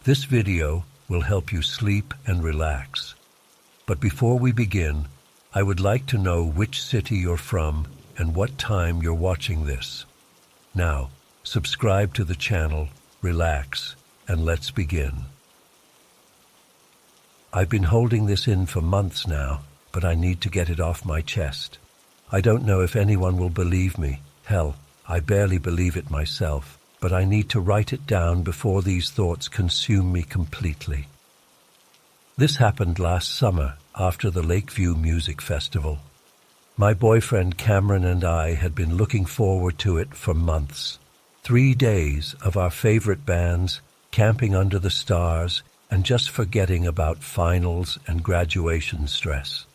This video will help you sleep and relax. But before we begin, I would like to know which city you're from and what time you're watching this. Now, subscribe to the channel, relax, and let's begin. I've been holding this in for months now, but I need to get it off my chest. I don't know if anyone will believe me. Hell, I barely believe it myself, but I need to write it down before these thoughts consume me completely. This happened last summer after the Lakeview Music Festival. My boyfriend Cameron and I had been looking forward to it for months. 3 days of our favorite bands, camping under the stars, and just forgetting about finals and graduation stress.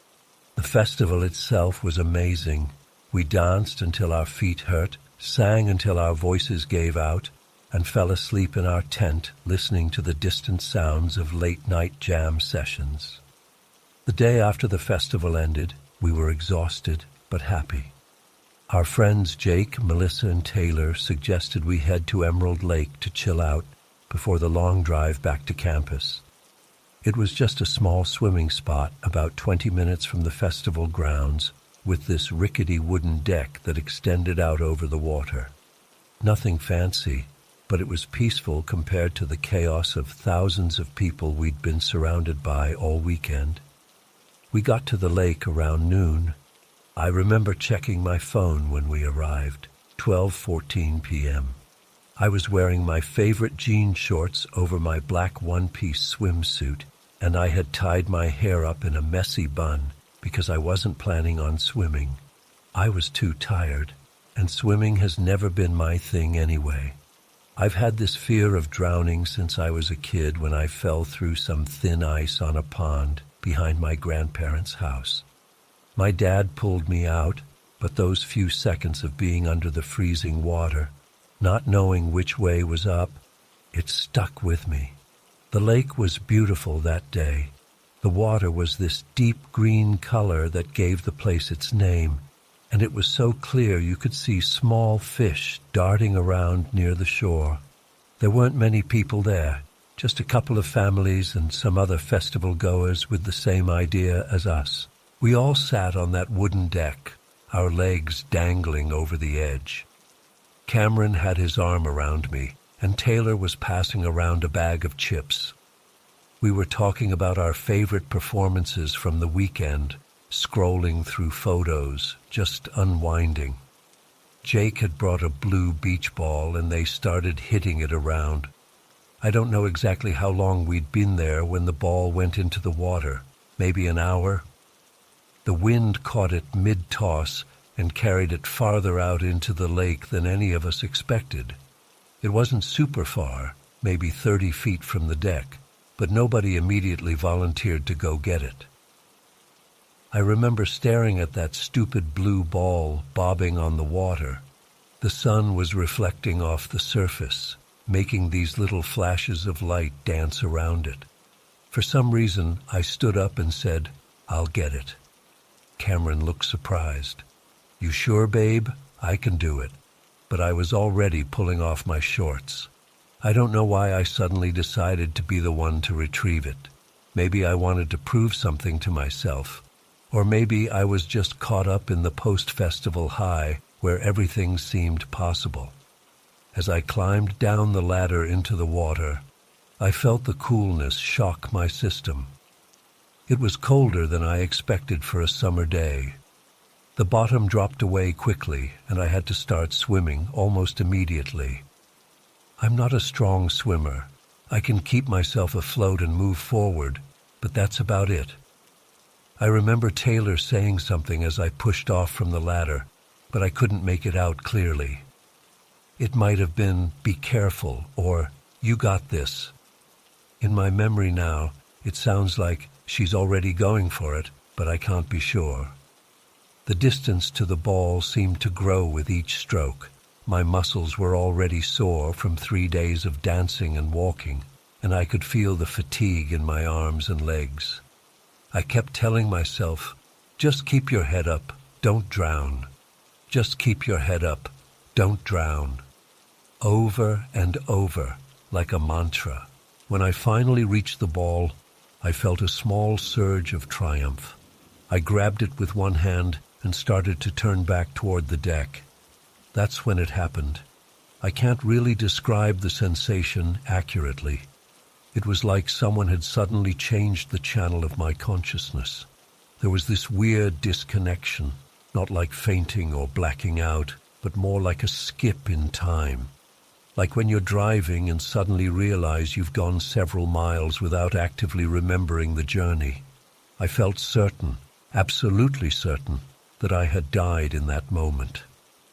The festival itself was amazing. We danced until our feet hurt, sang until our voices gave out, and fell asleep in our tent listening to the distant sounds of late-night jam sessions. The day after the festival ended, we were exhausted but happy. Our friends Jake, Melissa, and Taylor suggested we head to Emerald Lake to chill out before the long drive back to campus. It was just a small swimming spot about 20 minutes from the festival grounds, with this rickety wooden deck that extended out over the water. Nothing fancy, but it was peaceful compared to the chaos of thousands of people we'd been surrounded by all weekend. We got to the lake around noon. I remember checking my phone when we arrived, 12:14 p.m. I was wearing my favorite jean shorts over my black one-piece swimsuit, and I had tied my hair up in a messy bun because I wasn't planning on swimming. I was too tired, and swimming has never been my thing anyway. I've had this fear of drowning since I was a kid when I fell through some thin ice on a pond behind my grandparents' house. My dad pulled me out, but those few seconds of being under the freezing water, not knowing which way was up, it stuck with me. The lake was beautiful that day. The water was this deep green color that gave the place its name, and it was so clear you could see small fish darting around near the shore. There weren't many people there, just a couple of families and some other festival goers with the same idea as us. We all sat on that wooden deck, our legs dangling over the edge. Cameron had his arm around me, and Taylor was passing around a bag of chips. We were talking about our favorite performances from the weekend, scrolling through photos, just unwinding. Jake had brought a blue beach ball and they started hitting it around. I don't know exactly how long we'd been there when the ball went into the water, maybe an hour. The wind caught it mid-toss and carried it farther out into the lake than any of us expected. It wasn't super far, maybe 30 feet from the deck, but nobody immediately volunteered to go get it. I remember staring at that stupid blue ball bobbing on the water. The sun was reflecting off the surface, making these little flashes of light dance around it. For some reason, I stood up and said, "I'll get it." Cameron looked surprised. "You sure, babe? I can do it." But I was already pulling off my shorts. I don't know why I suddenly decided to be the one to retrieve it. Maybe I wanted to prove something to myself. Or maybe I was just caught up in the post-festival high where everything seemed possible. As I climbed down the ladder into the water, I felt the coolness shock my system. It was colder than I expected for a summer day. The bottom dropped away quickly, and I had to start swimming almost immediately. I'm not a strong swimmer. I can keep myself afloat and move forward, but that's about it. I remember Taylor saying something as I pushed off from the ladder, but I couldn't make it out clearly. It might have been, "Be careful," or "You got this." In my memory now, it sounds like she's already going for it, but I can't be sure. The distance to the ball seemed to grow with each stroke. My muscles were already sore from 3 days of dancing and walking, and I could feel the fatigue in my arms and legs. I kept telling myself, "Just keep your head up, don't drown. Just keep your head up, don't drown." Over and over, like a mantra. When I finally reached the ball, I felt a small surge of triumph. I grabbed it with one hand and started to turn back toward the deck. That's when it happened. I can't really describe the sensation accurately. It was like someone had suddenly changed the channel of my consciousness. There was this weird disconnection, not like fainting or blacking out, but more like a skip in time. Like when you're driving and suddenly realize you've gone several miles without actively remembering the journey. I felt certain, absolutely certain, that I had died in that moment,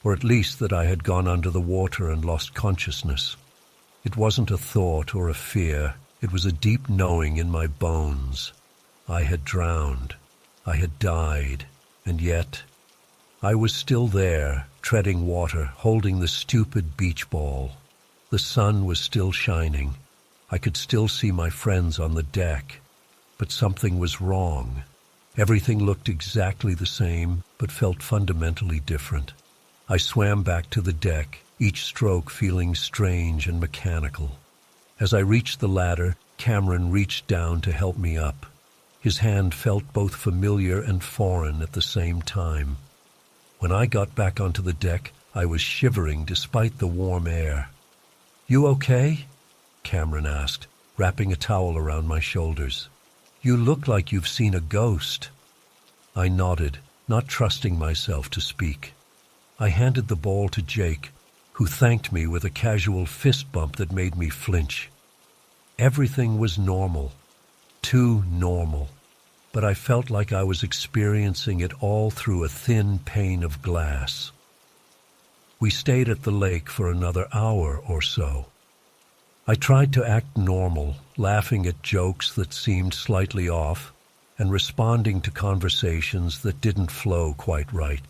or at least that I had gone under the water and lost consciousness. It wasn't a thought or a fear, it was a deep knowing in my bones. I had drowned, I had died, and yet I was still there, treading water, holding the stupid beach ball. The sun was still shining. I could still see my friends on the deck. But something was wrong. Everything looked exactly the same, but felt fundamentally different. I swam back to the deck, each stroke feeling strange and mechanical. As I reached the ladder, Cameron reached down to help me up. His hand felt both familiar and foreign at the same time. When I got back onto the deck, I was shivering despite the warm air. "You okay?" Cameron asked, wrapping a towel around my shoulders. "You look like you've seen a ghost." I nodded, not trusting myself to speak. I handed the ball to Jake, who thanked me with a casual fist bump that made me flinch. Everything was normal, too normal, but I felt like I was experiencing it all through a thin pane of glass. We stayed at the lake for another hour or so. I tried to act normal, laughing at jokes that seemed slightly off and responding to conversations that didn't flow quite right.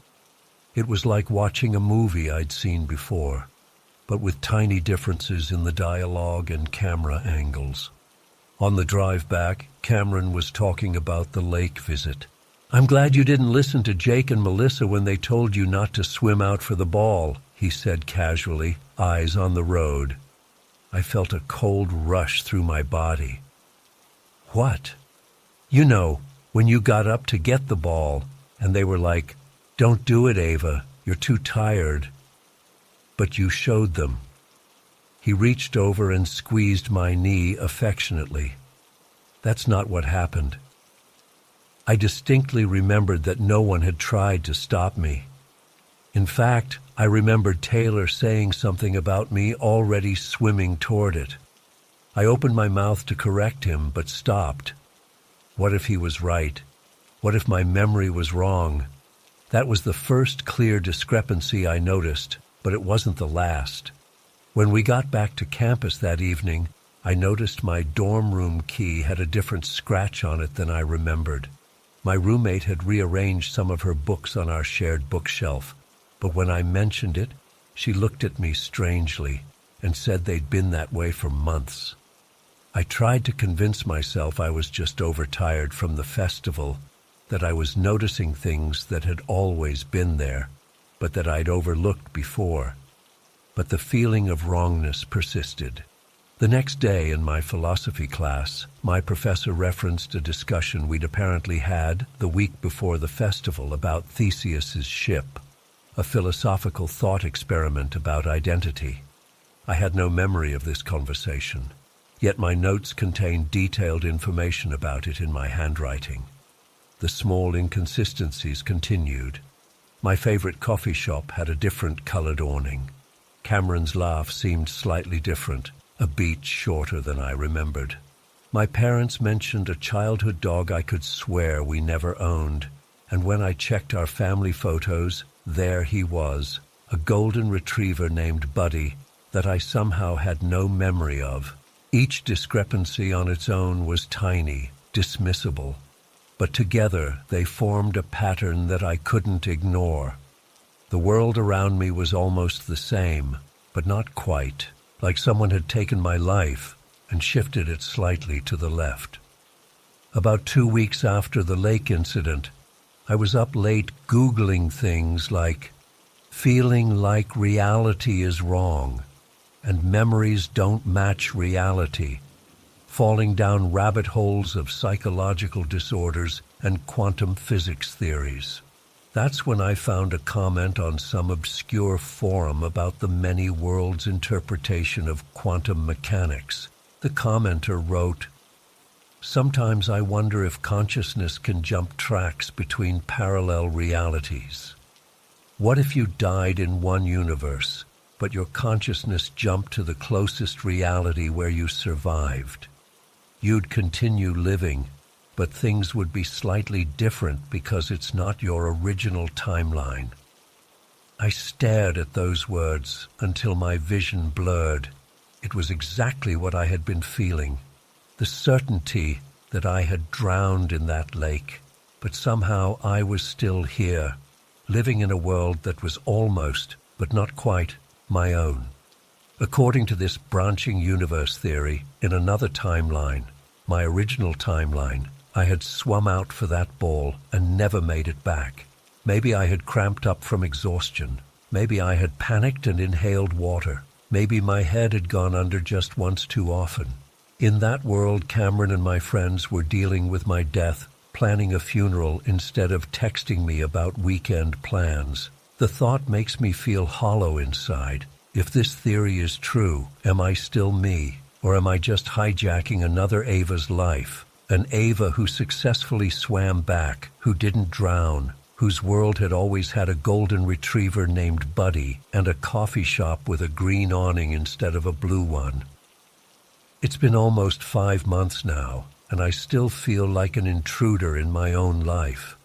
It was like watching a movie I'd seen before, but with tiny differences in the dialogue and camera angles. On the drive back, Cameron was talking about the lake visit. "I'm glad you didn't listen to Jake and Melissa when they told you not to swim out for the ball," he said casually, eyes on the road. I felt a cold rush through my body. "What?" "You know, when you got up to get the ball, and they were like, 'Don't do it, Ava, you're too tired.' But you showed them." He reached over and squeezed my knee affectionately. "That's not what happened." I distinctly remembered that no one had tried to stop me. In fact, I remembered Taylor saying something about me already swimming toward it. I opened my mouth to correct him, but stopped. What if he was right? What if my memory was wrong? That was the first clear discrepancy I noticed, but it wasn't the last. When we got back to campus that evening, I noticed my dorm room key had a different scratch on it than I remembered. My roommate had rearranged some of her books on our shared bookshelf, but when I mentioned it, she looked at me strangely and said they'd been that way for months. I tried to convince myself I was just overtired from the festival, that I was noticing things that had always been there, but that I'd overlooked before. But the feeling of wrongness persisted. The next day in my philosophy class, my professor referenced a discussion we'd apparently had the week before the festival about Theseus's ship, a philosophical thought experiment about identity. I had no memory of this conversation, yet my notes contained detailed information about it in my handwriting. The small inconsistencies continued. My favorite coffee shop had a different colored awning. Cameron's laugh seemed slightly different, a beat shorter than I remembered. My parents mentioned a childhood dog I could swear we never owned, and when I checked our family photos, there he was, a golden retriever named Buddy that I somehow had no memory of. Each discrepancy on its own was tiny, dismissible, but together they formed a pattern that I couldn't ignore. The world around me was almost the same, but not quite, like someone had taken my life and shifted it slightly to the left. About 2 weeks after the lake incident, I was up late Googling things like feeling like reality is wrong and memories don't match reality. falling down rabbit holes of psychological disorders and quantum physics theories. That's when I found a comment on some obscure forum about the many worlds interpretation of quantum mechanics. The commenter wrote, "Sometimes I wonder if consciousness can jump tracks between parallel realities. What if you died in one universe, but your consciousness jumped to the closest reality where you survived? You'd continue living, but things would be slightly different because it's not your original timeline." I stared at those words until my vision blurred. It was exactly what I had been feeling. The certainty that I had drowned in that lake, but somehow I was still here, living in a world that was almost, but not quite, my own. According to this branching universe theory, in another timeline, my original timeline, I had swum out for that ball and never made it back. Maybe I had cramped up from exhaustion. Maybe I had panicked and inhaled water. Maybe my head had gone under just once too often. In that world, Cameron and my friends were dealing with my death, planning a funeral instead of texting me about weekend plans. The thought makes me feel hollow inside. If this theory is true, am I still me? Or am I just hijacking another Ava's life? An Ava who successfully swam back, who didn't drown, whose world had always had a golden retriever named Buddy and a coffee shop with a green awning instead of a blue one. It's been almost 5 months now, and I still feel like an intruder in my own life.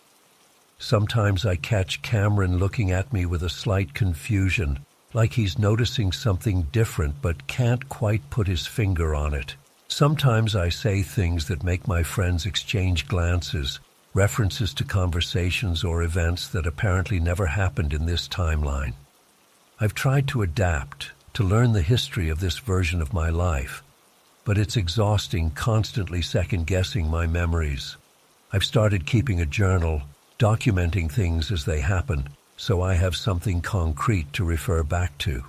Sometimes I catch Cameron looking at me with a slight confusion, like he's noticing something different but can't quite put his finger on it. Sometimes I say things that make my friends exchange glances, references to conversations or events that apparently never happened in this timeline. I've tried to adapt, to learn the history of this version of my life, but it's exhausting constantly second-guessing my memories. I've started keeping a journal, documenting things as they happen, so I have something concrete to refer back to.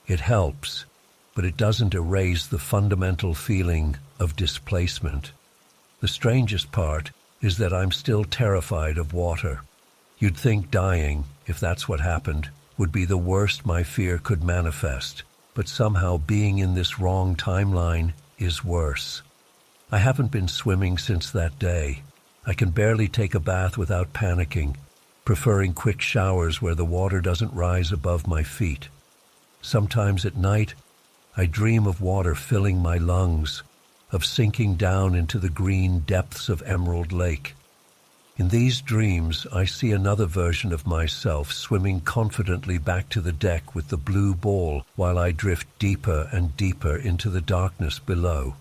It helps, but it doesn't erase the fundamental feeling of displacement. The strangest part is that I'm still terrified of water. You'd think dying, if that's what happened, would be the worst my fear could manifest, but somehow being in this wrong timeline is worse. I haven't been swimming since that day. I can barely take a bath without panicking, preferring quick showers where the water doesn't rise above my feet. Sometimes at night, I dream of water filling my lungs, of sinking down into the green depths of Emerald Lake. In these dreams, I see another version of myself swimming confidently back to the deck with the blue ball while I drift deeper and deeper into the darkness below.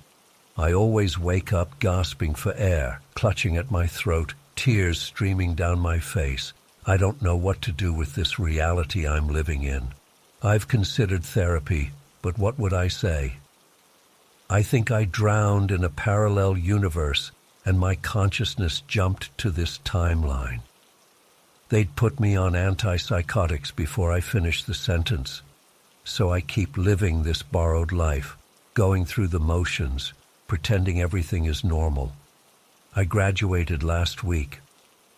I always wake up gasping for air, clutching at my throat, tears streaming down my face. I don't know what to do with this reality I'm living in. I've considered therapy, but what would I say? I think I drowned in a parallel universe and my consciousness jumped to this timeline. They'd put me on antipsychotics before I finished the sentence, so I keep living this borrowed life, going through the motions, pretending everything is normal. I graduated last week,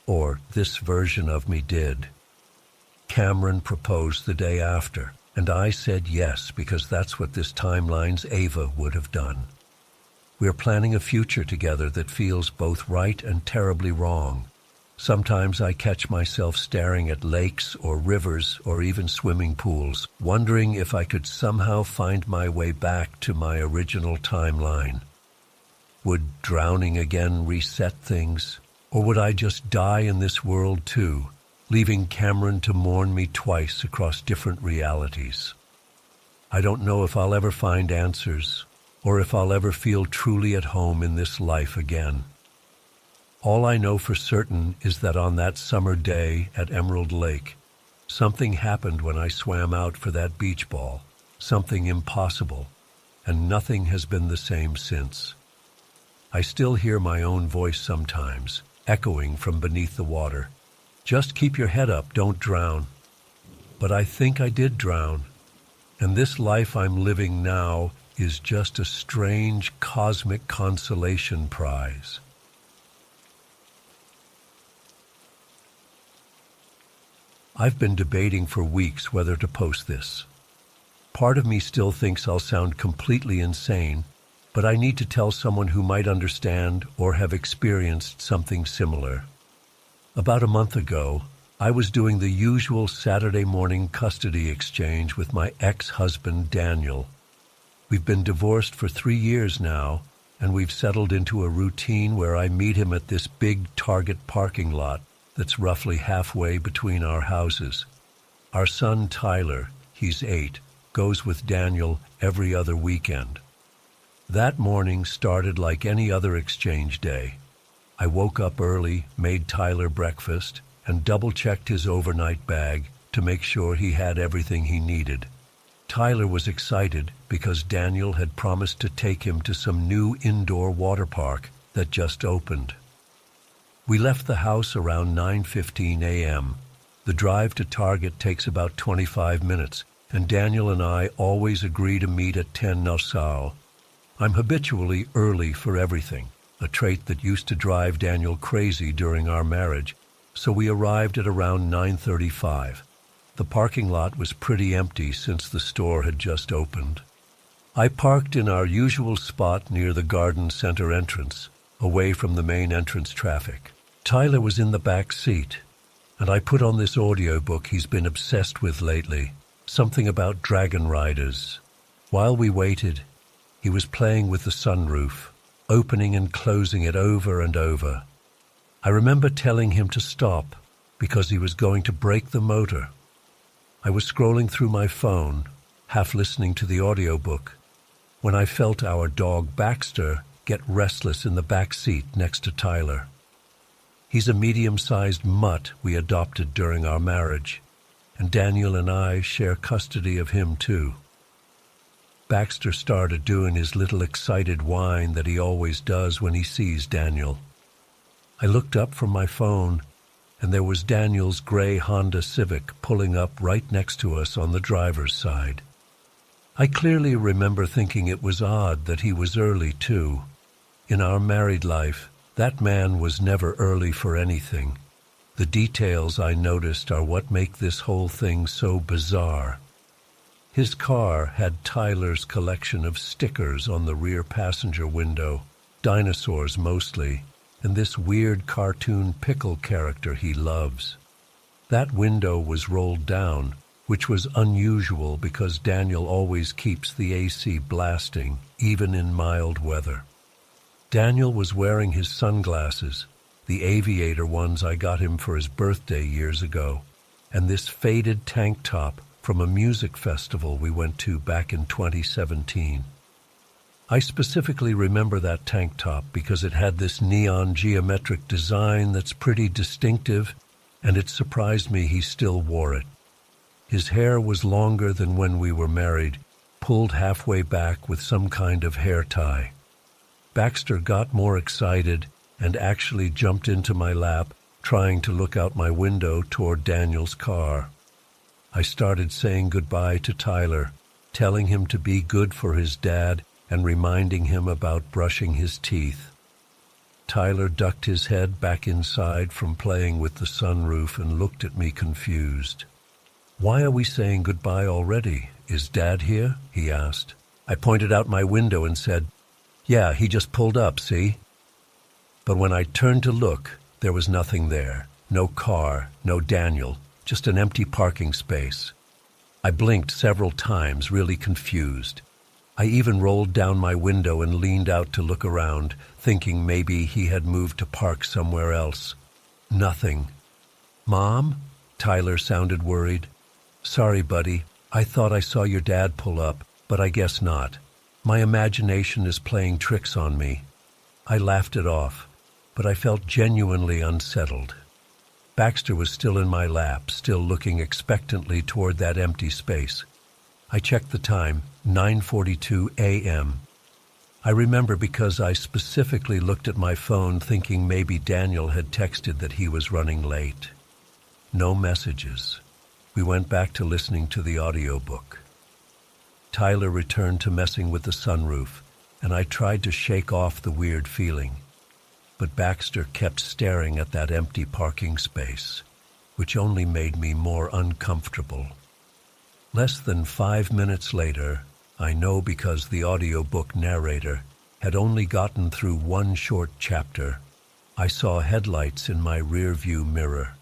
or this version of me did. Cameron proposed the day after, and I said yes because that's what this timeline's Ava would have done. We're planning a future together that feels both right and terribly wrong. Sometimes I catch myself staring at lakes or rivers or even swimming pools, wondering if I could somehow find my way back to my original timeline. Would drowning again reset things? Or would I just die in this world too, leaving Cameron to mourn me twice across different realities? I don't know if I'll ever find answers, or if I'll ever feel truly at home in this life again. All I know for certain is that on that summer day at Emerald Lake, something happened when I swam out for that beach ball, something impossible, and nothing has been the same since. I still hear my own voice sometimes, echoing from beneath the water. Just keep your head up, don't drown. But I think I did drown, and this life I'm living now is just a strange cosmic consolation prize. I've been debating for weeks whether to post this. Part of me still thinks I'll sound completely insane, but I need to tell someone who might understand or have experienced something similar. About a month ago, I was doing the usual Saturday morning custody exchange with my ex-husband, Daniel. We've been divorced for 3 years now, and we've settled into a routine where I meet him at this big Target parking lot that's roughly halfway between our houses. Our son, Tyler, he's 8, goes with Daniel every other weekend. That morning started like any other exchange day. I woke up early, made Tyler breakfast, and double-checked his overnight bag to make sure he had everything he needed. Tyler was excited because Daniel had promised to take him to some new indoor water park that just opened. We left the house around 9:15 a.m. The drive to Target takes about 25 minutes, and Daniel and I always agree to meet at 10 Nassau. I'm habitually early for everything, a trait that used to drive Daniel crazy during our marriage, so we arrived at around 9:35. The parking lot was pretty empty since the store had just opened. I parked in our usual spot near the garden center entrance, away from the main entrance traffic. Tyler was in the back seat, and I put on this audiobook he's been obsessed with lately, something about dragon riders. While we waited, he was playing with the sunroof, opening and closing it over and over. I remember telling him to stop because he was going to break the motor. I was scrolling through my phone, half listening to the audiobook, when I felt our dog Baxter get restless in the back seat next to Tyler. He's a medium-sized mutt we adopted during our marriage, and Daniel and I share custody of him too. Baxter started doing his little excited whine that he always does when he sees Daniel. I looked up from my phone, and there was Daniel's gray Honda Civic pulling up right next to us on the driver's side. I clearly remember thinking it was odd that he was early too. In our married life, that man was never early for anything. The details I noticed are what make this whole thing so bizarre. His car had Tyler's collection of stickers on the rear passenger window, dinosaurs mostly, and this weird cartoon pickle character he loves. That window was rolled down, which was unusual because Daniel always keeps the AC blasting, even in mild weather. Daniel was wearing his sunglasses, the aviator ones I got him for his birthday years ago, and this faded tank top from a music festival we went to back in 2017. I specifically remember that tank top because it had this neon geometric design that's pretty distinctive, and it surprised me he still wore it. His hair was longer than when we were married, pulled halfway back with some kind of hair tie. Baxter got more excited and actually jumped into my lap, trying to look out my window toward Daniel's car. I started saying goodbye to Tyler, telling him to be good for his dad and reminding him about brushing his teeth. Tyler ducked his head back inside from playing with the sunroof and looked at me confused. "Why are we saying goodbye already? Is Dad here?" he asked. I pointed out my window and said, "Yeah, he just pulled up, see?" But when I turned to look, there was nothing there. No car, no Daniel, just an empty parking space. I blinked several times, really confused. I even rolled down my window and leaned out to look around, thinking maybe he had moved to park somewhere else. Nothing. "Mom?" Tyler sounded worried. "Sorry, buddy. I thought I saw your dad pull up, but I guess not. My imagination is playing tricks on me." I laughed it off, but I felt genuinely unsettled. Baxter was still in my lap, still looking expectantly toward that empty space. I checked the time, 9:42 a.m. I remember because I specifically looked at my phone thinking maybe Daniel had texted that he was running late. No messages. We went back to listening to the audiobook. Tyler returned to messing with the sunroof, and I tried to shake off the weird feeling. But Baxter kept staring at that empty parking space, which only made me more uncomfortable. Less than 5 minutes later, I know because the audiobook narrator had only gotten through one short chapter, I saw headlights in my rear-view mirror.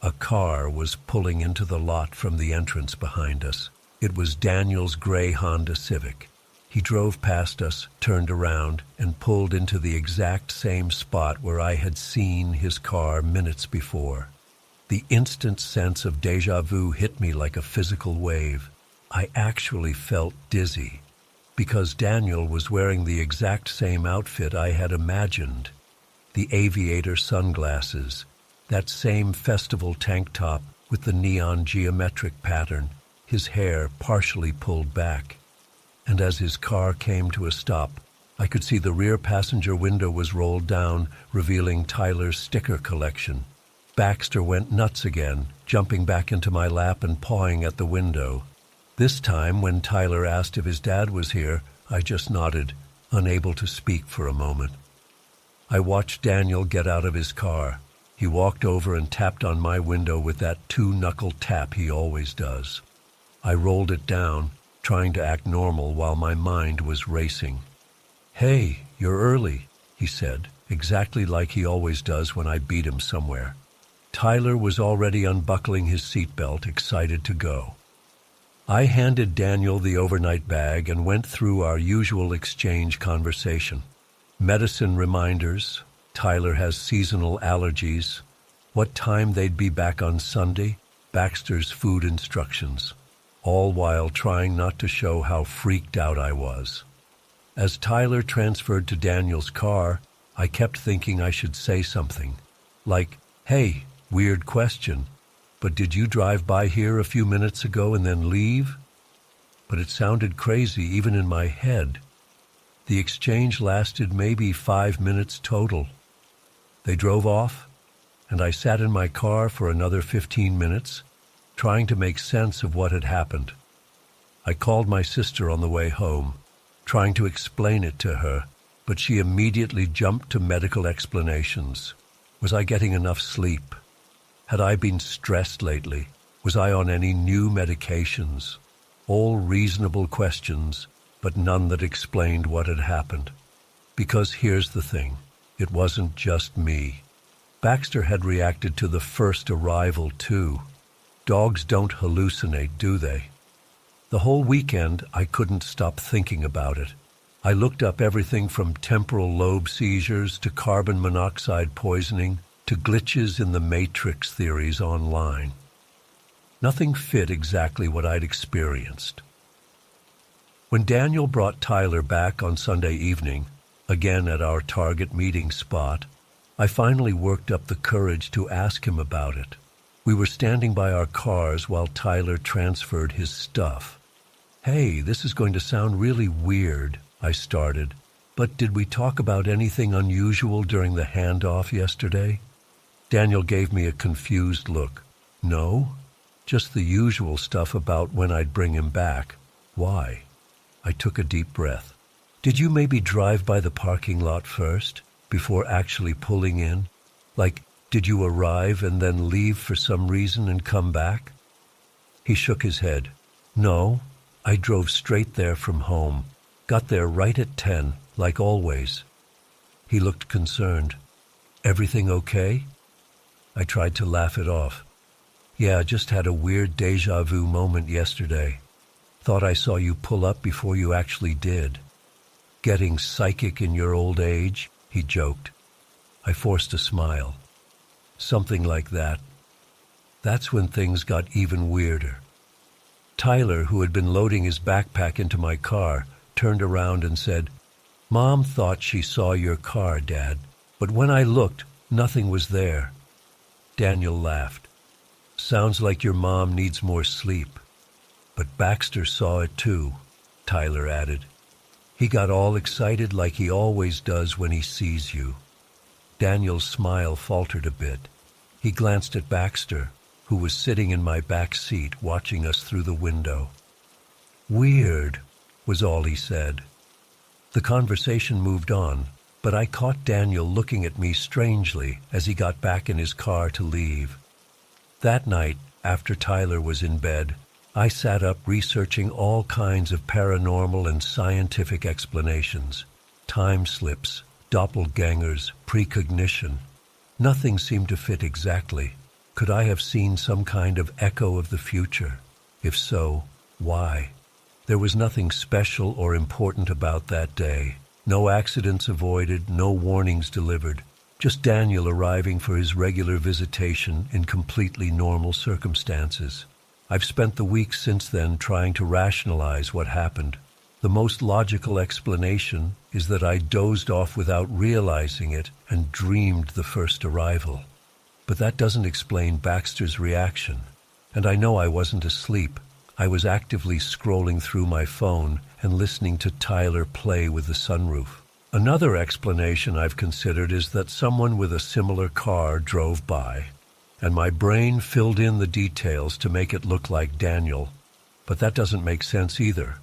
A car was pulling into the lot from the entrance behind us. It was Daniel's gray Honda Civic. He drove past us, turned around, and pulled into the exact same spot where I had seen his car minutes before. The instant sense of déjà vu hit me like a physical wave. I actually felt dizzy, because Daniel was wearing the exact same outfit I had imagined. The aviator sunglasses, that same festival tank top with the neon geometric pattern, his hair partially pulled back. And as his car came to a stop, I could see the rear passenger window was rolled down, revealing Tyler's sticker collection. Baxter went nuts again, jumping back into my lap and pawing at the window. This time, when Tyler asked if his dad was here, I just nodded, unable to speak for a moment. I watched Daniel get out of his car. He walked over and tapped on my window with that two-knuckle tap he always does. I rolled it down, trying to act normal while my mind was racing. "Hey, you're early," he said, exactly like he always does when I beat him somewhere. Tyler was already unbuckling his seatbelt, excited to go. I handed Daniel the overnight bag and went through our usual exchange conversation. Medicine reminders, Tyler has seasonal allergies, what time they'd be back on Sunday, Baxter's food instructions, all while trying not to show how freaked out I was. As Tyler transferred to Daniel's car, I kept thinking I should say something, like, "Hey, weird question, but did you drive by here a few minutes ago and then leave?" But it sounded crazy even in my head. The exchange lasted maybe 5 minutes total. They drove off, and I sat in my car for another 15 minutes, trying to make sense of what had happened. I called my sister on the way home, trying to explain it to her, but she immediately jumped to medical explanations. Was I getting enough sleep? Had I been stressed lately? Was I on any new medications? All reasonable questions, but none that explained what had happened. Because here's the thing, it wasn't just me. Baxter had reacted to the first arrival too. Dogs don't hallucinate, do they? The whole weekend, I couldn't stop thinking about it. I looked up everything from temporal lobe seizures to carbon monoxide poisoning to glitches in the matrix theories online. Nothing fit exactly what I'd experienced. When Daniel brought Tyler back on Sunday evening, again at our target meeting spot, I finally worked up the courage to ask him about it. We were standing by our cars while Tyler transferred his stuff. "Hey, this is going to sound really weird," I started, "but did we talk about anything unusual during the handoff yesterday?" Daniel gave me a confused look. "No, just the usual stuff about when I'd bring him back." "Why?" I took a deep breath. "Did you maybe drive by the parking lot first, before actually pulling in? Like, did you arrive and then leave for some reason and come back?" He shook his head. "No, I drove straight there from home. Got there right at 10, like always." He looked concerned. "Everything okay?" I tried to laugh it off. "Yeah, just had a weird déjà vu moment yesterday. Thought I saw you pull up before you actually did." "Getting psychic in your old age?" he joked. I forced a smile. "Something like that." That's when things got even weirder. Tyler, who had been loading his backpack into my car, turned around and said, "Mom thought she saw your car, Dad, but when I looked, nothing was there." Daniel laughed. "Sounds like your mom needs more sleep." "But Baxter saw it too," Tyler added. "He got all excited like he always does when he sees you." Daniel's smile faltered a bit. He glanced at Baxter, who was sitting in my back seat watching us through the window. Weird, was all he said. The conversation moved on, but I caught Daniel looking at me strangely as he got back in his car to leave. That night, after Tyler was in bed, I sat up researching all kinds of paranormal and scientific explanations. Time slips, doppelgangers, precognition. Nothing seemed to fit exactly. Could I have seen some kind of echo of the future? If so, why? There was nothing special or important about that day. No accidents avoided, no warnings delivered. Just Daniel arriving for his regular visitation in completely normal circumstances. I've spent the weeks since then trying to rationalize what happened. The most logical explanation is that I dozed off without realizing it and dreamed the first arrival. But that doesn't explain Baxter's reaction. And I know I wasn't asleep. I was actively scrolling through my phone and listening to Tyler play with the sunroof. Another explanation I've considered is that someone with a similar car drove by, and my brain filled in the details to make it look like Daniel. But that doesn't make sense either.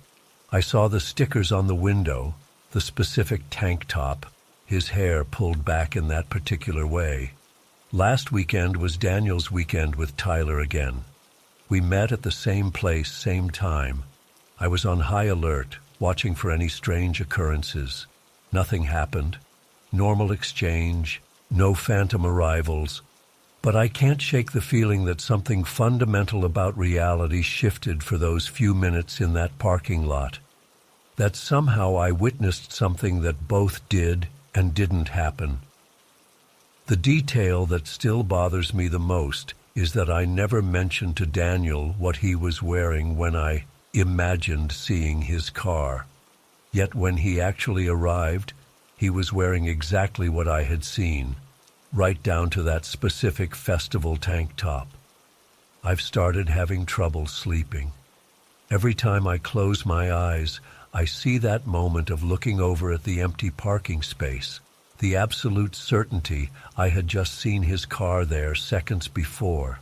I saw the stickers on the window, the specific tank top, his hair pulled back in that particular way. Last weekend was Daniel's weekend with Tyler again. We met at the same place, same time. I was on high alert, watching for any strange occurrences. Nothing happened. Normal exchange, no phantom arrivals. But I can't shake the feeling that something fundamental about reality shifted for those few minutes in that parking lot. That somehow I witnessed something that both did and didn't happen. The detail that still bothers me the most is that I never mentioned to Daniel what he was wearing when I imagined seeing his car. Yet when he actually arrived, he was wearing exactly what I had seen, right down to that specific festival tank top. I've started having trouble sleeping. Every time I close my eyes, I see that moment of looking over at the empty parking space, the absolute certainty I had just seen his car there seconds before.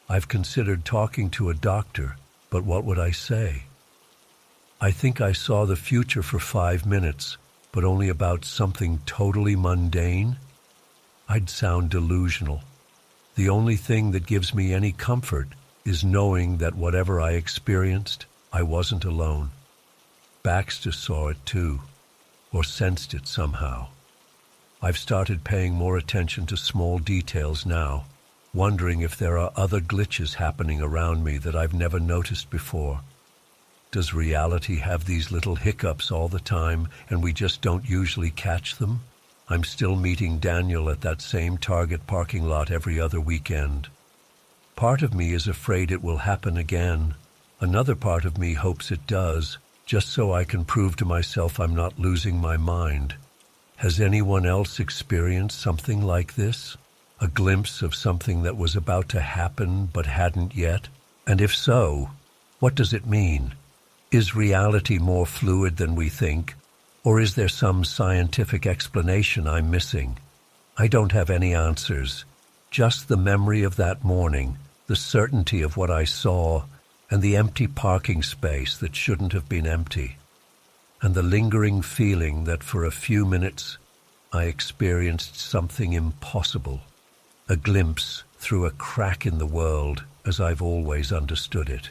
I've considered talking to a doctor, but what would I say? I think I saw the future for 5 minutes, but only about something totally mundane. I'd sound delusional. The only thing that gives me any comfort is knowing that whatever I experienced, I wasn't alone. Baxter saw it too, or sensed it somehow. I've started paying more attention to small details now, wondering if there are other glitches happening around me that I've never noticed before. Does reality have these little hiccups all the time and we just don't usually catch them? I'm still meeting Daniel at that same Target parking lot every other weekend. Part of me is afraid it will happen again. Another part of me hopes it does, just so I can prove to myself I'm not losing my mind. Has anyone else experienced something like this? A glimpse of something that was about to happen but hadn't yet? And if so, what does it mean? Is reality more fluid than we think? Or is there some scientific explanation I'm missing? I don't have any answers. Just the memory of that morning, the certainty of what I saw, and the empty parking space that shouldn't have been empty. And the lingering feeling that for a few minutes I experienced something impossible, a glimpse through a crack in the world as I've always understood it.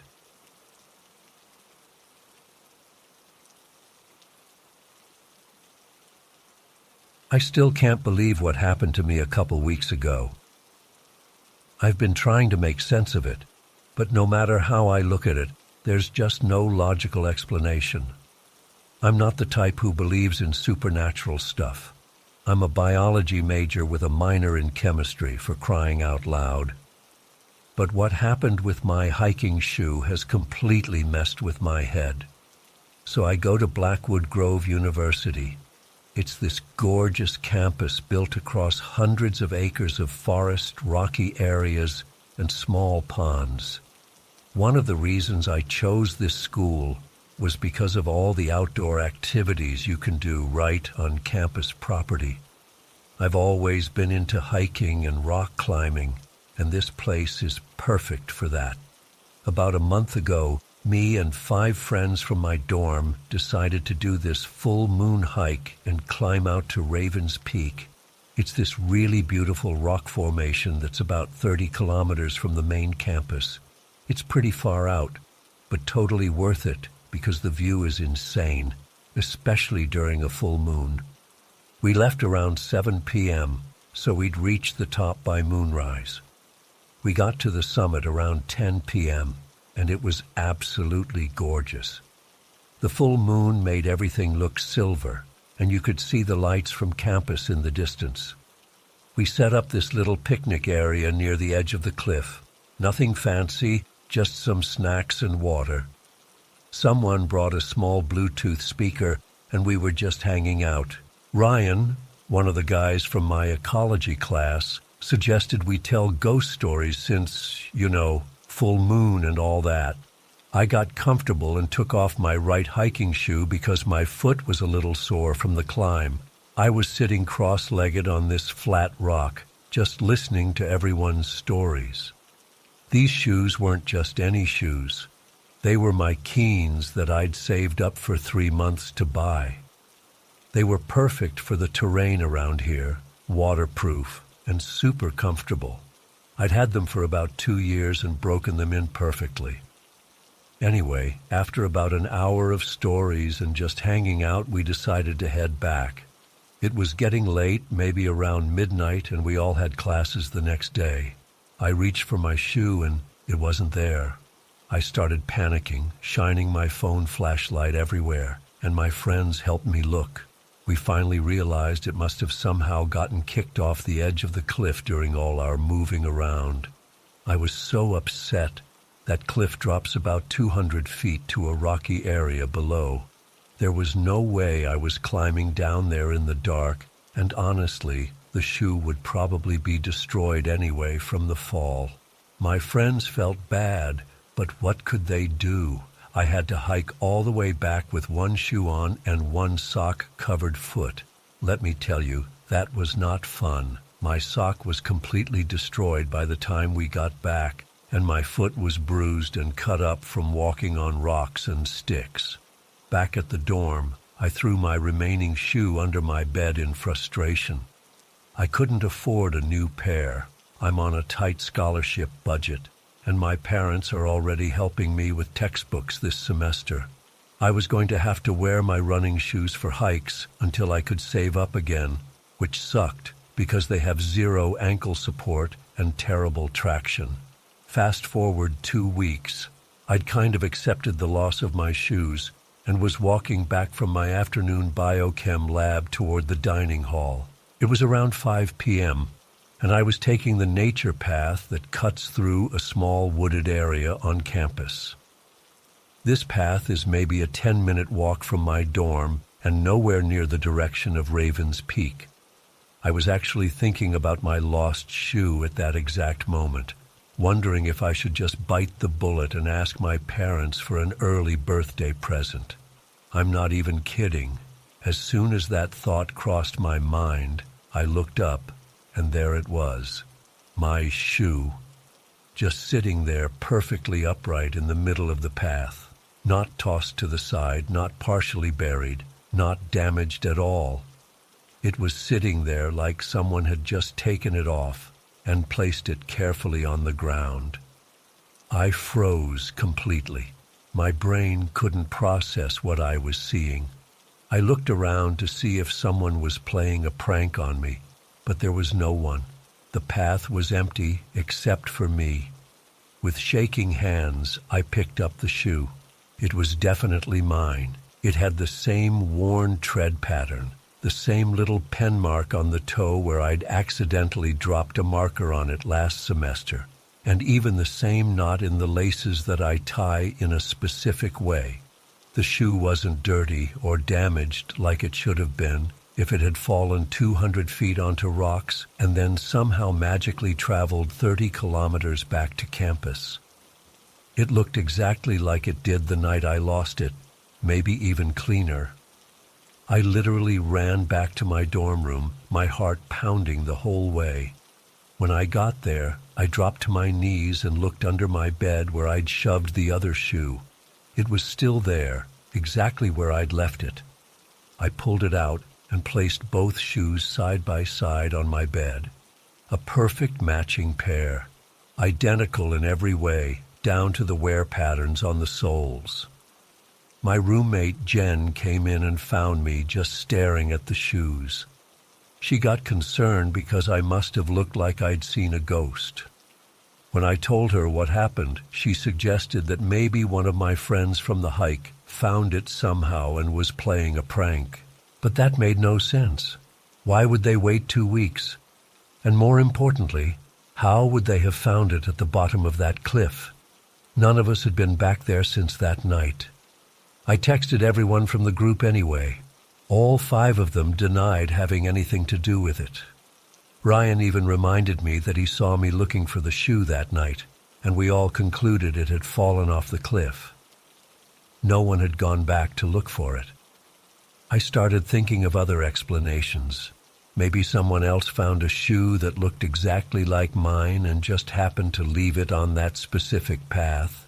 I still can't believe what happened to me a couple weeks ago. I've been trying to make sense of it, but no matter how I look at it, there's just no logical explanation. I'm not the type who believes in supernatural stuff. I'm a biology major with a minor in chemistry, for crying out loud. But what happened with my hiking shoe has completely messed with my head. So I go to Blackwood Grove University. It's this gorgeous campus built across hundreds of acres of forest, rocky areas, and small ponds. One of the reasons I chose this school was because of all the outdoor activities you can do right on campus property. I've always been into hiking and rock climbing, and this place is perfect for that. About a month ago, Me and 5 friends from my dorm decided to do this full moon hike and climb out to Raven's Peak. It's this really beautiful rock formation that's about 30 kilometers from the main campus. It's pretty far out, but totally worth it because the view is insane, especially during a full moon. We left around 7 p.m., so we'd reach the top by moonrise. We got to the summit around 10 p.m., and it was absolutely gorgeous. The full moon made everything look silver, and you could see the lights from campus in the distance. We set up this little picnic area near the edge of the cliff. Nothing fancy, just some snacks and water. Someone brought a small Bluetooth speaker, and we were just hanging out. Ryan, one of the guys from my ecology class, suggested we tell ghost stories since, full moon and all that. I got comfortable and took off my right hiking shoe because my foot was a little sore from the climb. I was sitting cross-legged on this flat rock, just listening to everyone's stories. These shoes weren't just any shoes. They were my Keens that I'd saved up for 3 months to buy. They were perfect for the terrain around here, waterproof and super comfortable. I'd had them for about 2 years and broken them in perfectly. Anyway, after about an hour of stories and just hanging out, we decided to head back. It was getting late, maybe around midnight, and we all had classes the next day. I reached for my shoe and it wasn't there. I started panicking, shining my phone flashlight everywhere, and my friends helped me look. We finally realized it must have somehow gotten kicked off the edge of the cliff during all our moving around. I was so upset. That cliff drops about 200 feet to a rocky area below. There was no way I was climbing down there in the dark, and honestly, the shoe would probably be destroyed anyway from the fall. My friends felt bad, but what could they do? I had to hike all the way back with one shoe on and one sock-covered foot. Let me tell you, that was not fun. My sock was completely destroyed by the time we got back, and my foot was bruised and cut up from walking on rocks and sticks. Back at the dorm, I threw my remaining shoe under my bed in frustration. I couldn't afford a new pair. I'm on a tight scholarship budget, and my parents are already helping me with textbooks this semester. I was going to have to wear my running shoes for hikes until I could save up again, which sucked because they have 0 ankle support and terrible traction. Fast forward 2 weeks. I'd kind of accepted the loss of my shoes and was walking back from my afternoon biochem lab toward the dining hall. It was around 5 p.m., and I was taking the nature path that cuts through a small wooded area on campus. This path is maybe a 10-minute walk from my dorm and nowhere near the direction of Raven's Peak. I was actually thinking about my lost shoe at that exact moment, wondering if I should just bite the bullet and ask my parents for an early birthday present. I'm not even kidding. As soon as that thought crossed my mind, I looked up, and there it was, my shoe, just sitting there perfectly upright in the middle of the path, not tossed to the side, not partially buried, not damaged at all. It was sitting there like someone had just taken it off and placed it carefully on the ground. I froze completely. My brain couldn't process what I was seeing. I looked around to see if someone was playing a prank on me, but there was no one. The path was empty except for me. With shaking hands, I picked up the shoe. It was definitely mine. It had the same worn tread pattern, the same little pen mark on the toe where I'd accidentally dropped a marker on it last semester, and even the same knot in the laces that I tie in a specific way. The shoe wasn't dirty or damaged like it should have been if it had fallen 200 feet onto rocks and then somehow magically traveled 30 kilometers back to campus. It looked exactly like it did the night I lost it, maybe even cleaner. I literally ran back to my dorm room, my heart pounding the whole way. When I got there, I dropped to my knees and looked under my bed where I'd shoved the other shoe. It was still there, exactly where I'd left it. I pulled it out and placed both shoes side by side on my bed. A perfect matching pair, identical in every way, down to the wear patterns on the soles. My roommate Jen came in and found me just staring at the shoes. She got concerned because I must have looked like I'd seen a ghost. When I told her what happened, she suggested that maybe one of my friends from the hike found it somehow and was playing a prank. But that made no sense. Why would they wait 2 weeks? And more importantly, how would they have found it at the bottom of that cliff? None of us had been back there since that night. I texted everyone from the group anyway. All 5 of them denied having anything to do with it. Ryan even reminded me that he saw me looking for the shoe that night, and we all concluded it had fallen off the cliff. No one had gone back to look for it. I started thinking of other explanations. Maybe someone else found a shoe that looked exactly like mine and just happened to leave it on that specific path.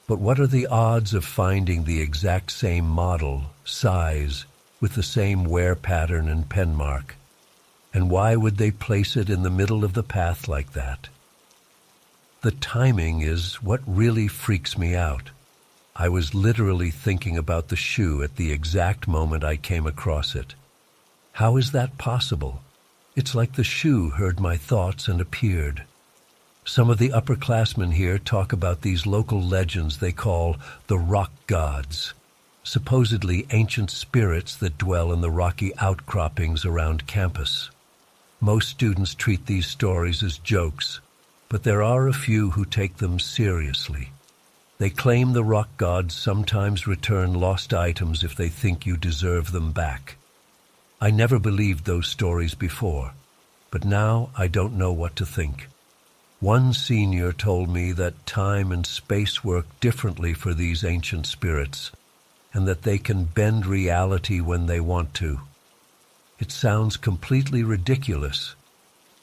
But what are the odds of finding the exact same model, size, with the same wear pattern and pen mark? And why would they place it in the middle of the path like that? The timing is what really freaks me out. I was literally thinking about the shoe at the exact moment I came across it. How is that possible? It's like the shoe heard my thoughts and appeared. Some of the upperclassmen here talk about these local legends they call the rock gods, supposedly ancient spirits that dwell in the rocky outcroppings around campus. Most students treat these stories as jokes, but there are a few who take them seriously. They claim the rock gods sometimes return lost items if they think you deserve them back. I never believed those stories before, but now I don't know what to think. One senior told me that time and space work differently for these ancient spirits, and that they can bend reality when they want to. It sounds completely ridiculous,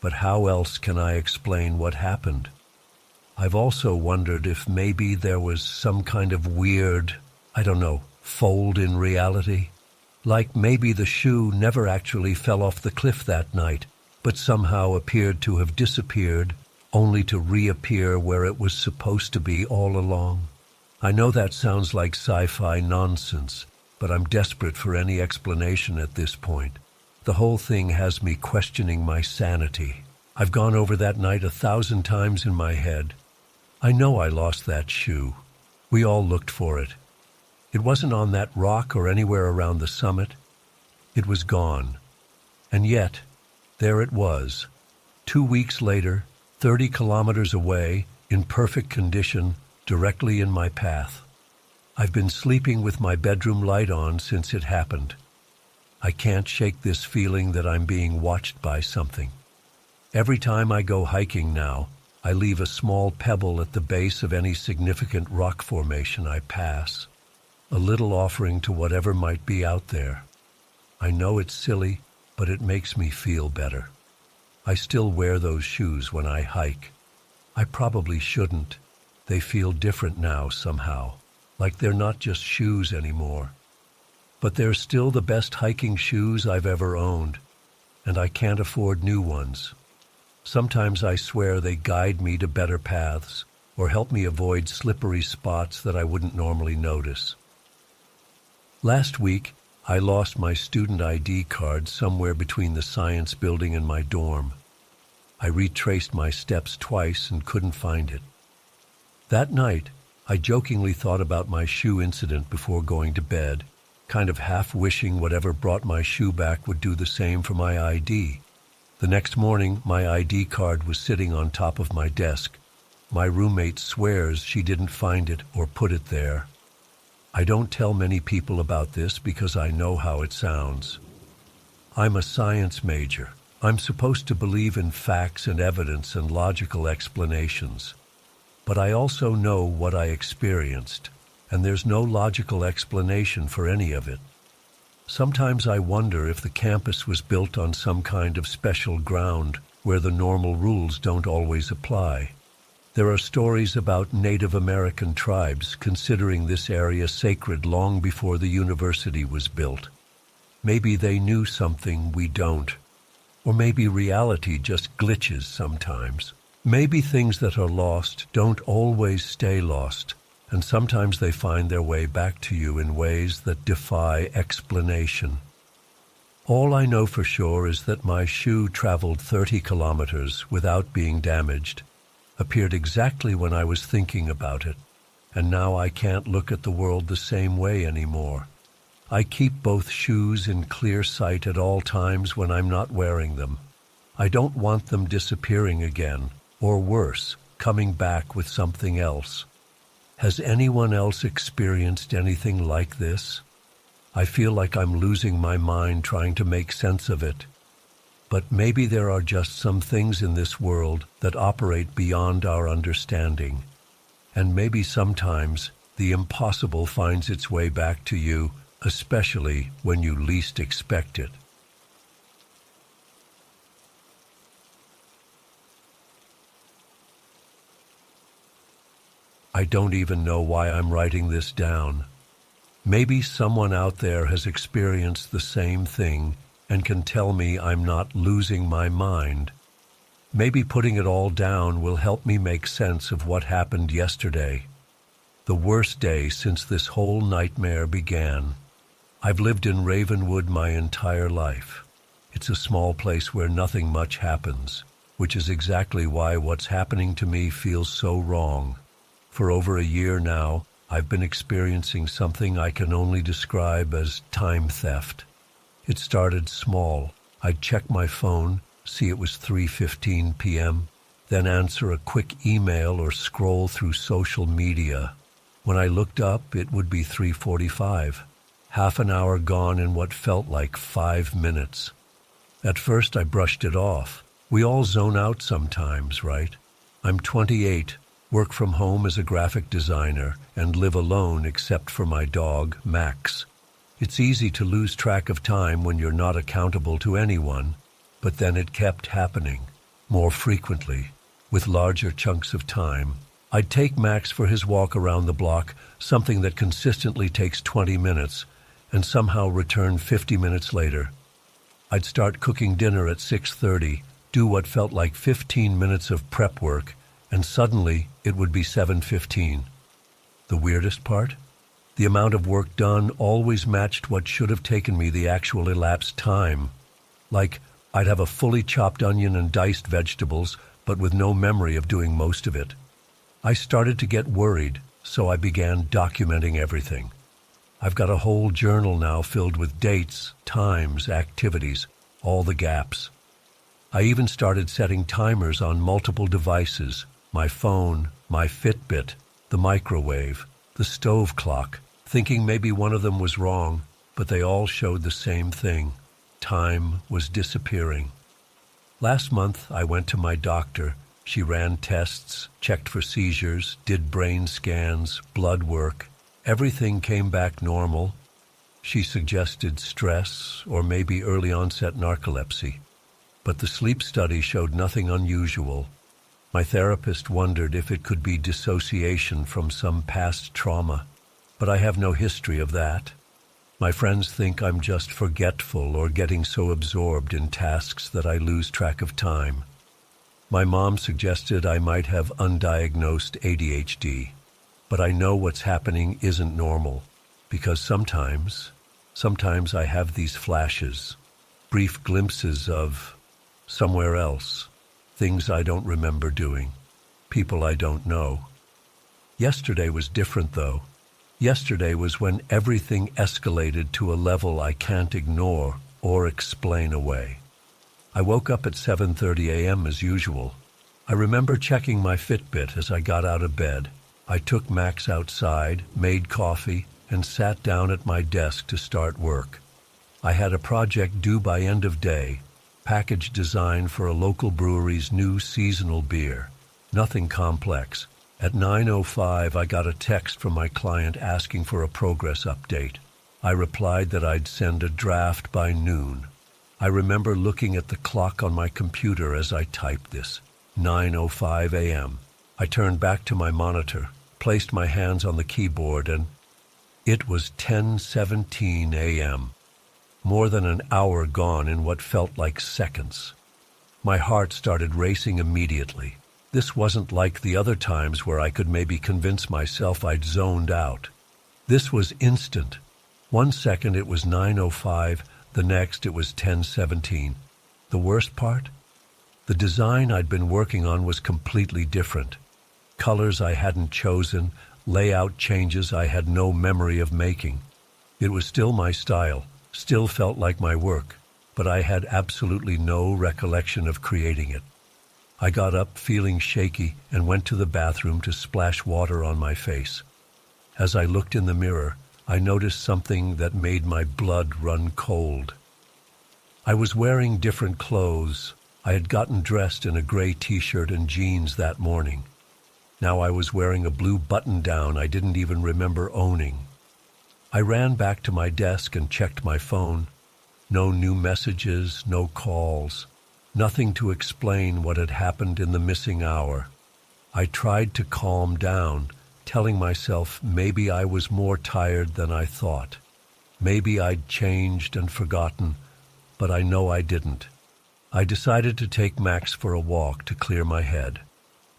but how else can I explain what happened? I've also wondered if maybe there was some kind of weird, fold in reality. Like maybe the shoe never actually fell off the cliff that night, but somehow appeared to have disappeared, only to reappear where it was supposed to be all along. I know that sounds like sci-fi nonsense, but I'm desperate for any explanation at this point. The whole thing has me questioning my sanity. I've gone over that night 1,000 times in my head. I know I lost that shoe. We all looked for it. It wasn't on that rock or anywhere around the summit. It was gone. And yet, there it was. 2 weeks later, 30 kilometers away, in perfect condition, directly in my path. I've been sleeping with my bedroom light on since it happened. I can't shake this feeling that I'm being watched by something. Every time I go hiking now, I leave a small pebble at the base of any significant rock formation I pass, a little offering to whatever might be out there. I know it's silly, but it makes me feel better. I still wear those shoes when I hike. I probably shouldn't. They feel different now somehow, like they're not just shoes anymore. But they're still the best hiking shoes I've ever owned, and I can't afford new ones. Sometimes I swear they guide me to better paths or help me avoid slippery spots that I wouldn't normally notice. Last week, I lost my student ID card somewhere between the science building and my dorm. I retraced my steps twice and couldn't find it. That night, I jokingly thought about my shoe incident before going to bed, kind of half wishing whatever brought my shoe back would do the same for my ID. The next morning, my ID card was sitting on top of my desk. My roommate swears she didn't find it or put it there. I don't tell many people about this because I know how it sounds. I'm a science major. I'm supposed to believe in facts and evidence and logical explanations. But I also know what I experienced, and there's no logical explanation for any of it. Sometimes I wonder if the campus was built on some kind of special ground where the normal rules don't always apply. There are stories about Native American tribes considering this area sacred long before the university was built. Maybe they knew something we don't. Or maybe reality just glitches sometimes. Maybe things that are lost don't always stay lost, and sometimes they find their way back to you in ways that defy explanation. All I know for sure is that my shoe traveled 30 kilometers without being damaged, appeared exactly when I was thinking about it, and now I can't look at the world the same way anymore. I keep both shoes in clear sight at all times when I'm not wearing them. I don't want them disappearing again, or worse, coming back with something else. Has anyone else experienced anything like this? I feel like I'm losing my mind trying to make sense of it. But maybe there are just some things in this world that operate beyond our understanding. And maybe sometimes the impossible finds its way back to you, especially when you least expect it. I don't even know why I'm writing this down. Maybe someone out there has experienced the same thing and can tell me I'm not losing my mind. Maybe putting it all down will help me make sense of what happened yesterday. The worst day since this whole nightmare began. I've lived in Ravenwood my entire life. It's a small place where nothing much happens, which is exactly why what's happening to me feels so wrong. For over a year now, I've been experiencing something I can only describe as time theft. It started small. I'd check my phone, see it was 3:15 p.m., then answer a quick email or scroll through social media. When I looked up, it would be 3:45. Half an hour gone in what felt like 5 minutes. At first I brushed it off. We all zone out sometimes, right? I'm 28, work from home as a graphic designer, and live alone except for my dog, Max. It's easy to lose track of time when you're not accountable to anyone, but then it kept happening, more frequently, with larger chunks of time. I'd take Max for his walk around the block, something that consistently takes 20 minutes, and somehow return 50 minutes later. I'd start cooking dinner at 6:30, do what felt like 15 minutes of prep work, and suddenly it would be 7:15. The weirdest part? The amount of work done always matched what should have taken me the actual elapsed time. Like, I'd have a fully chopped onion and diced vegetables, but with no memory of doing most of it. I started to get worried, so I began documenting everything. I've got a whole journal now filled with dates, times, activities, all the gaps. I even started setting timers on multiple devices, my phone, my Fitbit, the microwave, the stove clock, thinking maybe one of them was wrong, but they all showed the same thing. Time was disappearing. Last month, I went to my doctor. She ran tests, checked for seizures, did brain scans, blood work. Everything came back normal. She suggested stress or maybe early onset narcolepsy. But the sleep study showed nothing unusual. My therapist wondered if it could be dissociation from some past trauma, but I have no history of that. My friends think I'm just forgetful or getting so absorbed in tasks that I lose track of time. My mom suggested I might have undiagnosed ADHD, but I know what's happening isn't normal, because sometimes I have these flashes, brief glimpses of somewhere else, things I don't remember doing, people I don't know. Yesterday was different, though. Yesterday was when everything escalated to a level I can't ignore or explain away. I woke up at 7:30 a.m. as usual. I remember checking my Fitbit as I got out of bed. I took Max outside, made coffee, and sat down at my desk to start work. I had a project due by end of day, package design for a local brewery's new seasonal beer. Nothing complex. At 9:05, I got a text from my client asking for a progress update. I replied that I'd send a draft by noon. I remember looking at the clock on my computer as I typed this. 9:05 a.m. I turned back to my monitor, placed my hands on the keyboard, and it was 10:17 a.m. More than an hour gone in what felt like seconds. My heart started racing immediately. This wasn't like the other times where I could maybe convince myself I'd zoned out. This was instant. 1 second it was 9:05, the next it was 10:17. The worst part? The design I'd been working on was completely different. Colors I hadn't chosen, layout changes I had no memory of making. It was still my style, still felt like my work, but I had absolutely no recollection of creating it. I got up feeling shaky and went to the bathroom to splash water on my face. As I looked in the mirror, I noticed something that made my blood run cold. I was wearing different clothes. I had gotten dressed in a gray t-shirt and jeans that morning. Now I was wearing a blue button-down I didn't even remember owning. I ran back to my desk and checked my phone. No new messages, no calls. Nothing to explain what had happened in the missing hour. I tried to calm down, telling myself maybe I was more tired than I thought. Maybe I'd changed and forgotten, but I know I didn't. I decided to take Max for a walk to clear my head.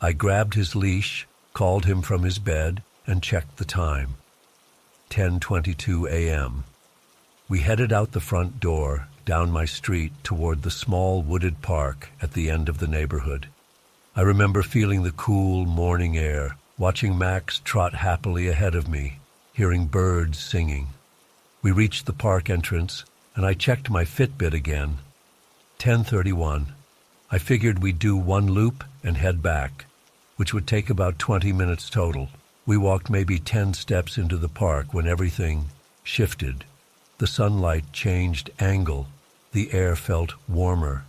I grabbed his leash, called him from his bed, and checked the time. 10:22 a.m. We headed out the front door, down my street toward the small wooded park at the end of the neighborhood. I remember feeling the cool morning air, watching Max trot happily ahead of me, hearing birds singing. We reached the park entrance, and I checked my Fitbit again. 10:31. I figured we'd do one loop and head back, which would take about 20 minutes total. We walked maybe 10 steps into the park when everything shifted. The sunlight changed angle. The air felt warmer.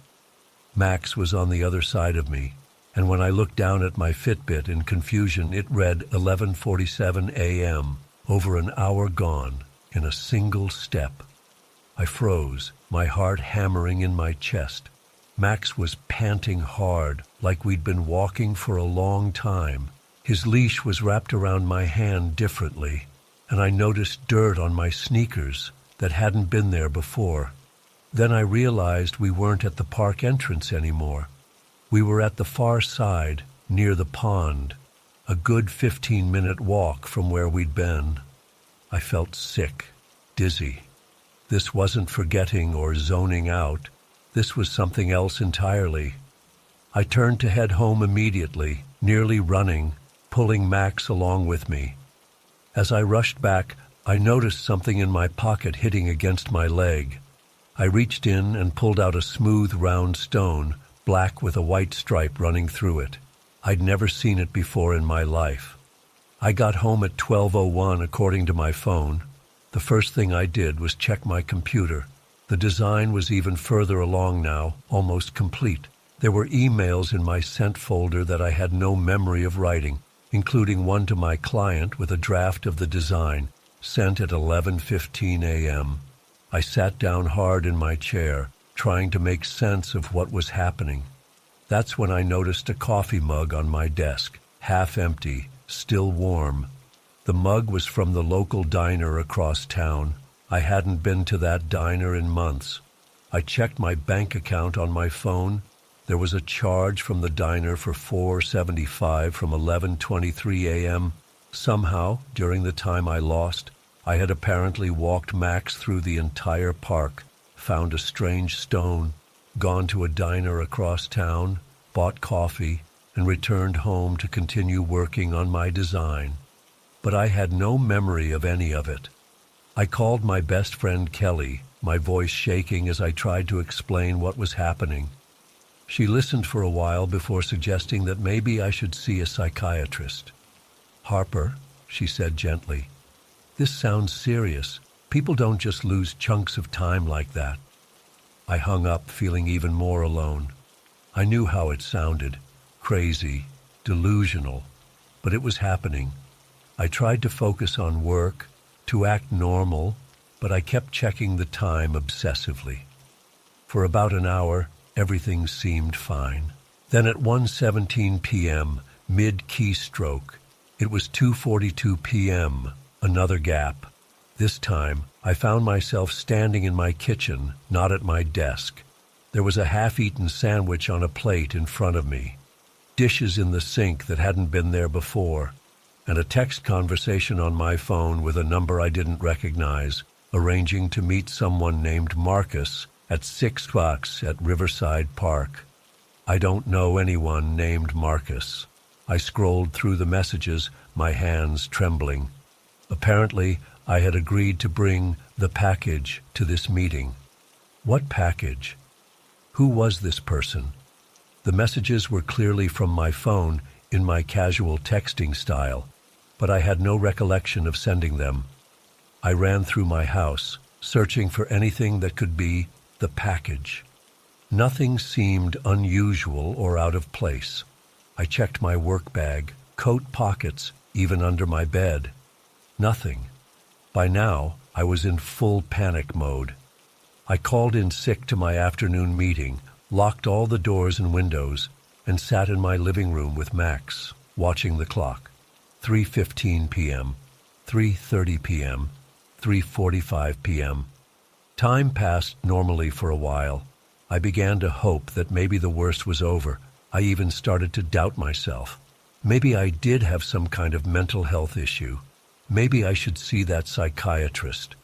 Max was on the other side of me, and when I looked down at my Fitbit in confusion, it read 11:47 a.m., over an hour gone, in a single step. I froze, my heart hammering in my chest. Max was panting hard, like we'd been walking for a long time. His leash was wrapped around my hand differently, and I noticed dirt on my sneakers that hadn't been there before. Then I realized we weren't at the park entrance anymore. We were at the far side, near the pond, a good 15-minute walk from where we'd been. I felt sick, dizzy. This wasn't forgetting or zoning out. This was something else entirely. I turned to head home immediately, nearly running, pulling Max along with me. As I rushed back, I noticed something in my pocket hitting against my leg. I reached in and pulled out a smooth, round stone, black with a white stripe running through it. I'd never seen it before in my life. I got home at 12:01 according to my phone. The first thing I did was check my computer. The design was even further along now, almost complete. There were emails in my sent folder that I had no memory of writing, including one to my client with a draft of the design, sent at 11:15 a.m. I sat down hard in my chair, trying to make sense of what was happening. That's when I noticed a coffee mug on my desk, half empty, still warm. The mug was from the local diner across town. I hadn't been to that diner in months. I checked my bank account on my phone. There was a charge from the diner for $4.75 from 11:23 a.m. Somehow, during the time I lost, I had apparently walked Max through the entire park, found a strange stone, gone to a diner across town, bought coffee, and returned home to continue working on my design. But I had no memory of any of it. I called my best friend Kelly, my voice shaking as I tried to explain what was happening. She listened for a while before suggesting that maybe I should see a psychiatrist. "Harper," she said gently, "this sounds serious. People don't just lose chunks of time like that." I hung up, feeling even more alone. I knew how it sounded, crazy, delusional, but it was happening. I tried to focus on work, to act normal, but I kept checking the time obsessively. For about an hour, everything seemed fine. Then at 1:17 p.m., mid-keystroke. It was 2:42 p.m., another gap. This time, I found myself standing in my kitchen, not at my desk. There was a half-eaten sandwich on a plate in front of me, dishes in the sink that hadn't been there before, and a text conversation on my phone with a number I didn't recognize, arranging to meet someone named Marcus at 6 o'clock at Riverside Park. I don't know anyone named Marcus. I scrolled through the messages, my hands trembling. Apparently, I had agreed to bring the package to this meeting. What package? Who was this person? The messages were clearly from my phone in my casual texting style, but I had no recollection of sending them. I ran through my house, searching for anything that could be the package. Nothing seemed unusual or out of place. I checked my work bag, coat pockets, even under my bed. Nothing. By now, I was in full panic mode. I called in sick to my afternoon meeting, locked all the doors and windows, and sat in my living room with Max, watching the clock. 3:15 p.m., 3:30 p.m., 3:45 p.m. Time passed normally for a while. I began to hope that maybe the worst was over. I even started to doubt myself. Maybe I did have some kind of mental health issue. Maybe I should see that psychiatrist.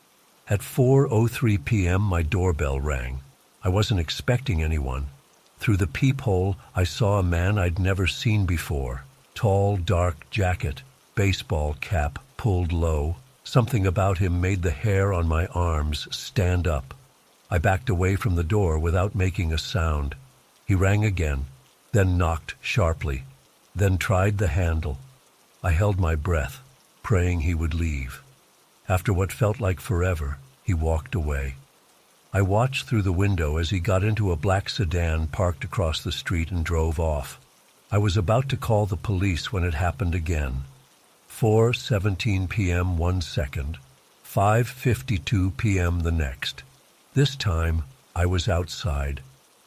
At 4:03 p.m., my doorbell rang. I wasn't expecting anyone. Through the peephole, I saw a man I'd never seen before. Tall, dark jacket, baseball cap pulled low. Something about him made the hair on my arms stand up. I backed away from the door without making a sound. He rang again, then knocked sharply, then tried the handle. I held my breath, praying he would leave. After what felt like forever, he walked away. I watched through the window as he got into a black sedan parked across the street and drove off. I was about to call the police when it happened again. 4:17 p.m. 1 second, 5:52 p.m. the next. This time, I was outside,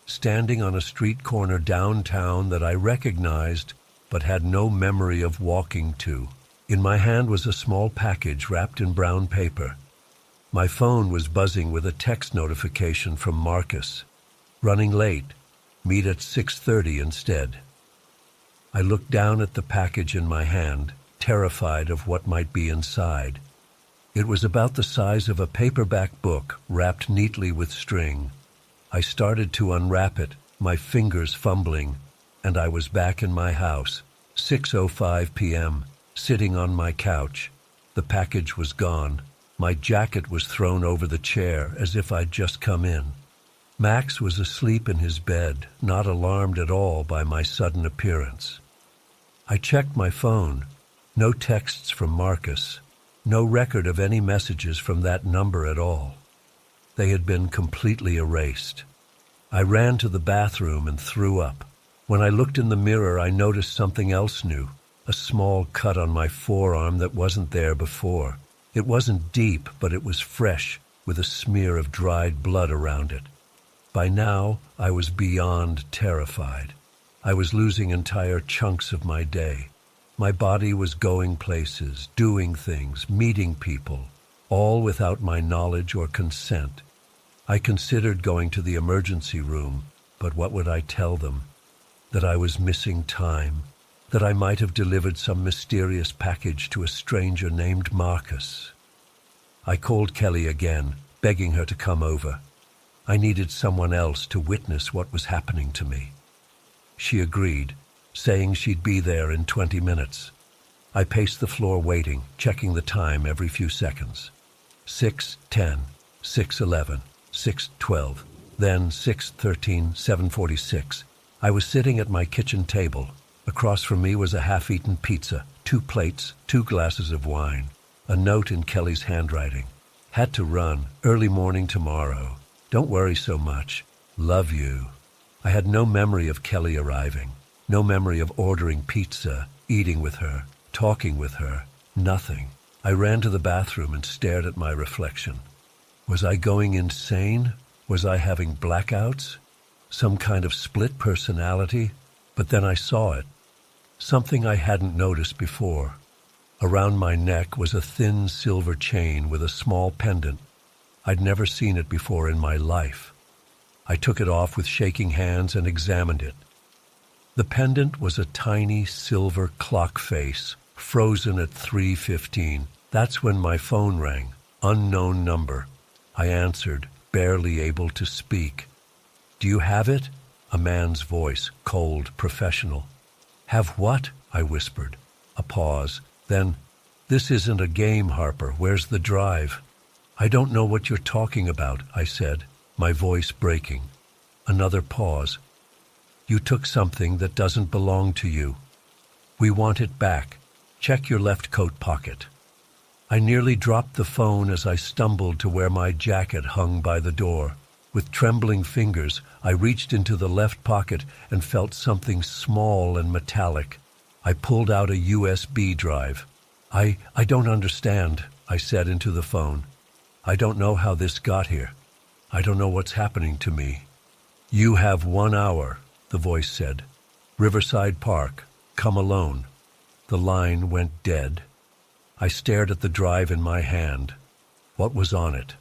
standing on a street corner downtown that I recognized but had no memory of walking to. In my hand was a small package wrapped in brown paper. My phone was buzzing with a text notification from Marcus. Running late. Meet at 6:30 instead. I looked down at the package in my hand, terrified of what might be inside. It was about the size of a paperback book wrapped neatly with string. I started to unwrap it, my fingers fumbling, and I was back in my house, 6:05 p.m., sitting on my couch. The package was gone. My jacket was thrown over the chair as if I'd just come in. Max was asleep in his bed, not alarmed at all by my sudden appearance. I checked my phone. No texts from Marcus. No record of any messages from that number at all. They had been completely erased. I ran to the bathroom and threw up. When I looked in the mirror, I noticed something else new. A small cut on my forearm that wasn't there before. It wasn't deep, but it was fresh, with a smear of dried blood around it. By now, I was beyond terrified. I was losing entire chunks of my day. My body was going places, doing things, meeting people, all without my knowledge or consent. I considered going to the emergency room, but what would I tell them? That I was missing time, that I might have delivered some mysterious package to a stranger named Marcus. I called Kelly again, begging her to come over. I needed someone else to witness what was happening to me. She agreed, saying she'd be there in 20 minutes. I paced the floor waiting, checking the time every few seconds. 6:10, 6:11, 6:12, then 6:13, 7:46. I was sitting at my kitchen table. Across from me was a half-eaten pizza, 2 plates, 2 glasses of wine, a note in Kelly's handwriting. Had to run, early morning tomorrow. Don't worry so much. Love you. I had no memory of Kelly arriving, no memory of ordering pizza, eating with her, talking with her, nothing. I ran to the bathroom and stared at my reflection. Was I going insane? Was I having blackouts? Some kind of split personality? But then I saw it. something I hadn't noticed before. Around my neck was a thin silver chain with a small pendant. I'd never seen it before in my life. I took it off with shaking hands and examined it. The pendant was a tiny silver clock face, frozen at 3:15. That's when my phone rang. Unknown number. I answered, barely able to speak. "Do you have it?" A man's voice, cold, professional. "Have what?" I whispered. A pause. Then, "This isn't a game, Harper. Where's the drive?" "I don't know what you're talking about," I said, my voice breaking. Another pause. "You took something that doesn't belong to you. We want it back. Check your left coat pocket." I nearly dropped the phone as I stumbled to where my jacket hung by the door. With trembling fingers, I reached into the left pocket and felt something small and metallic. I pulled out a USB drive. I don't understand," I said into the phone. "I don't know how this got here. I don't know what's happening to me." "You have 1 hour," the voice said. "Riverside Park. Come alone." The line went dead. I stared at the drive in my hand. What was on it?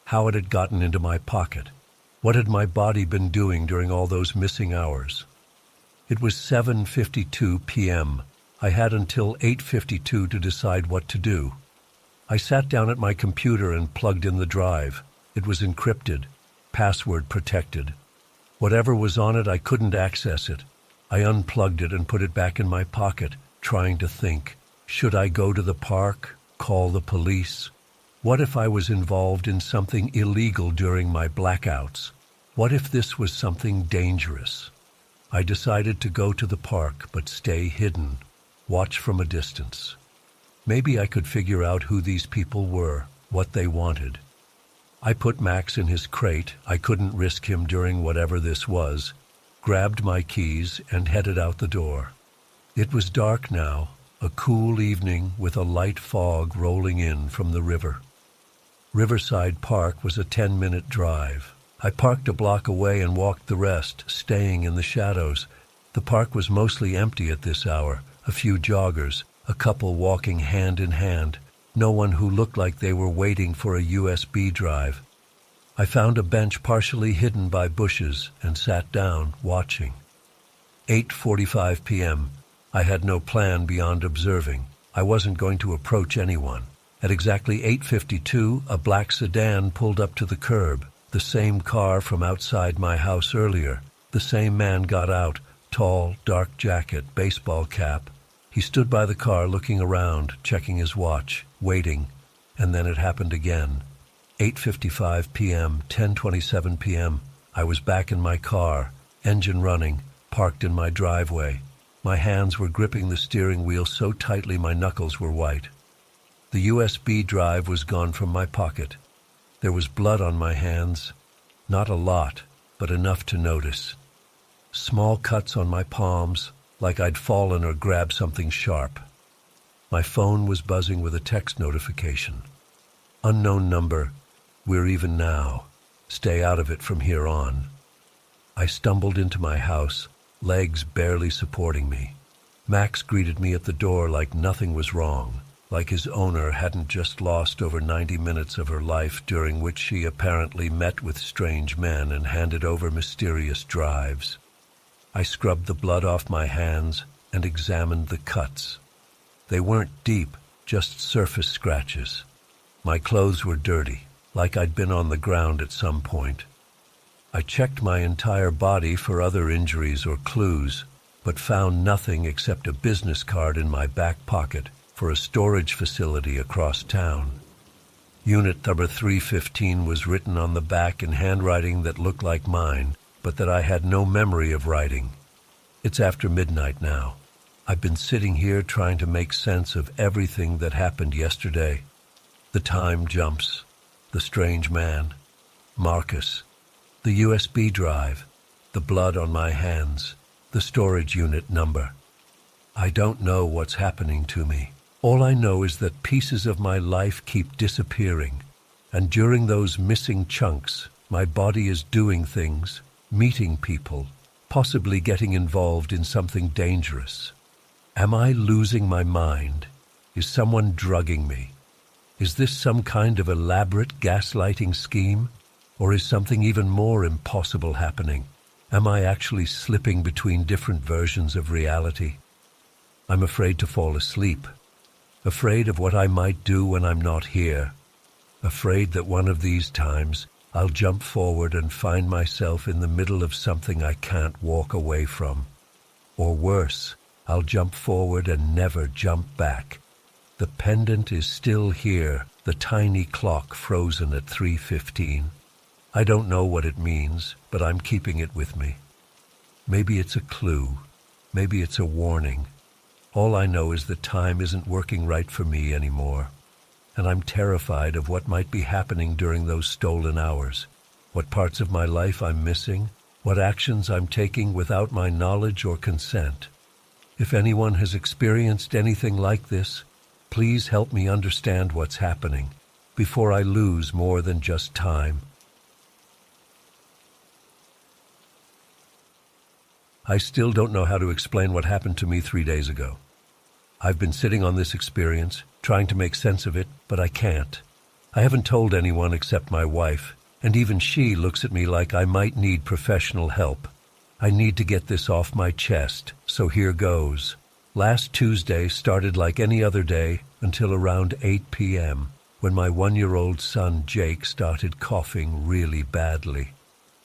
How had it gotten into my pocket? What had my body been doing during all those missing hours? It was 7:52 p.m. I had until 8:52 to decide what to do. I sat down at my computer and plugged in the drive. It was encrypted, password protected. Whatever was on it, I couldn't access it. I unplugged it and put it back in my pocket, trying to think. Should I go to the park? Call the police? What if I was involved in something illegal during my blackouts? What if this was something dangerous? I decided to go to the park, but stay hidden, watch from a distance. Maybe I could figure out who these people were, what they wanted. I put Max in his crate. I couldn't risk him during whatever this was, grabbed my keys, and headed out the door. It was dark now, a cool evening with a light fog rolling in from the river. Riverside Park was a 10-minute drive. I parked a block away and walked the rest, staying in the shadows. The park was mostly empty at this hour, a few joggers, a couple walking hand in hand, no one who looked like they were waiting for a USB drive. I found a bench partially hidden by bushes and sat down, watching. 8:45 p.m. I had no plan beyond observing. I wasn't going to approach anyone. At exactly 8:52, a black sedan pulled up to the curb, the same car from outside my house earlier. The same man got out, tall, dark jacket, baseball cap. He stood by the car looking around, checking his watch, waiting, and then it happened again. 8:55 p.m., 10:27 p.m. I was back in my car, engine running, parked in my driveway. My hands were gripping the steering wheel so tightly my knuckles were white. The USB drive was gone from my pocket. There was blood on my hands. Not a lot, but enough to notice. Small cuts on my palms, like I'd fallen or grabbed something sharp. My phone was buzzing with a text notification. Unknown number. We're even now. Stay out of it from here on. I stumbled into my house, legs barely supporting me. Max greeted me at the door like nothing was wrong, like his owner hadn't just lost over 90 minutes of her life during which she apparently met with strange men and handed over mysterious drives. I scrubbed the blood off my hands and examined the cuts. They weren't deep, just surface scratches. My clothes were dirty, like I'd been on the ground at some point. I checked my entire body for other injuries or clues, but found nothing except a business card in my back pocket for a storage facility across town. Unit number 315 was written on the back in handwriting that looked like mine, but that I had no memory of writing. It's after midnight now. I've been sitting here trying to make sense of everything that happened yesterday. The time jumps, the strange man, Marcus, the USB drive, the blood on my hands, the storage unit number. I don't know what's happening to me. All I know is that pieces of my life keep disappearing, and during those missing chunks, my body is doing things, meeting people, possibly getting involved in something dangerous. Am I losing my mind? Is someone drugging me? Is this some kind of elaborate gaslighting scheme? Or is something even more impossible happening? Am I actually slipping between different versions of reality? I'm afraid to fall asleep. Afraid of what I might do when I'm not here. Afraid that one of these times I'll jump forward and find myself in the middle of something I can't walk away from. Or worse, I'll jump forward and never jump back. The pendant is still here, the tiny clock frozen at 3:15. I don't know what it means, but I'm keeping it with me. Maybe it's a clue. Maybe it's a warning. All I know is that time isn't working right for me anymore. And I'm terrified of what might be happening during those stolen hours. What parts of my life I'm missing. What actions I'm taking without my knowledge or consent. If anyone has experienced anything like this, please help me understand what's happening before I lose more than just time. I still don't know how to explain what happened to me 3 days ago. I've been sitting on this experience, trying to make sense of it, but I can't. I haven't told anyone except my wife, and even she looks at me like I might need professional help. I need to get this off my chest, so here goes. Last Tuesday started like any other day until around 8 p.m., when my 1-year-old son Jake started coughing really badly.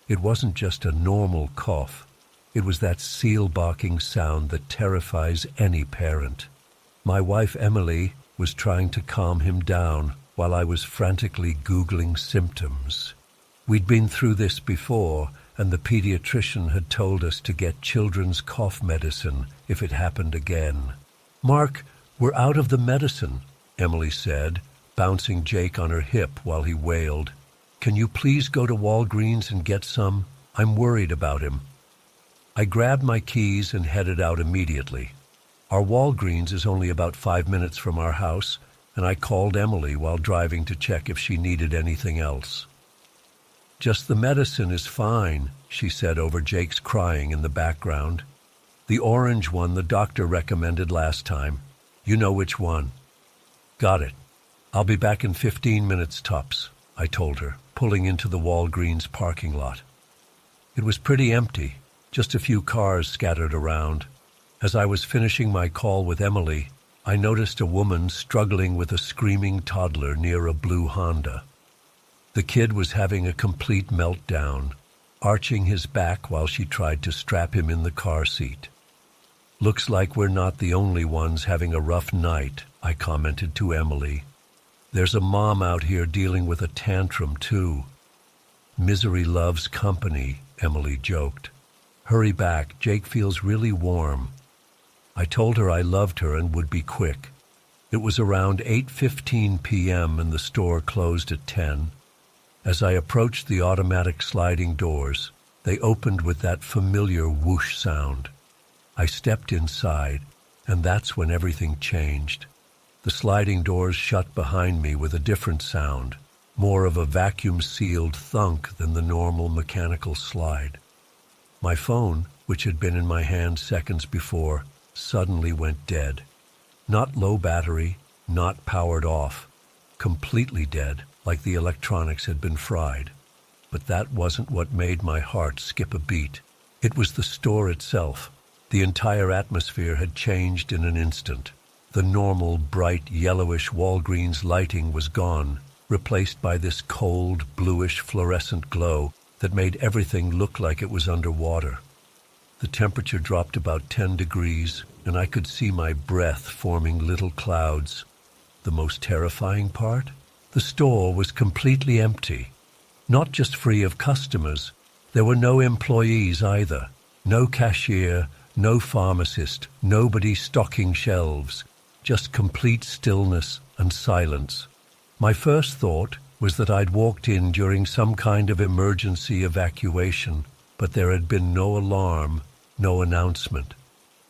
It wasn't just a normal cough. It was that seal-barking sound that terrifies any parent. My wife Emily was trying to calm him down while I was frantically Googling symptoms. We'd been through this before, and the pediatrician had told us to get children's cough medicine if it happened again. "Mark, we're out of the medicine," Emily said, bouncing Jake on her hip while he wailed. "Can you please go to Walgreens and get some? I'm worried about him." I grabbed my keys and headed out immediately. Our Walgreens is only about 5 minutes from our house, and I called Emily while driving to check if she needed anything else. "Just the medicine is fine," she said over Jake's crying in the background. "The orange one the doctor recommended last time. You know which one." "Got it. I'll be back in 15 minutes tops," I told her, pulling into the Walgreens parking lot. It was pretty empty. Just a few cars scattered around. As I was finishing my call with Emily, I noticed a woman struggling with a screaming toddler near a blue Honda. The kid was having a complete meltdown, arching his back while she tried to strap him in the car seat. "Looks like we're not the only ones having a rough night," I commented to Emily. "There's a mom out here dealing with a tantrum, too." "Misery loves company," Emily joked. "Hurry back, Jake feels really warm." I told her I loved her and would be quick. It was around 8:15 p.m. and the store closed at 10. As I approached the automatic sliding doors, they opened with that familiar whoosh sound. I stepped inside, and that's when everything changed. The sliding doors shut behind me with a different sound, more of a vacuum-sealed thunk than the normal mechanical slide. My phone, which had been in my hand seconds before, suddenly went dead. Not low battery, not powered off. Completely dead, like the electronics had been fried. But that wasn't what made my heart skip a beat. It was the store itself. The entire atmosphere had changed in an instant. The normal, bright, yellowish Walgreens lighting was gone, replaced by this cold, bluish, fluorescent glow that made everything look like it was underwater. The temperature dropped about 10 degrees, and I could see my breath forming little clouds. The most terrifying part? The store was completely empty. Not just free of customers. There were no employees either. No cashier, no pharmacist, nobody stocking shelves. Just complete stillness and silence. My first thought was that I'd walked in during some kind of emergency evacuation, but there had been no alarm, no announcement.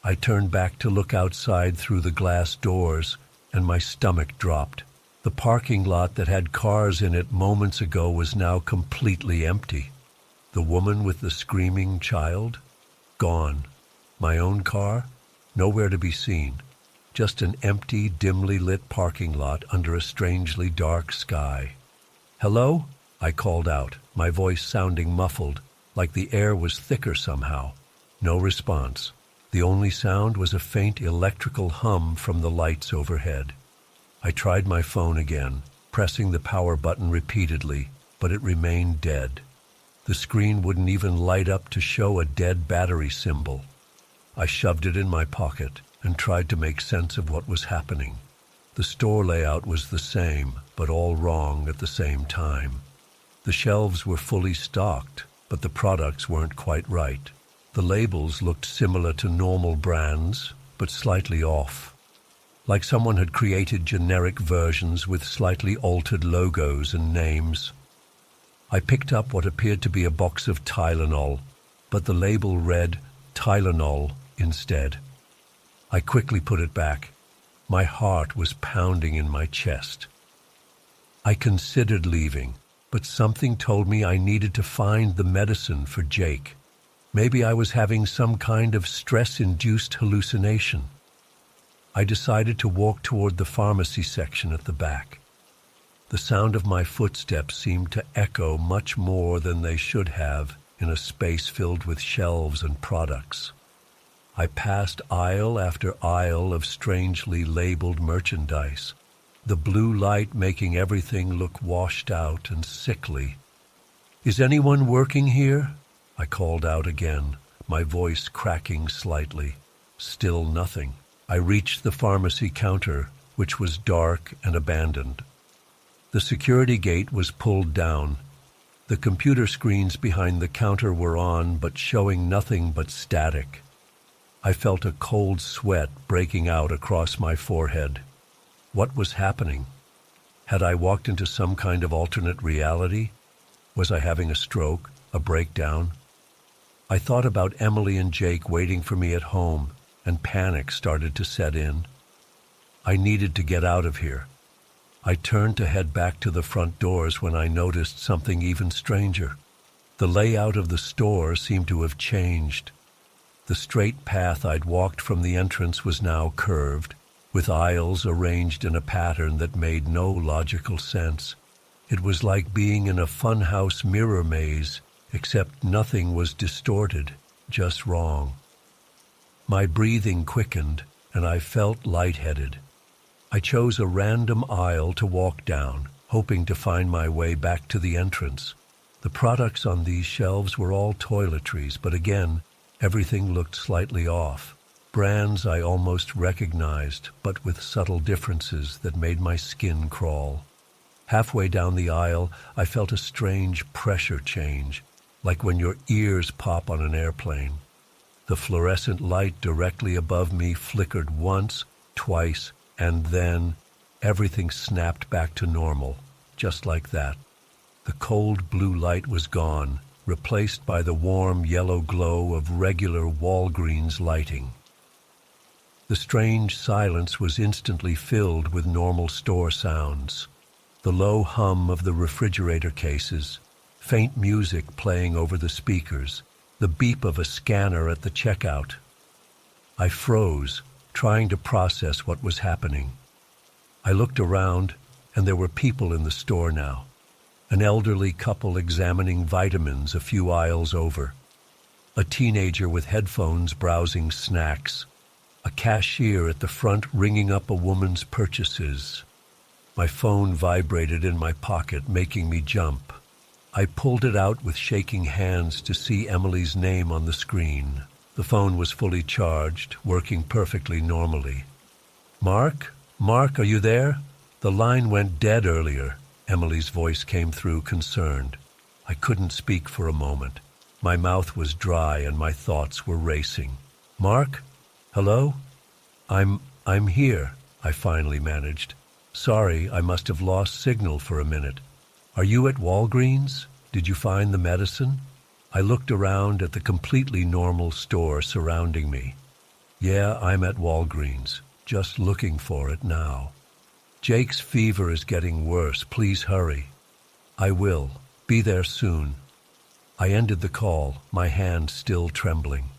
I turned back to look outside through the glass doors, and my stomach dropped. The parking lot that had cars in it moments ago was now completely empty. The woman with the screaming child? Gone. My own car? Nowhere to be seen. Just an empty, dimly lit parking lot under a strangely dark sky. "Hello?" I called out, my voice sounding muffled, like the air was thicker somehow. No response. The only sound was a faint electrical hum from the lights overhead. I tried my phone again, pressing the power button repeatedly, but it remained dead. The screen wouldn't even light up to show a dead battery symbol. I shoved it in my pocket and tried to make sense of what was happening. The store layout was the same, but all wrong at the same time. The shelves were fully stocked, but the products weren't quite right. The labels looked similar to normal brands, but slightly off. Like someone had created generic versions with slightly altered logos and names. I picked up what appeared to be a box of Tylenol, but the label read Tylenol instead. I quickly put it back. My heart was pounding in my chest. I considered leaving, but something told me I needed to find the medicine for Jake. Maybe I was having some kind of stress-induced hallucination. I decided to walk toward the pharmacy section at the back. The sound of my footsteps seemed to echo much more than they should have in a space filled with shelves and products. I passed aisle after aisle of strangely labeled merchandise, the blue light making everything look washed out and sickly. "Is anyone working here?" I called out again, my voice cracking slightly. Still nothing. I reached the pharmacy counter, which was dark and abandoned. The security gate was pulled down. The computer screens behind the counter were on, but showing nothing but static. I felt a cold sweat breaking out across my forehead. What was happening? Had I walked into some kind of alternate reality? Was I having a stroke, a breakdown? I thought about Emily and Jake waiting for me at home, and panic started to set in. I needed to get out of here. I turned to head back to the front doors when I noticed something even stranger. The layout of the store seemed to have changed. The straight path I'd walked from the entrance was now curved, with aisles arranged in a pattern that made no logical sense. It was like being in a funhouse mirror maze, except nothing was distorted, just wrong. My breathing quickened, and I felt lightheaded. I chose a random aisle to walk down, hoping to find my way back to the entrance. The products on these shelves were all toiletries, but again, everything looked slightly off. Brands I almost recognized, but with subtle differences that made my skin crawl. Halfway down the aisle, I felt a strange pressure change, like when your ears pop on an airplane. The fluorescent light directly above me flickered once, twice, and then everything snapped back to normal, just like that. The cold blue light was gone, replaced by the warm yellow glow of regular Walgreens lighting. The strange silence was instantly filled with normal store sounds. The low hum of the refrigerator cases, faint music playing over the speakers, the beep of a scanner at the checkout. I froze, trying to process what was happening. I looked around, and there were people in the store now. An elderly couple examining vitamins a few aisles over. A teenager with headphones browsing snacks. A cashier at the front ringing up a woman's purchases. My phone vibrated in my pocket, making me jump. I pulled it out with shaking hands to see Emily's name on the screen. The phone was fully charged, working perfectly normally. "Mark? Mark, are you there? The line went dead earlier." Emily's voice came through, concerned. I couldn't speak for a moment. My mouth was dry and my thoughts were racing. "Mark? Hello? I'm here," I finally managed. "Sorry, I must have lost signal for a minute. Are you at Walgreens? Did you find the medicine?" I looked around at the completely normal store surrounding me. "Yeah, I'm at Walgreens, just looking for it now." "Jake's fever is getting worse. Please hurry." "I will. Be there soon." I ended the call, my hand still trembling.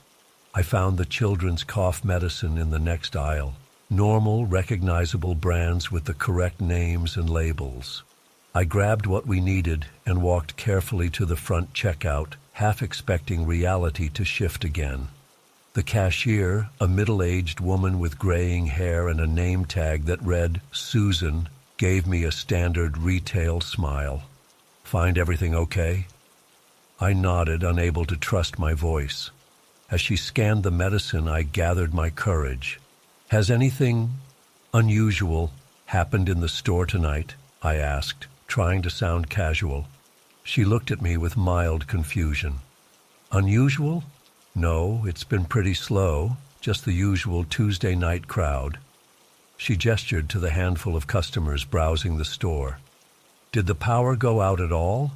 I found the children's cough medicine in the next aisle. Normal, recognizable brands with the correct names and labels. I grabbed what we needed and walked carefully to the front checkout, half expecting reality to shift again. The cashier, a middle-aged woman with graying hair and a name tag that read Susan, gave me a standard retail smile. "Find everything okay?" I nodded, unable to trust my voice. As she scanned the medicine, I gathered my courage. "Has anything unusual happened in the store tonight?" I asked, trying to sound casual. She looked at me with mild confusion. "Unusual? No, it's been pretty slow, just the usual Tuesday night crowd." She gestured to the handful of customers browsing the store. "Did the power go out at all?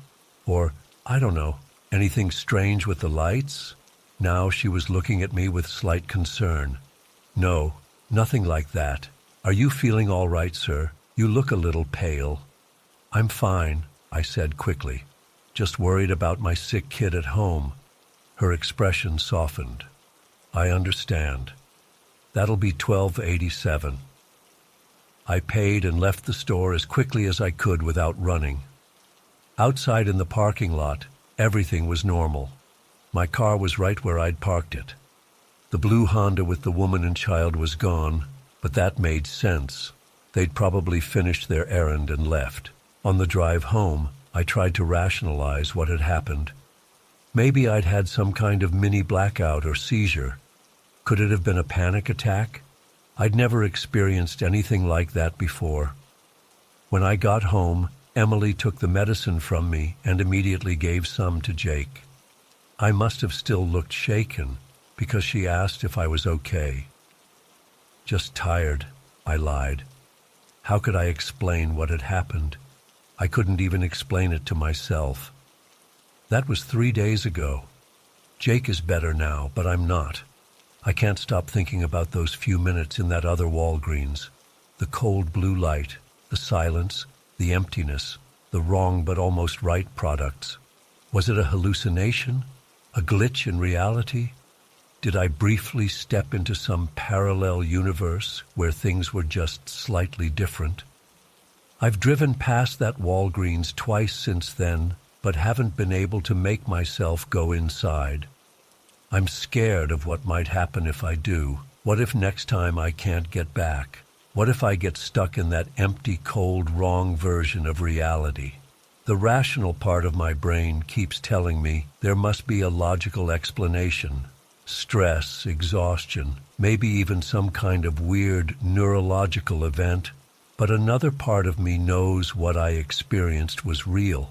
Or, I don't know, anything strange with the lights?" Now she was looking at me with slight concern. "No, nothing like that. Are you feeling all right, sir? You look a little pale." "I'm fine," I said quickly. "Just worried about my sick kid at home." Her expression softened. "I understand. That'll be $12.87. I paid and left the store as quickly as I could without running. Outside in the parking lot, everything was normal. My car was right where I'd parked it. The blue Honda with the woman and child was gone, but that made sense. They'd probably finished their errand and left. On the drive home, I tried to rationalize what had happened. Maybe I'd had some kind of mini blackout or seizure. Could it have been a panic attack? I'd never experienced anything like that before. When I got home, Emily took the medicine from me and immediately gave some to Jake. I must have still looked shaken because she asked if I was okay. "Just tired," I lied. How could I explain what had happened? I couldn't even explain it to myself. That was 3 days ago. Jake is better now, but I'm not. I can't stop thinking about those few minutes in that other Walgreens. The cold blue light, the silence, the emptiness, the wrong but almost right products. Was it a hallucination? A glitch in reality? Did I briefly step into some parallel universe where things were just slightly different? I've driven past that Walgreens twice since then, but haven't been able to make myself go inside. I'm scared of what might happen if I do. What if next time I can't get back? What if I get stuck in that empty, cold, wrong version of reality? The rational part of my brain keeps telling me there must be a logical explanation. Stress, exhaustion, maybe even some kind of weird neurological event. But another part of me knows what I experienced was real.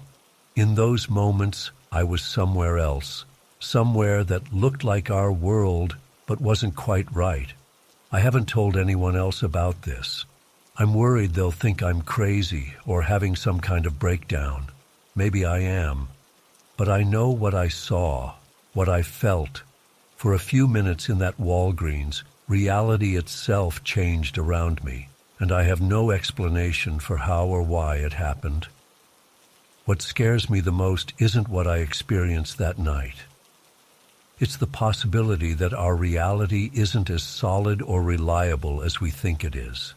In those moments, I was somewhere else. Somewhere that looked like our world, but wasn't quite right. I haven't told anyone else about this. I'm worried they'll think I'm crazy or having some kind of breakdown. Maybe I am. But I know what I saw, what I felt. For a few minutes in that Walgreens, reality itself changed around me, and I have no explanation for how or why it happened. What scares me the most isn't what I experienced that night. It's the possibility that our reality isn't as solid or reliable as we think it is.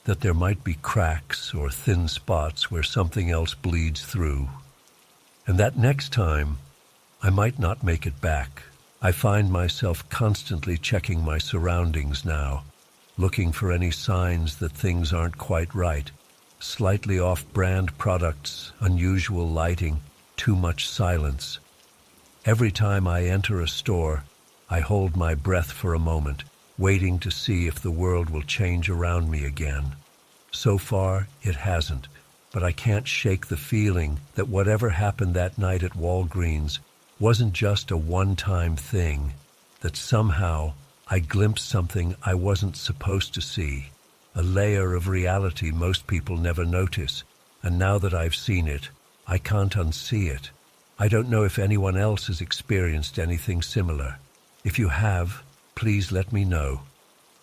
That there might be cracks or thin spots where something else bleeds through. And that next time, I might not make it back. I find myself constantly checking my surroundings now, looking for any signs that things aren't quite right. Slightly off-brand products, unusual lighting, too much silence. Every time I enter a store, I hold my breath for a moment, waiting to see if the world will change around me again. So far, it hasn't, but I can't shake the feeling that whatever happened that night at Walgreens wasn't just a one-time thing, that somehow I glimpsed something I wasn't supposed to see, a layer of reality most people never notice, and now that I've seen it, I can't unsee it. I don't know if anyone else has experienced anything similar. If you have, please let me know.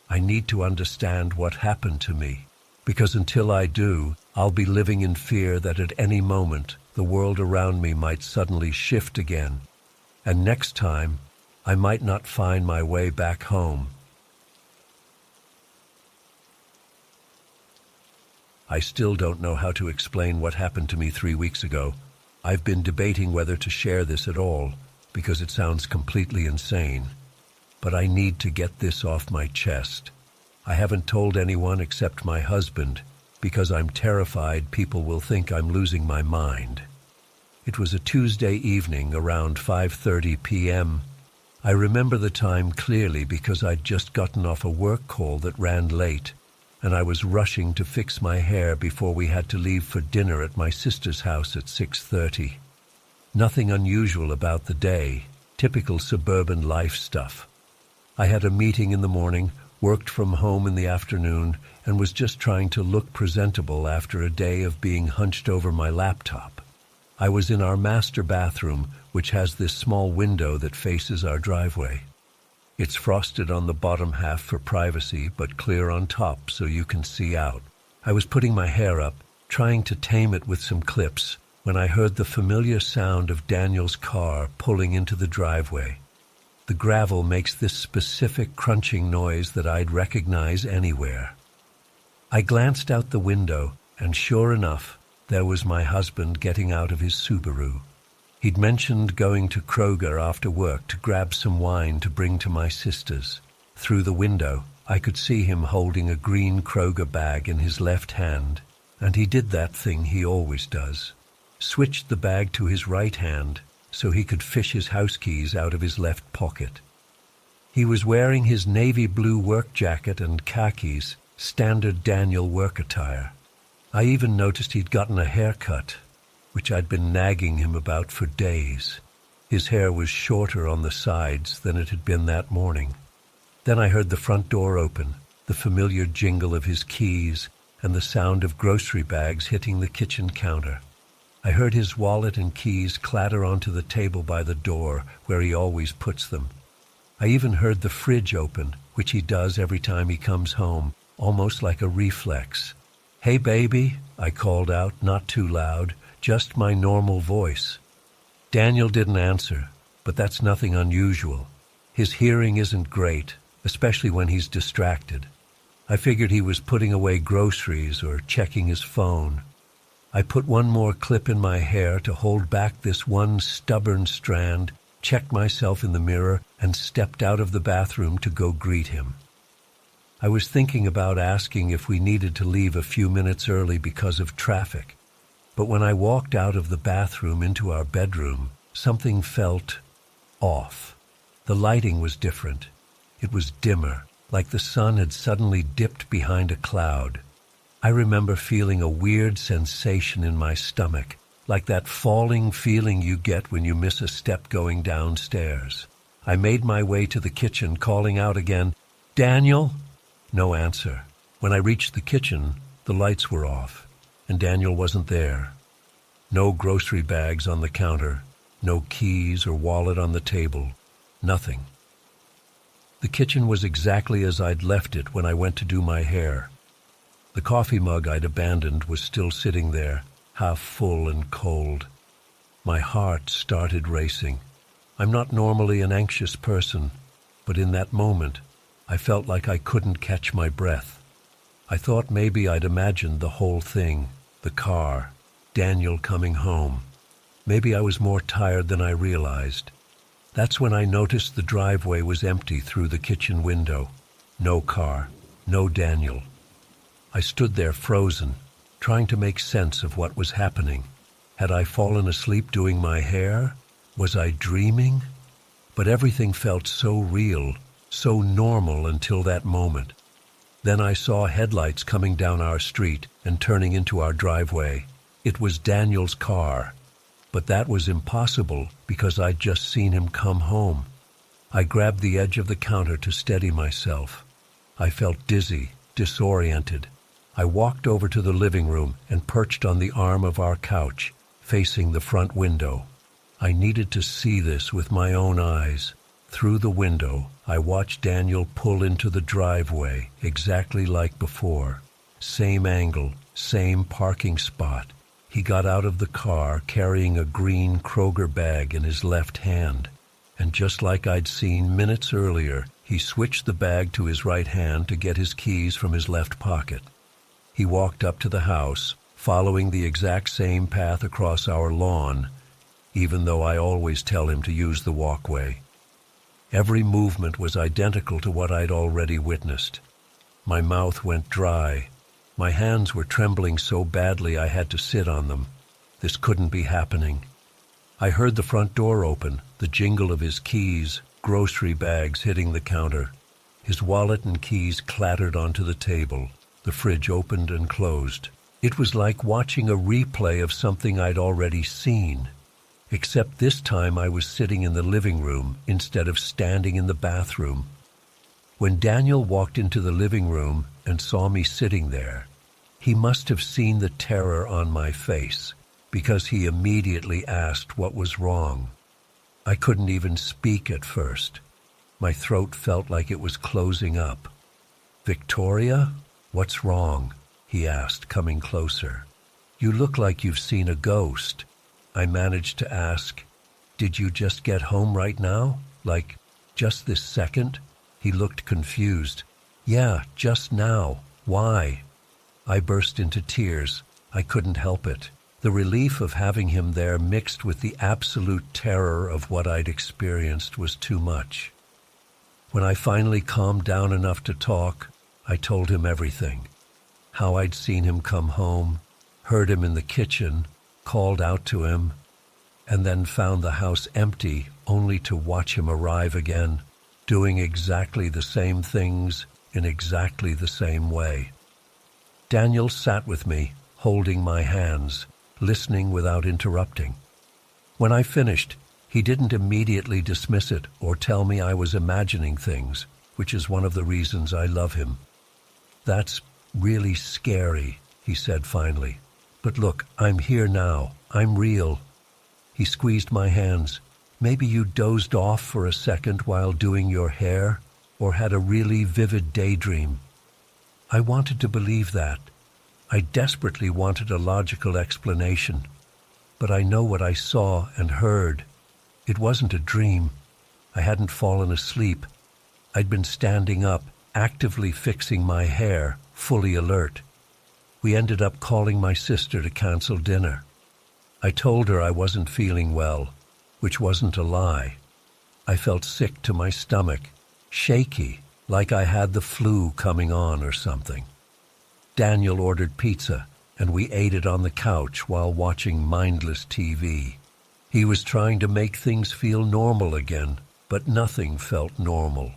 I need to understand what happened to me, because until I do, I'll be living in fear that at any moment the world around me might suddenly shift again. And next time, I might not find my way back home. I still don't know how to explain what happened to me 3 weeks ago. I've been debating whether to share this at all, because it sounds completely insane. But I need to get this off my chest. I haven't told anyone except my husband, because I'm terrified people will think I'm losing my mind. It was a Tuesday evening around 5:30 p.m. I remember the time clearly because I'd just gotten off a work call that ran late, and I was rushing to fix my hair before we had to leave for dinner at my sister's house at 6:30. Nothing unusual about the day, typical suburban life stuff. I had a meeting in the morning, worked from home in the afternoon, and was just trying to look presentable after a day of being hunched over my laptop. I was in our master bathroom, which has this small window that faces our driveway. It's frosted on the bottom half for privacy, but clear on top so you can see out. I was putting my hair up, trying to tame it with some clips, when I heard the familiar sound of Daniel's car pulling into the driveway. The gravel makes this specific crunching noise that I'd recognize anywhere. I glanced out the window, and sure enough, there was my husband getting out of his Subaru. He'd mentioned going to Kroger after work to grab some wine to bring to my sisters. Through the window, I could see him holding a green Kroger bag in his left hand, and he did that thing he always does. Switched the bag to his right hand so he could fish his house keys out of his left pocket. He was wearing his navy blue work jacket and khakis, standard Daniel work attire. I even noticed he'd gotten a haircut, which I'd been nagging him about for days. His hair was shorter on the sides than it had been that morning. Then I heard the front door open, the familiar jingle of his keys, and the sound of grocery bags hitting the kitchen counter. I heard his wallet and keys clatter onto the table by the door, where he always puts them. I even heard the fridge open, which he does every time he comes home, almost like a reflex. "Hey, baby," I called out, not too loud, just my normal voice. Daniel didn't answer, but that's nothing unusual. His hearing isn't great, especially when he's distracted. I figured he was putting away groceries or checking his phone. I put one more clip in my hair to hold back this one stubborn strand, checked myself in the mirror, and stepped out of the bathroom to go greet him. I was thinking about asking if we needed to leave a few minutes early because of traffic, but when I walked out of the bathroom into our bedroom, something felt off. The lighting was different. It was dimmer, like the sun had suddenly dipped behind a cloud. I remember feeling a weird sensation in my stomach, like that falling feeling you get when you miss a step going downstairs. I made my way to the kitchen, calling out again, "Daniel?" No answer. When I reached the kitchen, the lights were off, and Daniel wasn't there. No grocery bags on the counter, no keys or wallet on the table, nothing. The kitchen was exactly as I'd left it when I went to do my hair. The coffee mug I'd abandoned was still sitting there, half full and cold. My heart started racing. I'm not normally an anxious person, but in that moment, I felt like I couldn't catch my breath. I thought maybe I'd imagined the whole thing, the car, Daniel coming home. Maybe I was more tired than I realized. That's when I noticed the driveway was empty through the kitchen window. No car, no Daniel. I stood there frozen, trying to make sense of what was happening. Had I fallen asleep doing my hair? Was I dreaming? But everything felt so real, so normal until that moment. Then I saw headlights coming down our street and turning into our driveway. It was Daniel's car, but that was impossible because I'd just seen him come home. I grabbed the edge of the counter to steady myself. I felt dizzy, disoriented. I walked over to the living room and perched on the arm of our couch, facing the front window. I needed to see this with my own eyes. Through the window, I watched Daniel pull into the driveway exactly like before. Same angle, same parking spot. He got out of the car carrying a green Kroger bag in his left hand, and just like I'd seen minutes earlier, he switched the bag to his right hand to get his keys from his left pocket. He walked up to the house, following the exact same path across our lawn, even though I always tell him to use the walkway. Every movement was identical to what I'd already witnessed. My mouth went dry. My hands were trembling so badly I had to sit on them. This couldn't be happening. I heard the front door open, the jingle of his keys, grocery bags hitting the counter. His wallet and keys clattered onto the table. The fridge opened and closed. It was like watching a replay of something I'd already seen, except this time I was sitting in the living room instead of standing in the bathroom. When Daniel walked into the living room and saw me sitting there, he must have seen the terror on my face, because he immediately asked what was wrong. I couldn't even speak at first. My throat felt like it was closing up. "Victoria, what's wrong?" he asked, coming closer. "You look like you've seen a ghost." I managed to ask, "Did you just get home right now? Like, just this second?" He looked confused. "Yeah, just now. Why?" I burst into tears. I couldn't help it. The relief of having him there mixed with the absolute terror of what I'd experienced was too much. When I finally calmed down enough to talk, I told him everything. How I'd seen him come home, heard him in the kitchen, called out to him, and then found the house empty only to watch him arrive again, doing exactly the same things in exactly the same way. Daniel sat with me, holding my hands, listening without interrupting. When I finished, he didn't immediately dismiss it or tell me I was imagining things, which is one of the reasons I love him. "That's really scary," he said finally. "But look, I'm here now. I'm real." He squeezed my hands. "Maybe you dozed off for a second while doing your hair, or had a really vivid daydream." I wanted to believe that. I desperately wanted a logical explanation. But I know what I saw and heard. It wasn't a dream. I hadn't fallen asleep. I'd been standing up, actively fixing my hair, fully alert. We ended up calling my sister to cancel dinner. I told her I wasn't feeling well, which wasn't a lie. I felt sick to my stomach, shaky, like I had the flu coming on or something. Daniel ordered pizza, and we ate it on the couch while watching mindless TV. He was trying to make things feel normal again, but nothing felt normal.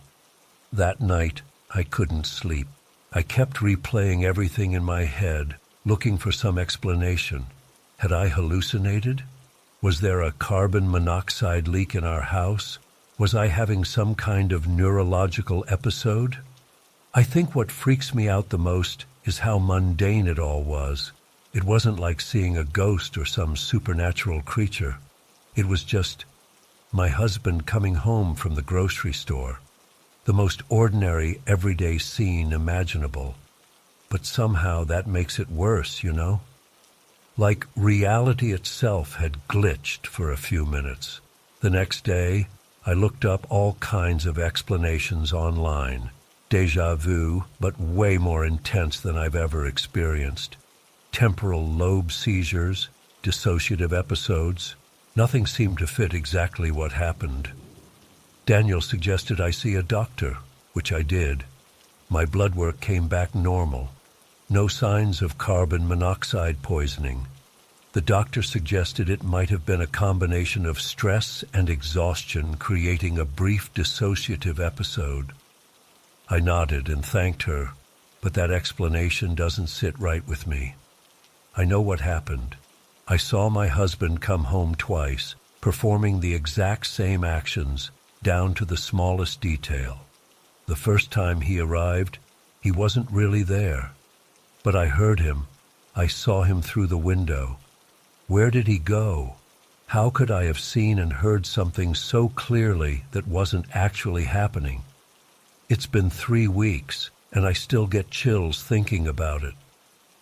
That night, I couldn't sleep. I kept replaying everything in my head, looking for some explanation. Had I hallucinated? Was there a carbon monoxide leak in our house? Was I having some kind of neurological episode? I think what freaks me out the most is how mundane it all was. It wasn't like seeing a ghost or some supernatural creature. It was just my husband coming home from the grocery store. The most ordinary, everyday scene imaginable. But somehow that makes it worse, you know? Like reality itself had glitched for a few minutes. The next day, I looked up all kinds of explanations online. Déjà vu, but way more intense than I've ever experienced. Temporal lobe seizures, dissociative episodes. Nothing seemed to fit exactly what happened. Daniel suggested I see a doctor, which I did. My blood work came back normal. No signs of carbon monoxide poisoning. The doctor suggested it might have been a combination of stress and exhaustion creating a brief dissociative episode. I nodded and thanked her, but that explanation doesn't sit right with me. I know what happened. I saw my husband come home twice, performing the exact same actions, down to the smallest detail. The first time he arrived, he wasn't really there. But I heard him. I saw him through the window. Where did he go? How could I have seen and heard something so clearly that wasn't actually happening? It's been 3 weeks, and I still get chills thinking about it.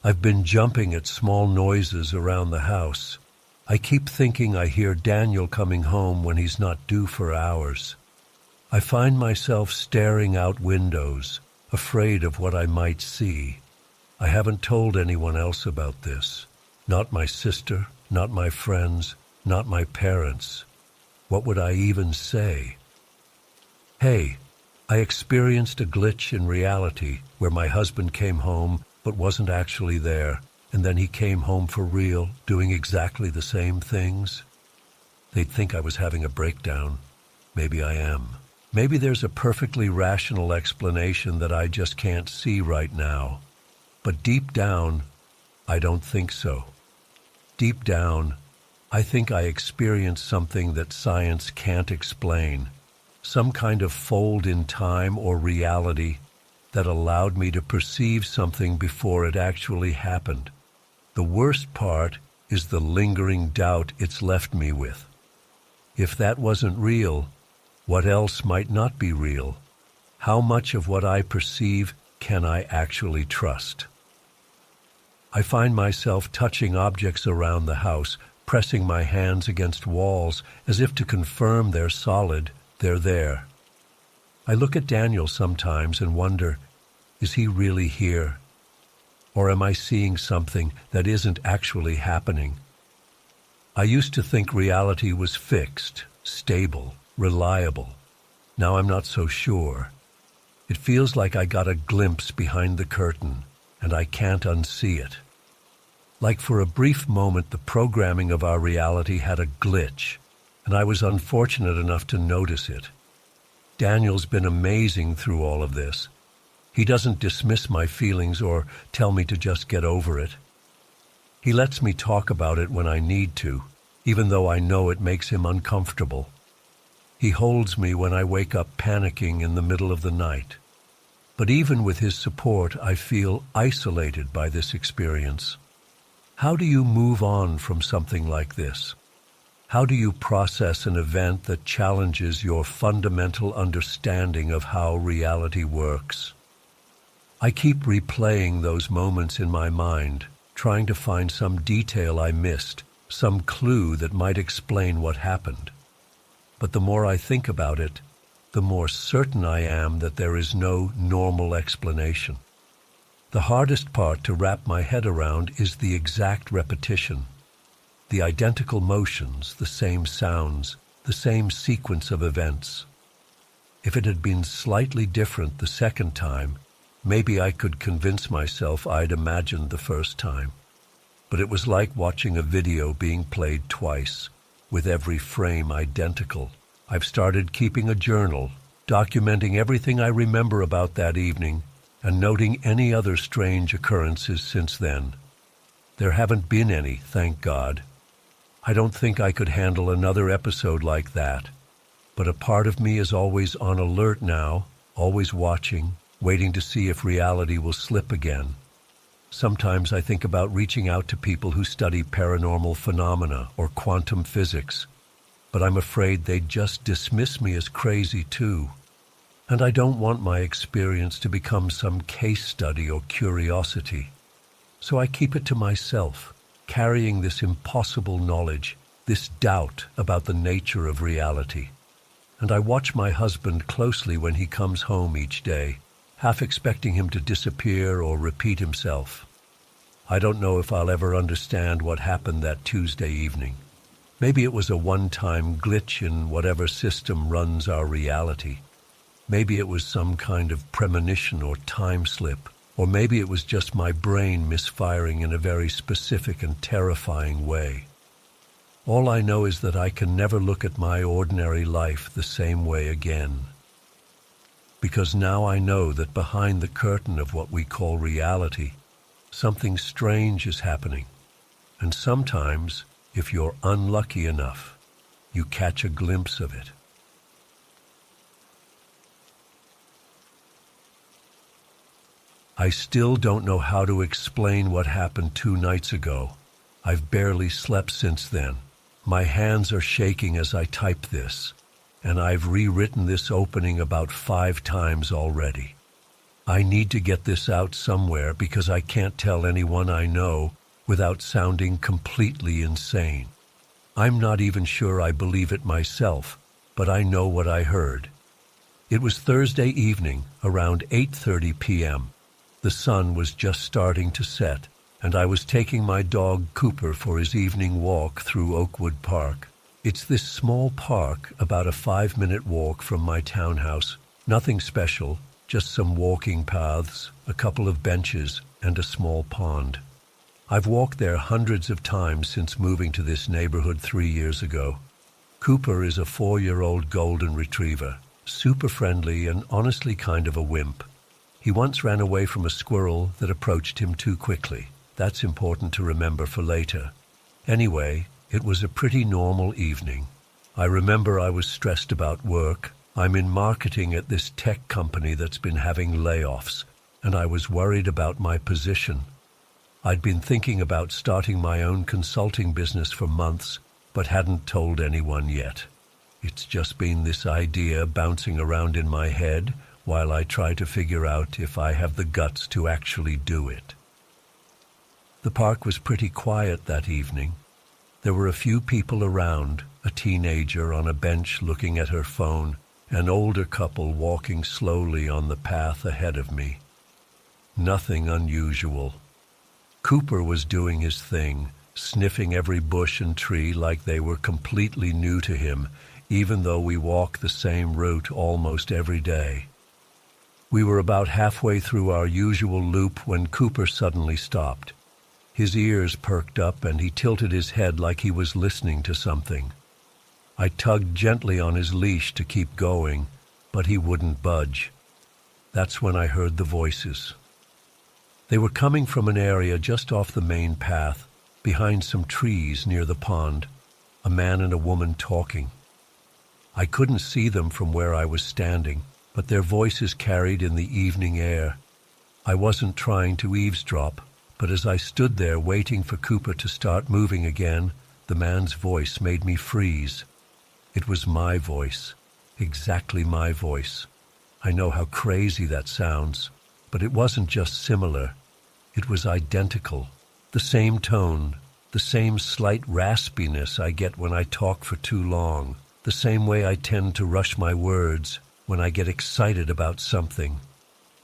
I've been jumping at small noises around the house. I keep thinking I hear Daniel coming home when he's not due for hours. I find myself staring out windows, afraid of what I might see. I haven't told anyone else about this. Not my sister, not my friends, not my parents. What would I even say? Hey, I experienced a glitch in reality where my husband came home but wasn't actually there, and then he came home for real, doing exactly the same things. They'd think I was having a breakdown. Maybe I am. Maybe there's a perfectly rational explanation that I just can't see right now. But deep down, I don't think so. Deep down, I think I experienced something that science can't explain, some kind of fold in time or reality that allowed me to perceive something before it actually happened. The worst part is the lingering doubt it's left me with. If that wasn't real, what else might not be real? How much of what I perceive can I actually trust? I find myself touching objects around the house, pressing my hands against walls as if to confirm they're solid, they're there. I look at Daniel sometimes and wonder, is he really here? Or am I seeing something that isn't actually happening? I used to think reality was fixed, stable, reliable. Now I'm not so sure. It feels like I got a glimpse behind the curtain, and I can't unsee it. Like for a brief moment, the programming of our reality had a glitch, and I was unfortunate enough to notice it. Daniel's been amazing through all of this. He doesn't dismiss my feelings or tell me to just get over it. He lets me talk about it when I need to, even though I know it makes him uncomfortable. He holds me when I wake up panicking in the middle of the night. But even with his support, I feel isolated by this experience. How do you move on from something like this? How do you process an event that challenges your fundamental understanding of how reality works? I keep replaying those moments in my mind, trying to find some detail I missed, some clue that might explain what happened. But the more I think about it, the more certain I am that there is no normal explanation. The hardest part to wrap my head around is the exact repetition. The identical motions, the same sounds, the same sequence of events. If it had been slightly different the second time, maybe I could convince myself I'd imagined the first time. But it was like watching a video being played twice, with every frame identical. I've started keeping a journal, documenting everything I remember about that evening, and noting any other strange occurrences since then. There haven't been any, thank God. I don't think I could handle another episode like that, but a part of me is always on alert now, always watching, waiting to see if reality will slip again. Sometimes I think about reaching out to people who study paranormal phenomena or quantum physics, but I'm afraid they'd just dismiss me as crazy too. And I don't want my experience to become some case study or curiosity. So I keep it to myself, carrying this impossible knowledge, this doubt about the nature of reality. And I watch my husband closely when he comes home each day, half expecting him to disappear or repeat himself. I don't know if I'll ever understand what happened that Tuesday evening. Maybe it was a one-time glitch in whatever system runs our reality. Maybe it was some kind of premonition or time slip, or maybe it was just my brain misfiring in a very specific and terrifying way. All I know is that I can never look at my ordinary life the same way again. Because now I know that behind the curtain of what we call reality, something strange is happening. And sometimes, if you're unlucky enough, you catch a glimpse of it. I still don't know how to explain what happened 2 nights ago. I've barely slept since then. My hands are shaking as I type this, and I've rewritten this opening about 5 times already. I need to get this out somewhere because I can't tell anyone I know without sounding completely insane. I'm not even sure I believe it myself, but I know what I heard. It was Thursday evening, around 8:30 p.m. The sun was just starting to set, and I was taking my dog Cooper for his evening walk through Oakwood Park. It's this small park, about a 5-minute walk from my townhouse. Nothing special, just some walking paths, a couple of benches, and a small pond. I've walked there hundreds of times since moving to this neighborhood 3 years ago. Cooper is a 4-year-old golden retriever, super friendly and honestly kind of a wimp. He once ran away from a squirrel that approached him too quickly. That's important to remember for later. Anyway, it was a pretty normal evening. I remember I was stressed about work. I'm in marketing at this tech company that's been having layoffs, and I was worried about my position. I'd been thinking about starting my own consulting business for months, but hadn't told anyone yet. It's just been this idea bouncing around in my head while I try to figure out if I have the guts to actually do it. The park was pretty quiet that evening. There were a few people around, a teenager on a bench looking at her phone, an older couple walking slowly on the path ahead of me. Nothing unusual. Cooper was doing his thing, sniffing every bush and tree like they were completely new to him, even though we walk the same route almost every day. We were about halfway through our usual loop when Cooper suddenly stopped. His ears perked up and he tilted his head like he was listening to something. I tugged gently on his leash to keep going, but he wouldn't budge. That's when I heard the voices. They were coming from an area just off the main path, behind some trees near the pond, a man and a woman talking. I couldn't see them from where I was standing, but their voices carried in the evening air. I wasn't trying to eavesdrop, but as I stood there waiting for Cooper to start moving again, the man's voice made me freeze. It was my voice, exactly my voice. I know how crazy that sounds, but it wasn't just similar. It was identical. The same tone, the same slight raspiness I get when I talk for too long, the same way I tend to rush my words when I get excited about something.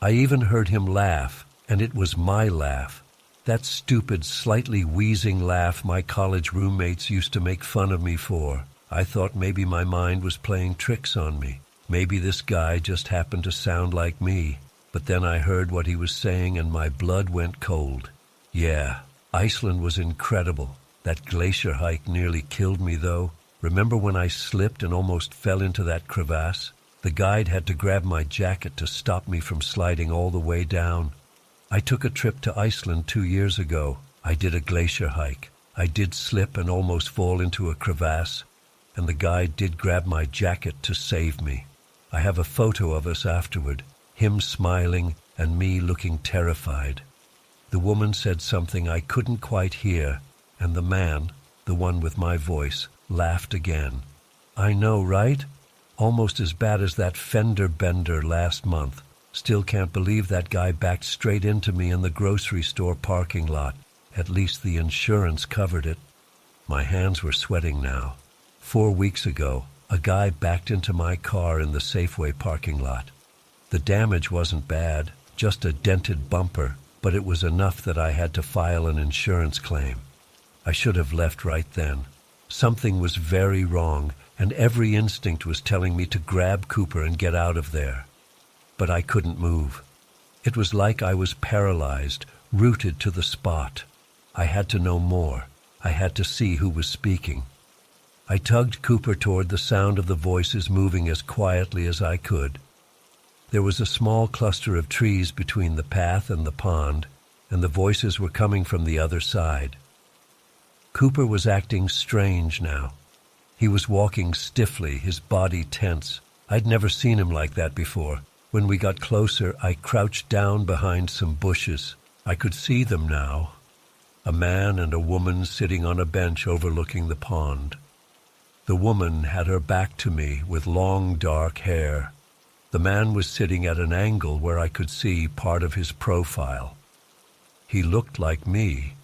I even heard him laugh, and it was my laugh. That stupid, slightly wheezing laugh my college roommates used to make fun of me for. I thought maybe my mind was playing tricks on me. Maybe this guy just happened to sound like me. But then I heard what he was saying and my blood went cold. Yeah, Iceland was incredible. That glacier hike nearly killed me though. Remember when I slipped and almost fell into that crevasse? The guide had to grab my jacket to stop me from sliding all the way down. I took a trip to Iceland 2 years ago. I did a glacier hike. I did slip and almost fall into a crevasse, and the guide did grab my jacket to save me. I have a photo of us afterward, him smiling and me looking terrified. The woman said something I couldn't quite hear, and the man, the one with my voice, laughed again. I know, right? Almost as bad as that fender bender last month. Still can't believe that guy backed straight into me in the grocery store parking lot. At least the insurance covered it. My hands were sweating now. 4 weeks ago, a guy backed into my car in the Safeway parking lot. The damage wasn't bad, just a dented bumper, but it was enough that I had to file an insurance claim. I should have left right then. Something was very wrong, and every instinct was telling me to grab Cooper and get out of there. But I couldn't move. It was like I was paralyzed, rooted to the spot. I had to know more. I had to see who was speaking. I tugged Cooper toward the sound of the voices moving as quietly as I could. There was a small cluster of trees between the path and the pond, and the voices were coming from the other side. Cooper was acting strange now. He was walking stiffly, his body tense. I'd never seen him like that before. When we got closer, I crouched down behind some bushes. I could see them now. A man and a woman sitting on a bench overlooking the pond. The woman had her back to me with long dark hair. The man was sitting at an angle where I could see part of his profile. He looked like me.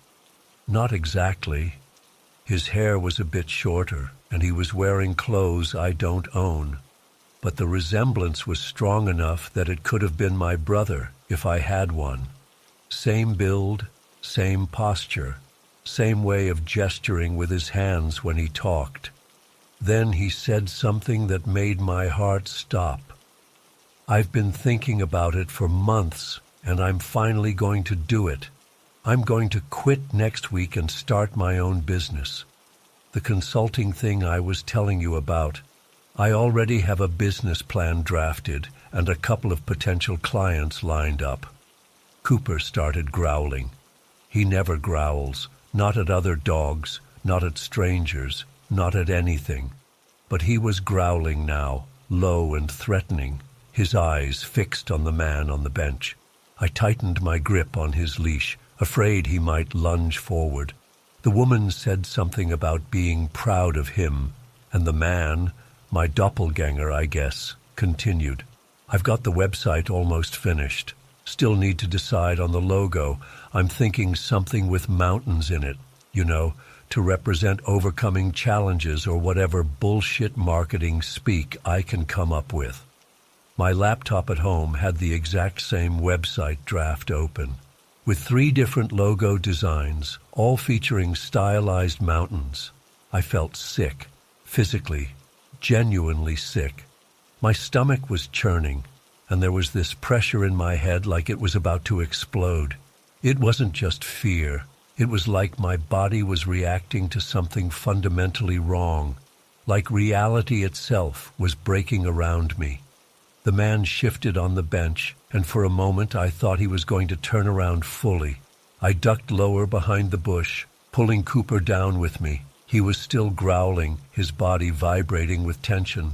Not exactly. His hair was a bit shorter, and he was wearing clothes I don't own. But the resemblance was strong enough that it could have been my brother if I had one. Same build, same posture, same way of gesturing with his hands when he talked. Then he said something that made my heart stop. I've been thinking about it for months, and I'm finally going to do it. I'm going to quit next week and start my own business. The consulting thing I was telling you about. I already have a business plan drafted and a couple of potential clients lined up. Cooper started growling. He never growls, not at other dogs, not at strangers, not at anything. But he was growling now, low and threatening, his eyes fixed on the man on the bench. I tightened my grip on his leash, afraid he might lunge forward. The woman said something about being proud of him, and the man, my doppelganger, I guess, continued. I've got the website almost finished. Still need to decide on the logo. I'm thinking something with mountains in it, to represent overcoming challenges or whatever bullshit marketing speak I can come up with. My laptop at home had the exact same website draft open, with 3 different logo designs, all featuring stylized mountains. I felt sick, physically, genuinely sick. My stomach was churning, and there was this pressure in my head like it was about to explode. It wasn't just fear. It was like my body was reacting to something fundamentally wrong, like reality itself was breaking around me. The man shifted on the bench, and for a moment I thought he was going to turn around fully. I ducked lower behind the bush, pulling Cooper down with me. He was still growling, his body vibrating with tension.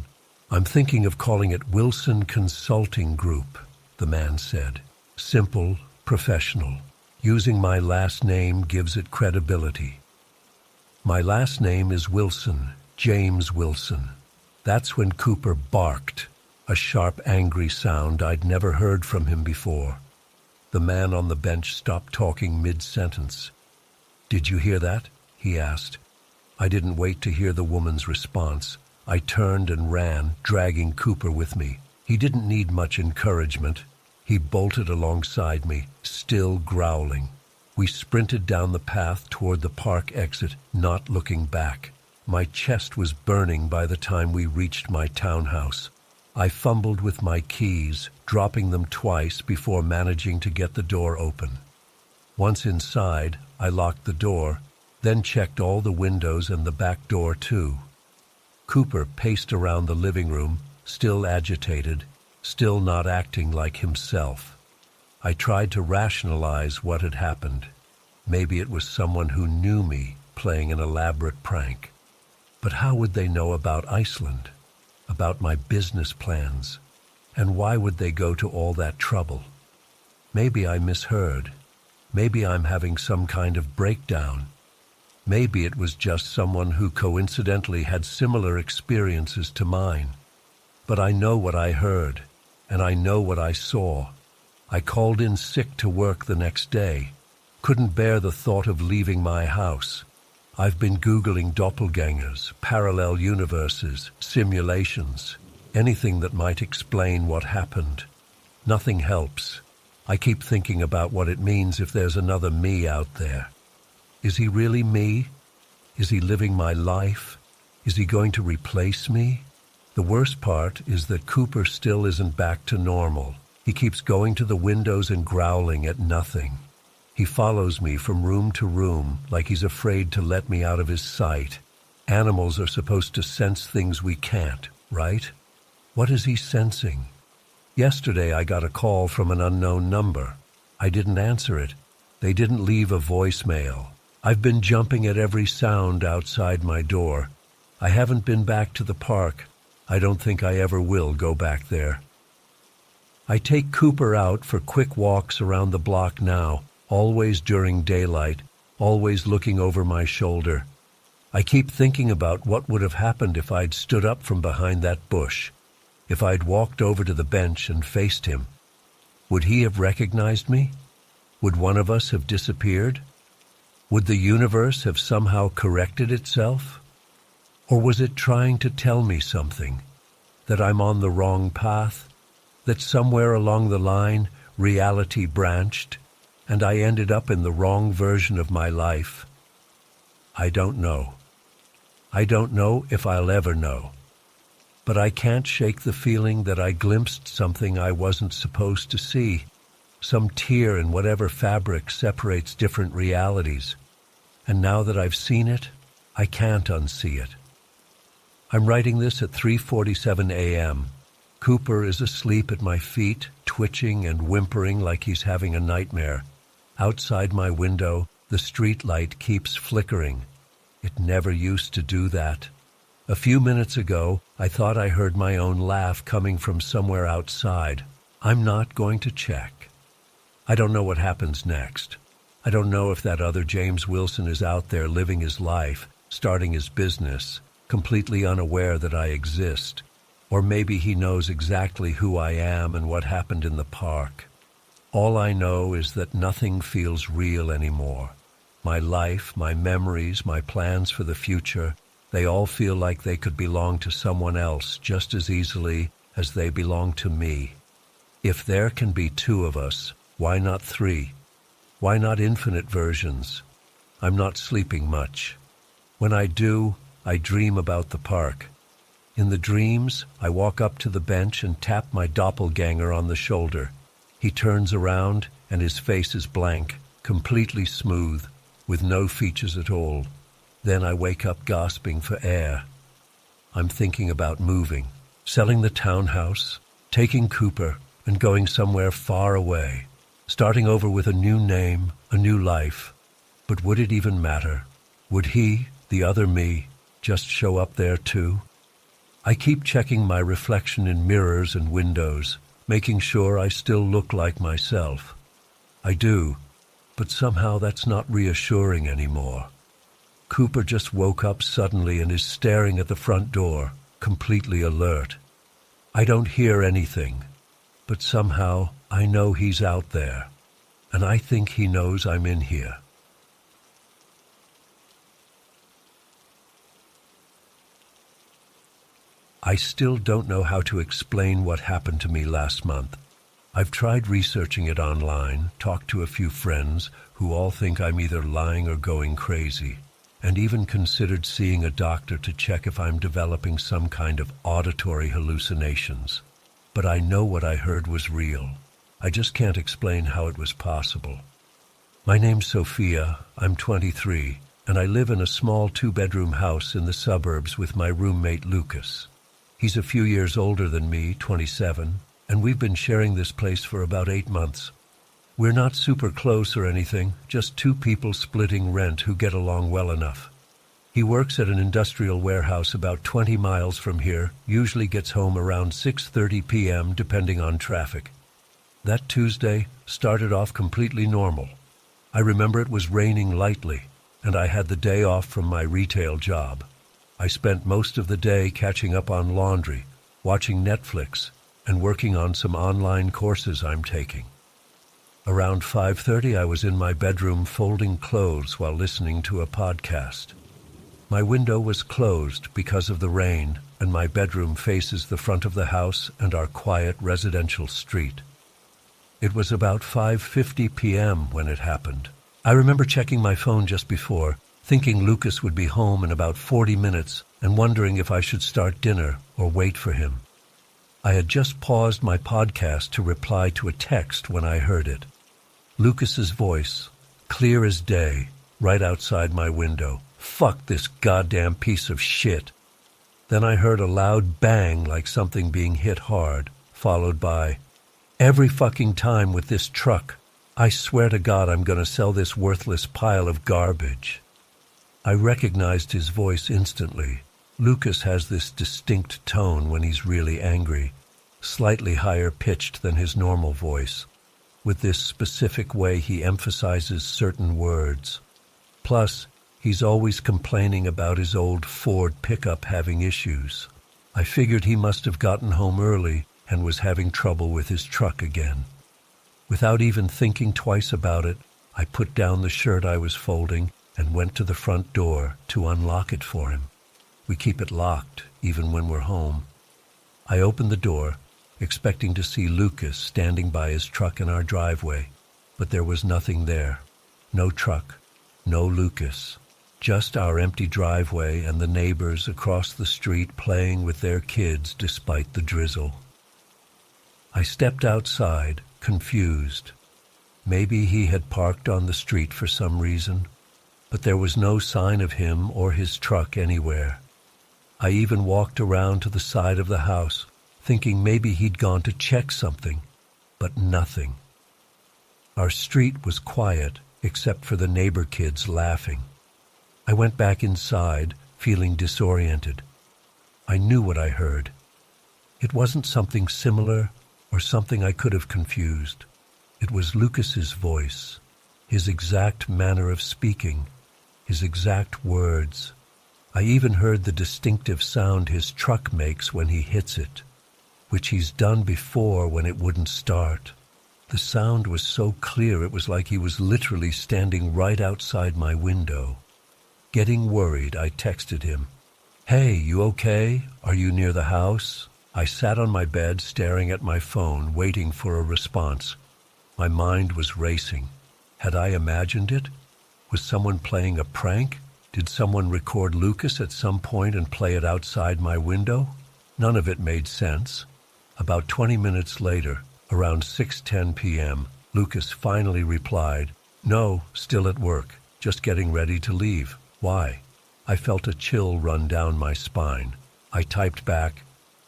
I'm thinking of calling it Wilson Consulting Group, the man said. Simple, professional. Using my last name gives it credibility. My last name is Wilson, James Wilson. That's when Cooper barked, a sharp, angry sound I'd never heard from him before. The man on the bench stopped talking mid-sentence. "Did you hear that?" he asked. I didn't wait to hear the woman's response. I turned and ran, dragging Cooper with me. He didn't need much encouragement. He bolted alongside me, still growling. We sprinted down the path toward the park exit, not looking back. My chest was burning by the time we reached my townhouse. I fumbled with my keys, dropping them twice before managing to get the door open. Once inside, I locked the door, then checked all the windows and the back door too. Cooper paced around the living room, still agitated, still not acting like himself. I tried to rationalize what had happened. Maybe it was someone who knew me playing an elaborate prank. But how would they know about Iceland? About my business plans? And why would they go to all that trouble? Maybe I misheard. Maybe I'm having some kind of breakdown. Maybe it was just someone who coincidentally had similar experiences to mine. But I know what I heard, and I know what I saw. I called in sick to work the next day. Couldn't bear the thought of leaving my house. I've been Googling doppelgangers, parallel universes, simulations, anything that might explain what happened. Nothing helps. I keep thinking about what it means if there's another me out there. Is he really me? Is he living my life? Is he going to replace me? The worst part is that Cooper still isn't back to normal. He keeps going to the windows and growling at nothing. He follows me from room to room like he's afraid to let me out of his sight. Animals are supposed to sense things we can't, right? What is he sensing? Yesterday I got a call from an unknown number. I didn't answer it. They didn't leave a voicemail. I've been jumping at every sound outside my door. I haven't been back to the park. I don't think I ever will go back there. I take Cooper out for quick walks around the block now, always during daylight, always looking over my shoulder. I keep thinking about what would have happened if I'd stood up from behind that bush, if I'd walked over to the bench and faced him. Would he have recognized me? Would one of us have disappeared? Would the universe have somehow corrected itself? Or was it trying to tell me something? That I'm on the wrong path? That somewhere along the line, reality branched, and I ended up in the wrong version of my life? I don't know. I don't know if I'll ever know. But I can't shake the feeling that I glimpsed something I wasn't supposed to see, some tear in whatever fabric separates different realities. And now that I've seen it, I can't unsee it. I'm writing this at 3:47 a.m. Cooper is asleep at my feet, twitching and whimpering like he's having a nightmare. Outside my window, the street light keeps flickering. It never used to do that. A few minutes ago, I thought I heard my own laugh coming from somewhere outside. I'm not going to check. I don't know what happens next. I don't know if that other James Wilson is out there living his life, starting his business, completely unaware that I exist. Or maybe he knows exactly who I am and what happened in the park. All I know is that nothing feels real anymore. My life, my memories, my plans for the future, they all feel like they could belong to someone else just as easily as they belong to me. If there can be two of us, why not three? Why not infinite versions? I'm not sleeping much. When I do, I dream about the park. In the dreams, I walk up to the bench and tap my doppelganger on the shoulder. He turns around and his face is blank, completely smooth, with no features at all. Then I wake up gasping for air. I'm thinking about moving, selling the townhouse, taking Cooper, and going somewhere far away, starting over with a new name, a new life. But would it even matter? Would he, the other me, just show up there too? I keep checking my reflection in mirrors and windows, making sure I still look like myself. I do, but somehow that's not reassuring anymore. Cooper just woke up suddenly and is staring at the front door, completely alert. I don't hear anything, but somehow I know he's out there, and I think he knows I'm in here. I still don't know how to explain what happened to me last month. I've tried researching it online, talked to a few friends who all think I'm either lying or going crazy, and even considered seeing a doctor to check if I'm developing some kind of auditory hallucinations. But I know what I heard was real. I just can't explain how it was possible. My name's Sophia, I'm 23, and I live in a small 2-bedroom house in the suburbs with my roommate Lucas. He's a few years older than me, 27, and we've been sharing this place for about 8 months. We're not super close or anything, just two people splitting rent who get along well enough. He works at an industrial warehouse about 20 miles from here, usually gets home around 6:30 p.m. depending on traffic. That Tuesday started off completely normal. I remember it was raining lightly, and I had the day off from my retail job. I spent most of the day catching up on laundry, watching Netflix, and working on some online courses I'm taking. Around 5:30, I was in my bedroom folding clothes while listening to a podcast. My window was closed because of the rain, and my bedroom faces the front of the house and our quiet residential street. It was about 5:50 p.m. when it happened. I remember checking my phone just before, thinking Lucas would be home in about 40 minutes and wondering if I should start dinner or wait for him. I had just paused my podcast to reply to a text when I heard it. Lucas's voice, clear as day, right outside my window. "Fuck this goddamn piece of shit." Then I heard a loud bang like something being hit hard, followed by, "Every fucking time with this truck. I swear to God I'm gonna sell this worthless pile of garbage." I recognized his voice instantly. Lucas has this distinct tone when he's really angry, slightly higher pitched than his normal voice, with this specific way he emphasizes certain words. Plus, he's always complaining about his old Ford pickup having issues. I figured he must have gotten home early and was having trouble with his truck again. Without even thinking twice about it, I put down the shirt I was folding and went to the front door to unlock it for him. We keep it locked, even when we're home. I opened the door, expecting to see Lucas standing by his truck in our driveway, but there was nothing there. No truck, no Lucas. Just our empty driveway and the neighbors across the street playing with their kids despite the drizzle. I stepped outside, confused. Maybe he had parked on the street for some reason, but there was no sign of him or his truck anywhere. I even walked around to the side of the house, thinking maybe he'd gone to check something, but nothing. Our street was quiet, except for the neighbor kids laughing. I went back inside, feeling disoriented. I knew what I heard. It wasn't something similar or something I could have confused. It was Lucas's voice, his exact manner of speaking, his exact words. I even heard the distinctive sound his truck makes when he hits it, which he's done before when it wouldn't start. The sound was so clear it was like he was literally standing right outside my window. Getting worried, I texted him, "Hey, you okay? Are you near the house?" I sat on my bed staring at my phone, waiting for a response. My mind was racing. Had I imagined it? Was someone playing a prank? Did someone record Lucas at some point and play it outside my window? None of it made sense. About 20 minutes later, around 6:10 p.m., Lucas finally replied, "No, still at work, just getting ready to leave." Why? I felt a chill run down my spine. I typed back,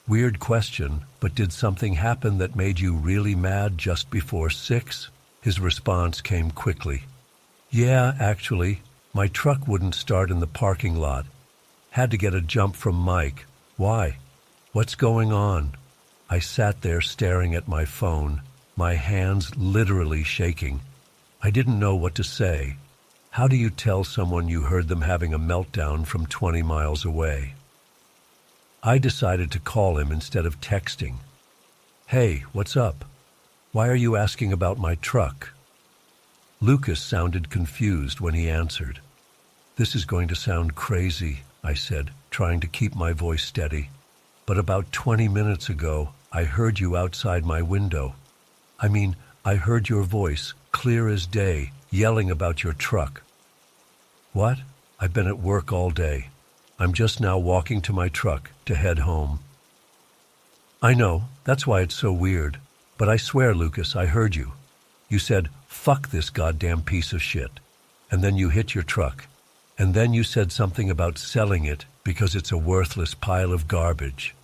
"Weird question, but did something happen that made you really mad just before 6? His response came quickly. "Yeah, actually, my truck wouldn't start in the parking lot. Had to get a jump from Mike. Why? What's going on?" I sat there staring at my phone, my hands literally shaking. I didn't know what to say. How do you tell someone you heard them having a meltdown from 20 miles away? I decided to call him instead of texting. "Hey, what's up? Why are you asking about my truck?" Lucas sounded confused when he answered. "This is going to sound crazy," I said, trying to keep my voice steady. "But about 20 minutes ago, I heard you outside my window. I heard your voice, clear as day, yelling about your truck." "What? I've been at work all day. I'm just now walking to my truck to head home." "I know, that's why it's so weird. But I swear, Lucas, I heard you. You said, 'Fuck this goddamn piece of shit.' And then you hit your truck. And then you said something about selling it because it's a worthless pile of garbage."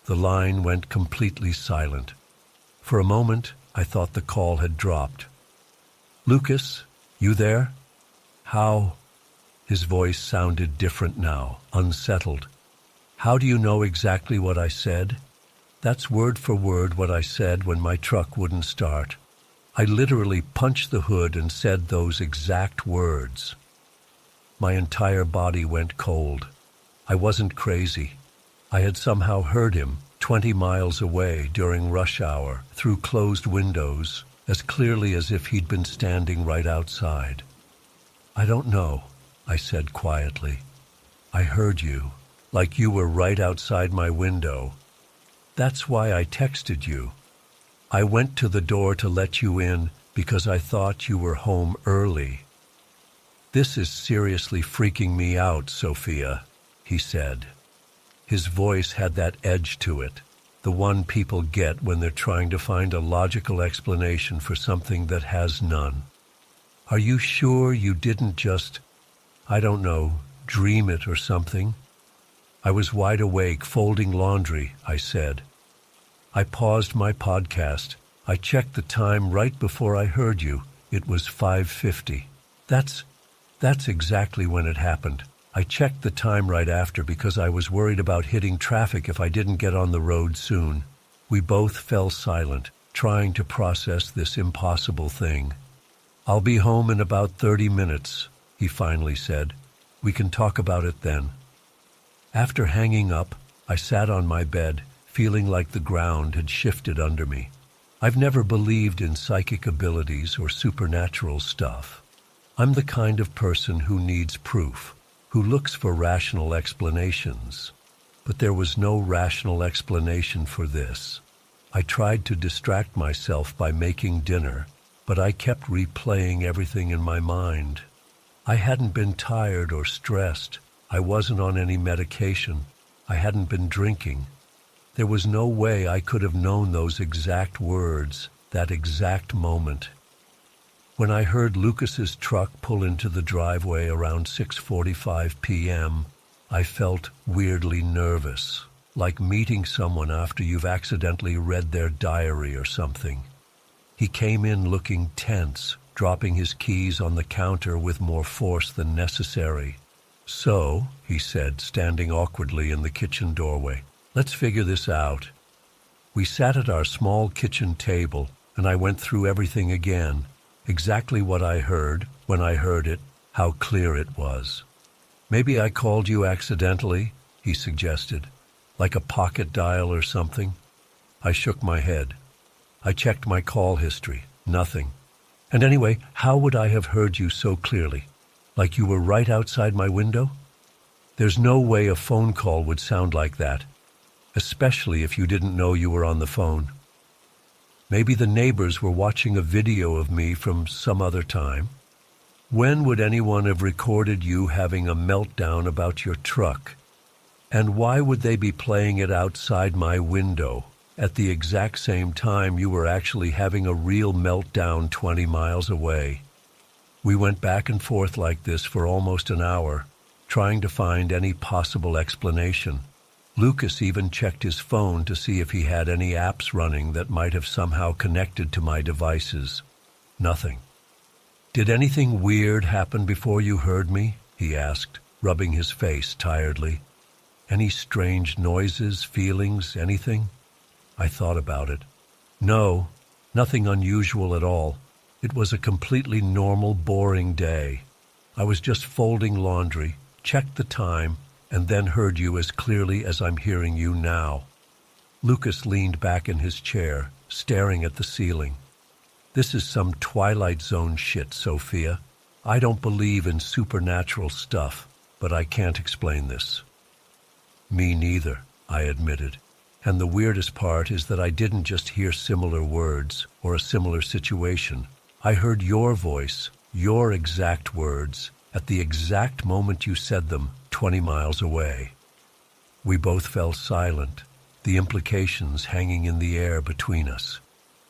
The line went completely silent. For a moment, I thought the call had dropped. "Lucas, you there? How?" His voice sounded different now, unsettled. "How do you know exactly what I said?" "That's word for word what I said when my truck wouldn't start. I literally punched the hood and said those exact words." My entire body went cold. I wasn't crazy. I had somehow heard him 20 miles away during rush hour, through closed windows, as clearly as if he'd been standing right outside. "I don't know," I said quietly. "I heard you, like you were right outside my window. That's why I texted you. I went to the door to let you in because I thought you were home early." "This is seriously freaking me out, Sophia," he said. His voice had that edge to it, the one people get when they're trying to find a logical explanation for something that has none. "Are you sure you didn't just, I don't know, dream it or something?" "I was wide awake folding laundry," I said. "I paused my podcast. I checked the time right before I heard you. It was 5:50. That's exactly when it happened. I checked the time right after because I was worried about hitting traffic if I didn't get on the road soon." We both fell silent, trying to process this impossible thing. "I'll be home in about 30 minutes, he finally said. "We can talk about it then." After hanging up, I sat on my bed, feeling like the ground had shifted under me. I've never believed in psychic abilities or supernatural stuff. I'm the kind of person who needs proof, who looks for rational explanations. But there was no rational explanation for this. I tried to distract myself by making dinner, but I kept replaying everything in my mind. I hadn't been tired or stressed. I wasn't on any medication. I hadn't been drinking. There was no way I could have known those exact words, that exact moment. When I heard Lucas's truck pull into the driveway around 6:45 p.m., I felt weirdly nervous, like meeting someone after you've accidentally read their diary or something. He came in looking tense, dropping his keys on the counter with more force than necessary. "So," he said, standing awkwardly in the kitchen doorway, "let's figure this out." We sat at our small kitchen table, and I went through everything again, exactly what I heard, when I heard it, how clear it was. "Maybe I called you accidentally," he suggested, "like a pocket dial or something." I shook my head. I checked my call history. Nothing. And anyway, how would I have heard you so clearly? Like you were right outside my window? There's no way a phone call would sound like that, especially if you didn't know you were on the phone. Maybe the neighbors were watching a video of me from some other time. When would anyone have recorded you having a meltdown about your truck? And why would they be playing it outside my window at the exact same time you were actually having a real meltdown 20 miles away? We went back and forth like this for almost an hour, trying to find any possible explanation. Lucas even checked his phone to see if he had any apps running that might have somehow connected to my devices. Nothing. "Did anything weird happen before you heard me?" he asked, rubbing his face tiredly. "Any strange noises, feelings, anything?" I thought about it. No, nothing unusual at all. It was a completely normal, boring day. I was just folding laundry, checked the time, and then heard you as clearly as I'm hearing you now. Lucas leaned back in his chair, staring at the ceiling. "This is some Twilight Zone shit, Sophia. I don't believe in supernatural stuff, but I can't explain this." "Me neither," I admitted. "And the weirdest part is that I didn't just hear similar words or a similar situation. I heard your voice, your exact words, at the exact moment you said them, 20 miles away." We both fell silent, the implications hanging in the air between us.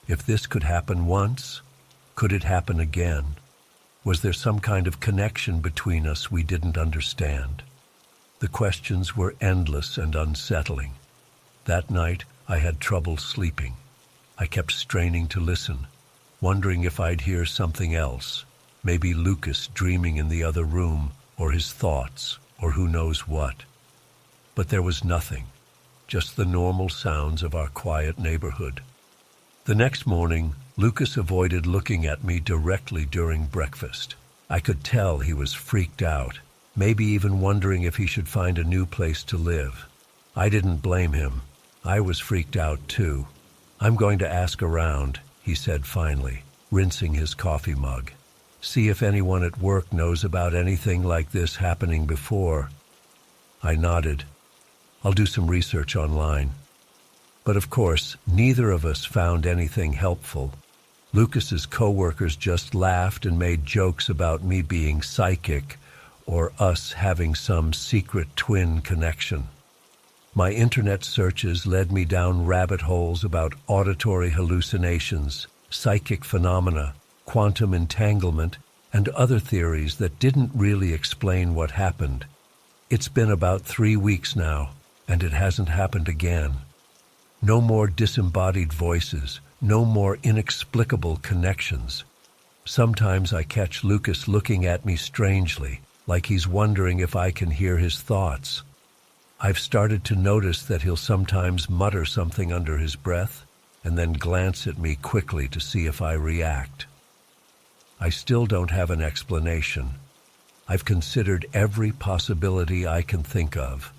If this could happen once, could it happen again? Was there some kind of connection between us we didn't understand? The questions were endless and unsettling. That night, I had trouble sleeping. I kept straining to listen, wondering if I'd hear something else, maybe Lucas dreaming in the other room, or his thoughts, or who knows what. But there was nothing, just the normal sounds of our quiet neighborhood. The next morning, Lucas avoided looking at me directly during breakfast. I could tell he was freaked out, maybe even wondering if he should find a new place to live. I didn't blame him. I was freaked out too. "I'm going to ask around," he said finally, rinsing his coffee mug. "See if anyone at work knows about anything like this happening before." I nodded. "I'll do some research online." But of course, neither of us found anything helpful. Lucas's coworkers just laughed and made jokes about me being psychic or us having some secret twin connection. My internet searches led me down rabbit holes about auditory hallucinations, psychic phenomena, quantum entanglement, and other theories that didn't really explain what happened. It's been about 3 weeks now, and it hasn't happened again. No more disembodied voices, no more inexplicable connections. Sometimes I catch Lucas looking at me strangely, like he's wondering if I can hear his thoughts. I've started to notice that he'll sometimes mutter something under his breath, and then glance at me quickly to see if I react. I still don't have an explanation. I've considered every possibility I can think of.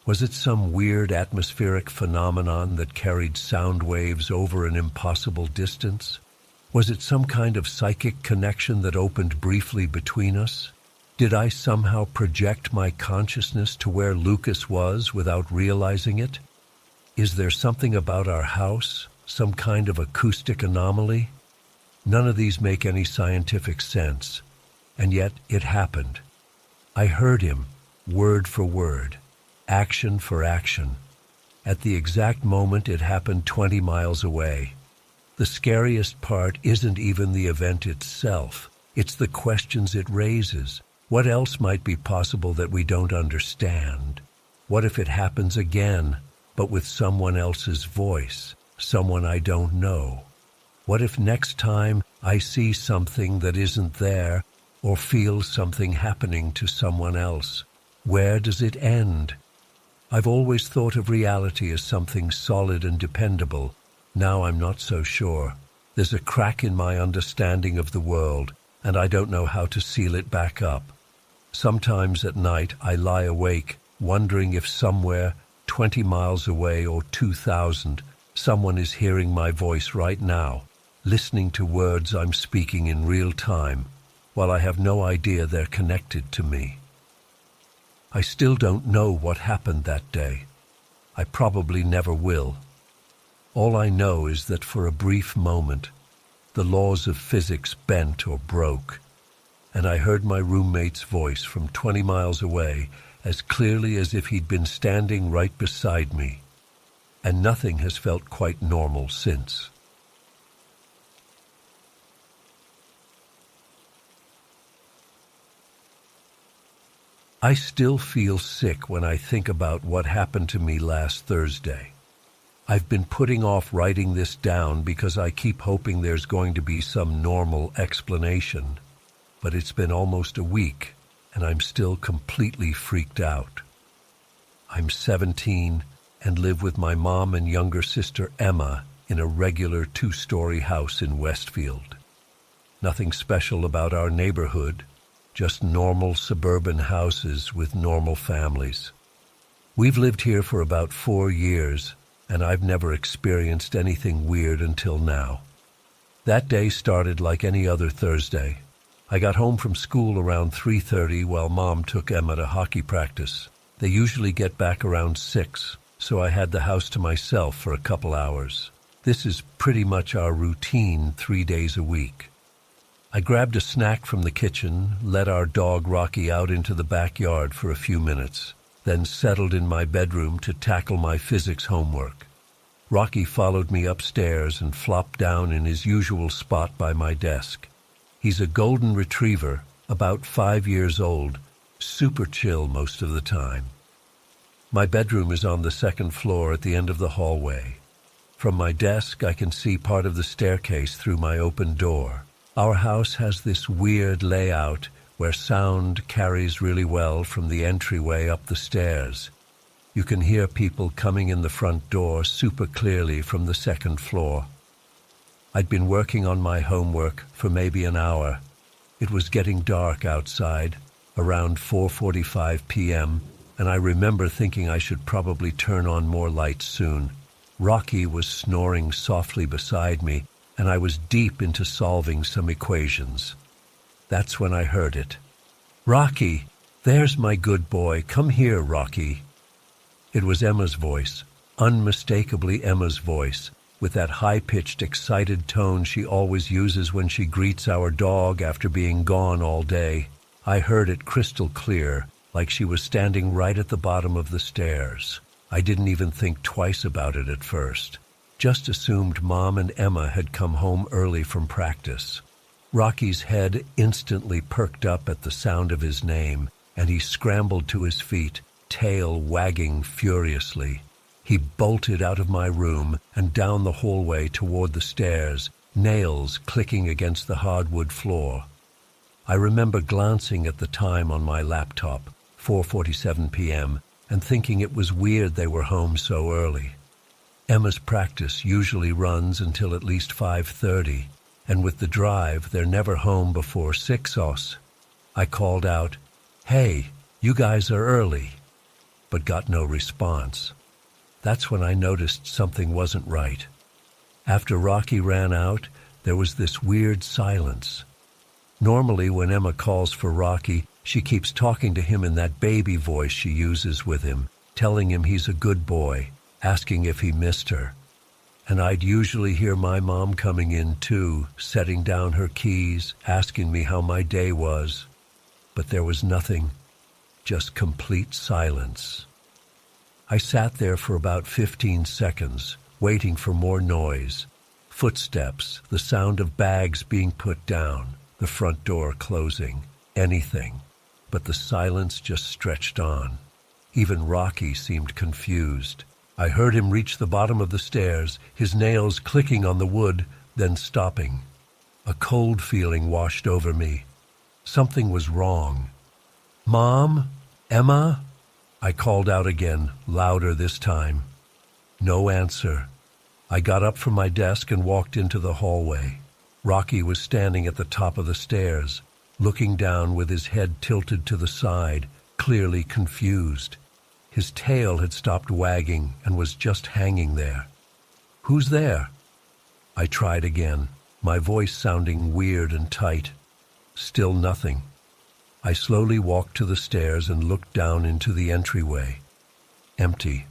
Was it some weird atmospheric phenomenon that carried sound waves over an impossible distance? Was it some kind of psychic connection that opened briefly between us? Did I somehow project my consciousness to where Lucas was without realizing it? Is there something about our house, some kind of acoustic anomaly? None of these make any scientific sense, and yet it happened. I heard him, word for word, action for action. At the exact moment it happened 20 miles away. The scariest part isn't even the event itself. It's the questions it raises. What else might be possible that we don't understand? What if it happens again, but with someone else's voice, someone I don't know? What if next time I see something that isn't there or feel something happening to someone else? Where does it end? I've always thought of reality as something solid and dependable. Now I'm not so sure. There's a crack in my understanding of the world, and I don't know how to seal it back up. Sometimes at night I lie awake, wondering if somewhere, 20 miles away or 2,000, someone is hearing my voice right now, listening to words I'm speaking in real time, while I have no idea they're connected to me. I still don't know what happened that day. I probably never will. All I know is that for a brief moment, the laws of physics bent or broke, and I heard my roommate's voice from 20 miles away as clearly as if he'd been standing right beside me, and nothing has felt quite normal since. I still feel sick when I think about what happened to me last Thursday. I've been putting off writing this down because I keep hoping there's going to be some normal explanation, but it's been almost a week and I'm still completely freaked out. I'm 17 and live with my mom and younger sister Emma in a regular 2-story house in Westfield. Nothing special about our neighborhood, just normal suburban houses with normal families. We've lived here for about 4 years, and I've never experienced anything weird until now. That day started like any other Thursday. I got home from school around 3:30 while Mom took Emma to hockey practice. They usually get back around 6, so I had the house to myself for a couple hours. This is pretty much our routine 3 days a week. I grabbed a snack from the kitchen, let our dog Rocky out into the backyard for a few minutes, then settled in my bedroom to tackle my physics homework. Rocky followed me upstairs and flopped down in his usual spot by my desk. He's a golden retriever, about 5 years old, super chill most of the time. My bedroom is on the second floor at the end of the hallway. From my desk, I can see part of the staircase through my open door. Our house has this weird layout where sound carries really well from the entryway up the stairs. You can hear people coming in the front door super clearly from the second floor. I'd been working on my homework for maybe an hour. It was getting dark outside, around 4:45 p.m., and I remember thinking I should probably turn on more lights soon. Rocky was snoring softly beside me, and I was deep into solving some equations. That's when I heard it. "Rocky, there's my good boy. Come here, Rocky." It was Emma's voice, unmistakably Emma's voice, with that high-pitched, excited tone she always uses when she greets our dog after being gone all day. I heard it crystal clear, like she was standing right at the bottom of the stairs. I didn't even think twice about it at first. Just assumed Mom and Emma had come home early from practice. Rocky's head instantly perked up at the sound of his name, and he scrambled to his feet, tail wagging furiously. He bolted out of my room and down the hallway toward the stairs, nails clicking against the hardwood floor. I remember glancing at the time on my laptop, 4:47 p.m., and thinking it was weird they were home so early. Emma's practice usually runs until at least 5:30, and with the drive, they're never home before 6 I called out, "Hey, you guys are early," but got no response. That's when I noticed something wasn't right. After Rocky ran out, there was this weird silence. Normally, when Emma calls for Rocky, she keeps talking to him in that baby voice she uses with him, telling him he's a good boy, asking if he missed her. And I'd usually hear my mom coming in too, setting down her keys, asking me how my day was. But there was nothing, just complete silence. I sat there for about 15 seconds, waiting for more noise. Footsteps, the sound of bags being put down, the front door closing, anything. But the silence just stretched on. Even Rocky seemed confused. I heard him reach the bottom of the stairs, his nails clicking on the wood, then stopping. A cold feeling washed over me. Something was wrong. "Mom? Emma?" I called out again, louder this time. No answer. I got up from my desk and walked into the hallway. Rocky was standing at the top of the stairs, looking down with his head tilted to the side, clearly confused. His tail had stopped wagging and was just hanging there. "Who's there?" I tried again, my voice sounding weird and tight. Still nothing. I slowly walked to the stairs and looked down into the entryway. Empty.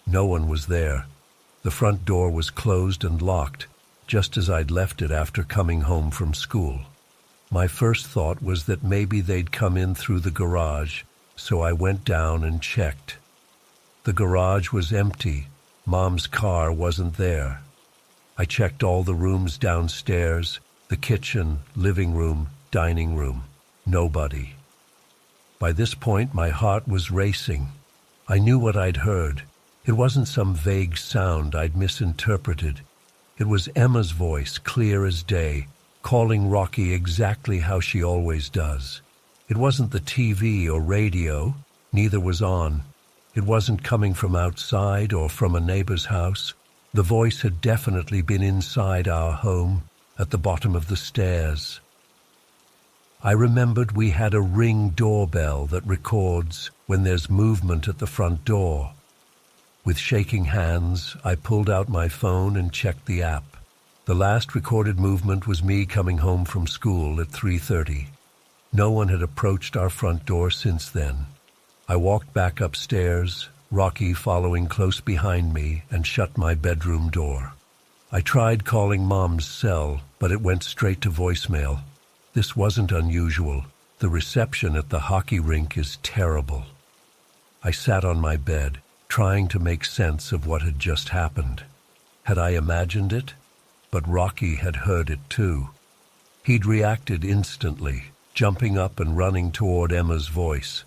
No one was there. The front door was closed and locked, just as I'd left it after coming home from school. My first thought was that maybe they'd come in through the garage, so I went down and checked. The garage was empty. Mom's car wasn't there. I checked all the rooms downstairs, the kitchen, living room, dining room. Nobody. By this point, my heart was racing. I knew what I'd heard. It wasn't some vague sound I'd misinterpreted. It was Emma's voice, clear as day, calling Rocky exactly how she always does. It wasn't the TV or radio. Neither was on. It wasn't coming from outside or from a neighbor's house. The voice had definitely been inside our home, at the bottom of the stairs. I remembered we had a Ring doorbell that records when there's movement at the front door. With shaking hands, I pulled out my phone and checked the app. The last recorded movement was me coming home from school at 3:30. No one had approached our front door since then. I walked back upstairs, Rocky following close behind me, and shut my bedroom door. I tried calling Mom's cell, but it went straight to voicemail. This wasn't unusual. The reception at the hockey rink is terrible. I sat on my bed, trying to make sense of what had just happened. Had I imagined it? But Rocky had heard it too. He'd reacted instantly, jumping up and running toward Emma's voice.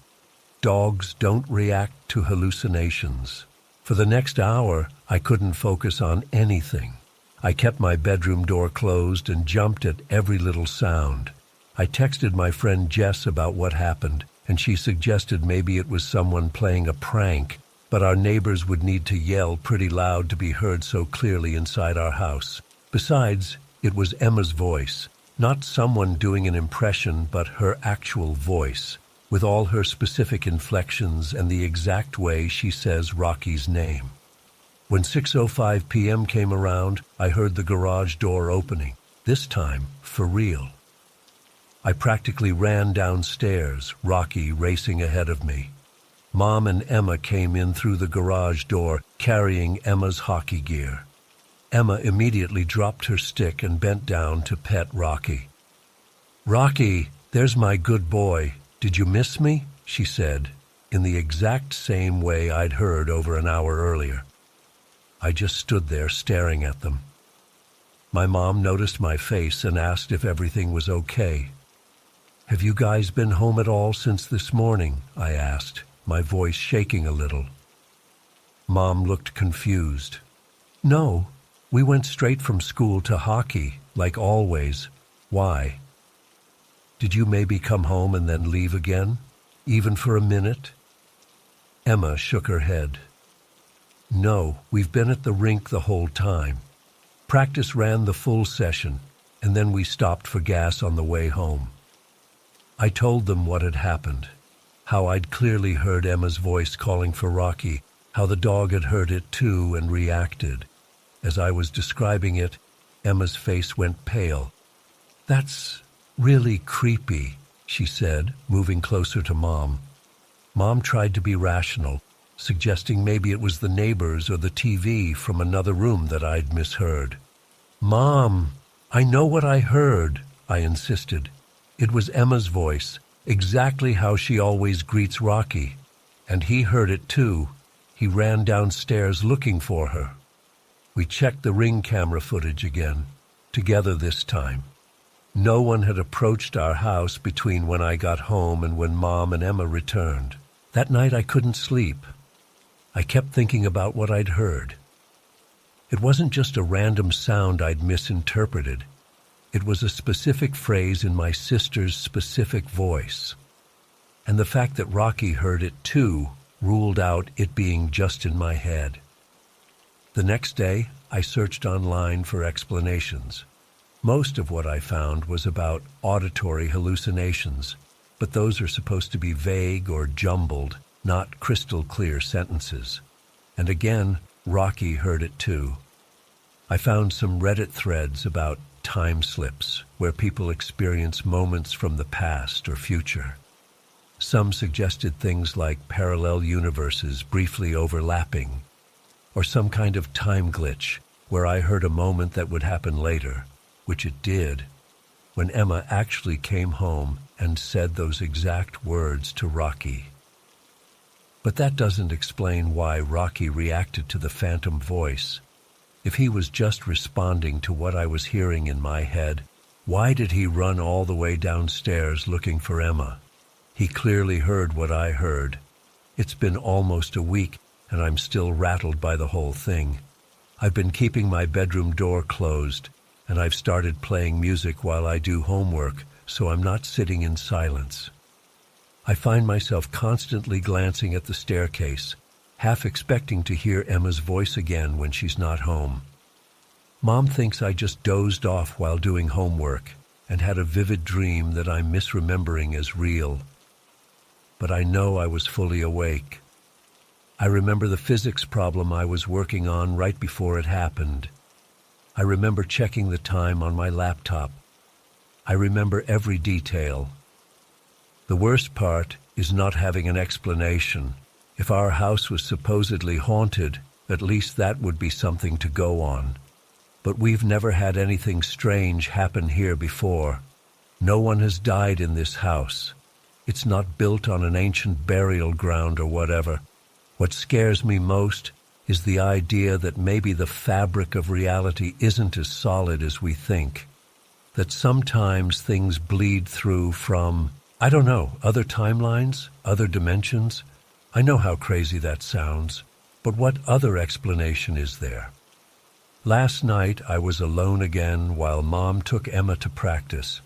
Dogs don't react to hallucinations. For the next hour, I couldn't focus on anything. I kept my bedroom door closed and jumped at every little sound. I texted my friend Jess about what happened, and she suggested maybe it was someone playing a prank, but our neighbors would need to yell pretty loud to be heard so clearly inside our house. Besides, it was Emma's voice, not someone doing an impression, but her actual voice, with all her specific inflections and the exact way she says Rocky's name. When 6:05 p.m. came around, I heard the garage door opening, this time for real. I practically ran downstairs, Rocky racing ahead of me. Mom and Emma came in through the garage door, carrying Emma's hockey gear. Emma immediately dropped her stick and bent down to pet Rocky. "Rocky, there's my good boy. Did you miss me?" she said, in the exact same way I'd heard over an hour earlier. I just stood there staring at them. My mom noticed my face and asked if everything was okay. "Have you guys been home at all since this morning?" I asked, my voice shaking a little. Mom looked confused. "No, we went straight from school to hockey, like always. Why? Did you maybe come home and then leave again, even for a minute?" Emma shook her head. "No, we've been at the rink the whole time. Practice ran the full session, and then we stopped for gas on the way home." I told them what had happened, how I'd clearly heard Emma's voice calling for Rocky, how the dog had heard it too and reacted. As I was describing it, Emma's face went pale. "That's really creepy," she said, moving closer to Mom. Mom tried to be rational, suggesting maybe it was the neighbors or the TV from another room that I'd misheard. "Mom, I know what I heard," I insisted. It was Emma's voice, exactly how she always greets Rocky. And he heard it too. He ran downstairs looking for her. We checked the Ring camera footage again, together this time. No one had approached our house between when I got home and when Mom and Emma returned. That night I couldn't sleep. I kept thinking about what I'd heard. It wasn't just a random sound I'd misinterpreted. It was a specific phrase in my sister's specific voice. And the fact that Rocky heard it too ruled out it being just in my head. The next day, I searched online for explanations. Most of what I found was about auditory hallucinations, but those are supposed to be vague or jumbled, not crystal clear sentences. And again, Rocky heard it too. I found some Reddit threads about time slips, where people experience moments from the past or future. Some suggested things like parallel universes briefly overlapping, or some kind of time glitch where I heard a moment that would happen later, which it did, when Emma actually came home and said those exact words to Rocky. But that doesn't explain why Rocky reacted to the phantom voice. If he was just responding to what I was hearing in my head, why did he run all the way downstairs looking for Emma? He clearly heard what I heard. It's been almost a week, and I'm still rattled by the whole thing. I've been keeping my bedroom door closed, and I've started playing music while I do homework, so I'm not sitting in silence. I find myself constantly glancing at the staircase, half expecting to hear Emma's voice again when she's not home. Mom thinks I just dozed off while doing homework and had a vivid dream that I'm misremembering as real. But I know I was fully awake. I remember the physics problem I was working on right before it happened. I remember checking the time on my laptop. I remember every detail. The worst part is not having an explanation. If our house was supposedly haunted, at least that would be something to go on. But we've never had anything strange happen here before. No one has died in this house. It's not built on an ancient burial ground or whatever. What scares me most is the idea that maybe the fabric of reality isn't as solid as we think. That sometimes things bleed through from, I don't know, other timelines, other dimensions. I know how crazy that sounds, but what other explanation is there? Last night I was alone again while Mom took Emma to practice.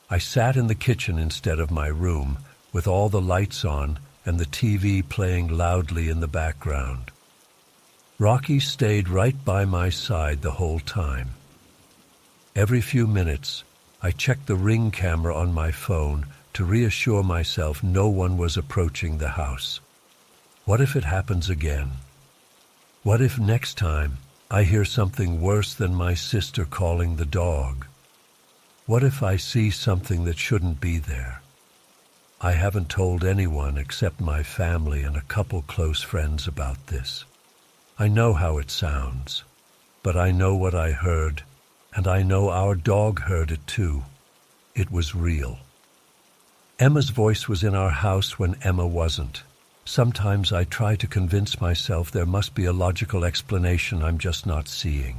I sat in the kitchen instead of my room, with all the lights on and the TV playing loudly in the background. Rocky stayed right by my side the whole time. Every few minutes, I checked the Ring camera on my phone to reassure myself no one was approaching the house. What if it happens again? What if next time I hear something worse than my sister calling the dog? What if I see something that shouldn't be there? I haven't told anyone except my family and a couple close friends about this. I know how it sounds, but I know what I heard, and I know our dog heard it too. It was real. Emma's voice was in our house when Emma wasn't. Sometimes I try to convince myself there must be a logical explanation I'm just not seeing.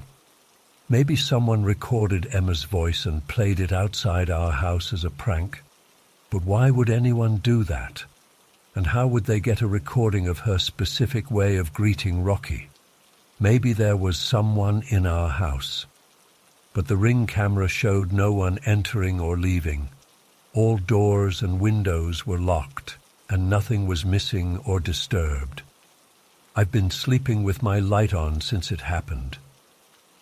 Maybe someone recorded Emma's voice and played it outside our house as a prank. But why would anyone do that? And how would they get a recording of her specific way of greeting Rocky? Maybe there was someone in our house. But the Ring camera showed no one entering or leaving. All doors and windows were locked, and nothing was missing or disturbed. I've been sleeping with my light on since it happened.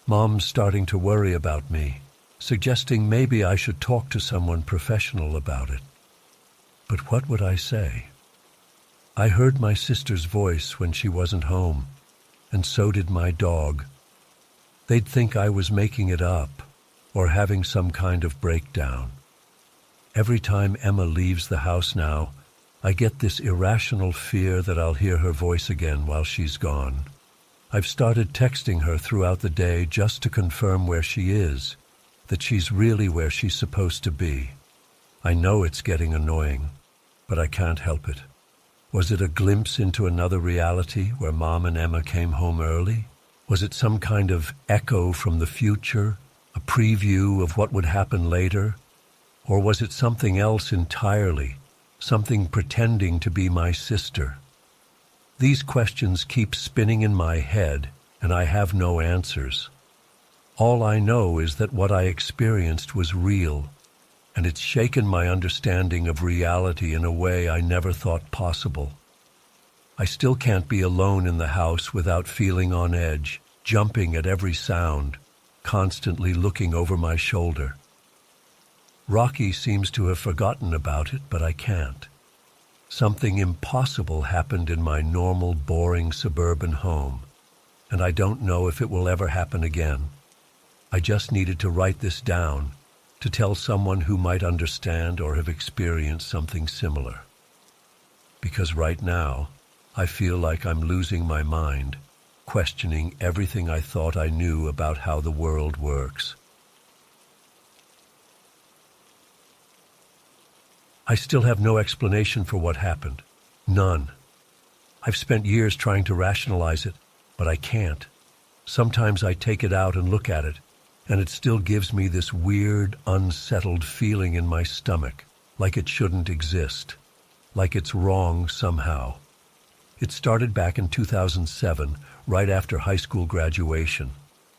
Mom's starting to worry about me, suggesting maybe I should talk to someone professional about it. But what would I say? I heard my sister's voice when she wasn't home, and so did my dog. They'd think I was making it up or having some kind of breakdown. Every time Emma leaves the house now, I get this irrational fear that I'll hear her voice again while she's gone. I've started texting her throughout the day just to confirm where she is, that she's really where she's supposed to be. I know it's getting annoying, but I can't help it. Was it a glimpse into another reality where Mom and Emma came home early? Was it some kind of echo from the future, a preview of what would happen later? Or was it something else entirely, something pretending to be my sister? These questions keep spinning in my head, and I have no answers. All I know is that what I experienced was real, and it's shaken my understanding of reality in a way I never thought possible. I still can't be alone in the house without feeling on edge, jumping at every sound, constantly looking over my shoulder. Rocky seems to have forgotten about it, but I can't. Something impossible happened in my normal, boring suburban home, and I don't know if it will ever happen again. I just needed to write this down, to tell someone who might understand or have experienced something similar. Because right now, I feel like I'm losing my mind, questioning everything I thought I knew about how the world works. I still have no explanation for what happened. None. I've spent years trying to rationalize it, but I can't. Sometimes I take it out and look at it, and it still gives me this weird, unsettled feeling in my stomach, like it shouldn't exist, like it's wrong somehow. It started back in 2007, right after high school graduation.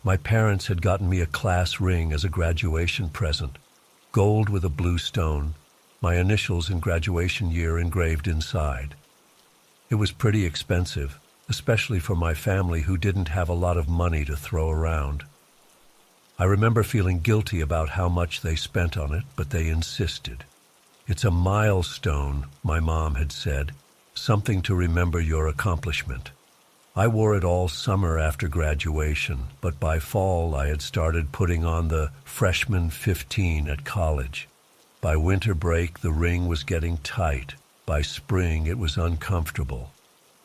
My parents had gotten me a class ring as a graduation present, gold with a blue stone, my initials in graduation year engraved inside. It was pretty expensive, especially for my family who didn't have a lot of money to throw around. I remember feeling guilty about how much they spent on it, but they insisted. It's a milestone, my mom had said, something to remember your accomplishment. I wore it all summer after graduation, but by fall I had started putting on the freshman 15 at college. By winter break, the ring was getting tight. By spring, it was uncomfortable.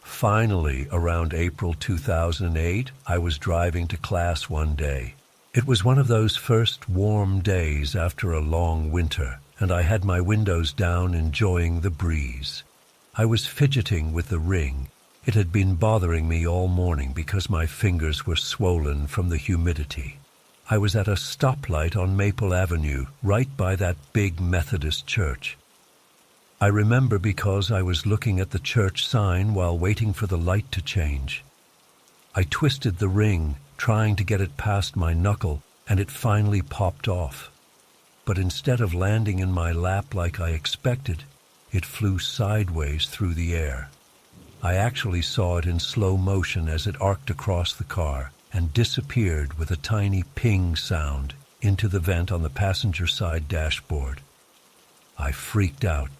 Finally, around April 2008, I was driving to class one day. It was one of those first warm days after a long winter, and I had my windows down enjoying the breeze. I was fidgeting with the ring. It had been bothering me all morning because my fingers were swollen from the humidity. I was at a stoplight on Maple Avenue, right by that big Methodist church. I remember because I was looking at the church sign while waiting for the light to change. I twisted the ring, trying to get it past my knuckle, and it finally popped off. But instead of landing in my lap like I expected, it flew sideways through the air. I actually saw it in slow motion as it arced across the car and disappeared with a tiny ping sound into the vent on the passenger side dashboard. I freaked out.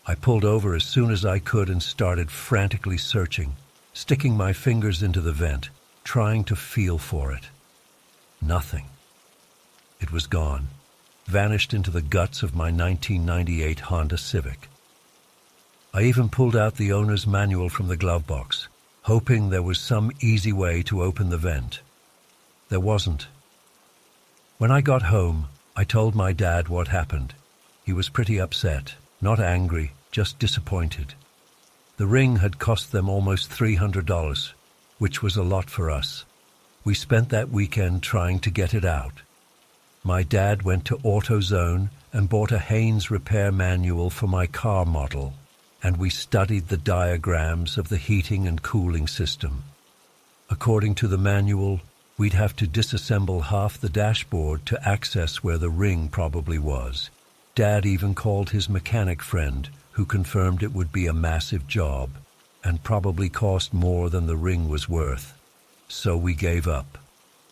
I pulled over as soon as I could and started frantically searching, sticking my fingers into the vent, trying to feel for it. Nothing. It was gone, vanished into the guts of my 1998 Honda Civic. I even pulled out the owner's manual from the glove box, hoping there was some easy way to open the vent. There wasn't. When I got home, I told my dad what happened. He was pretty upset, not angry, just disappointed. The ring had cost them almost $300, which was a lot for us. We spent that weekend trying to get it out. My dad went to AutoZone and bought a Haynes repair manual for my car model, and we studied the diagrams of the heating and cooling system. According to the manual, we'd have to disassemble half the dashboard to access where the ring probably was. Dad even called his mechanic friend, who confirmed it would be a massive job and probably cost more than the ring was worth. So we gave up.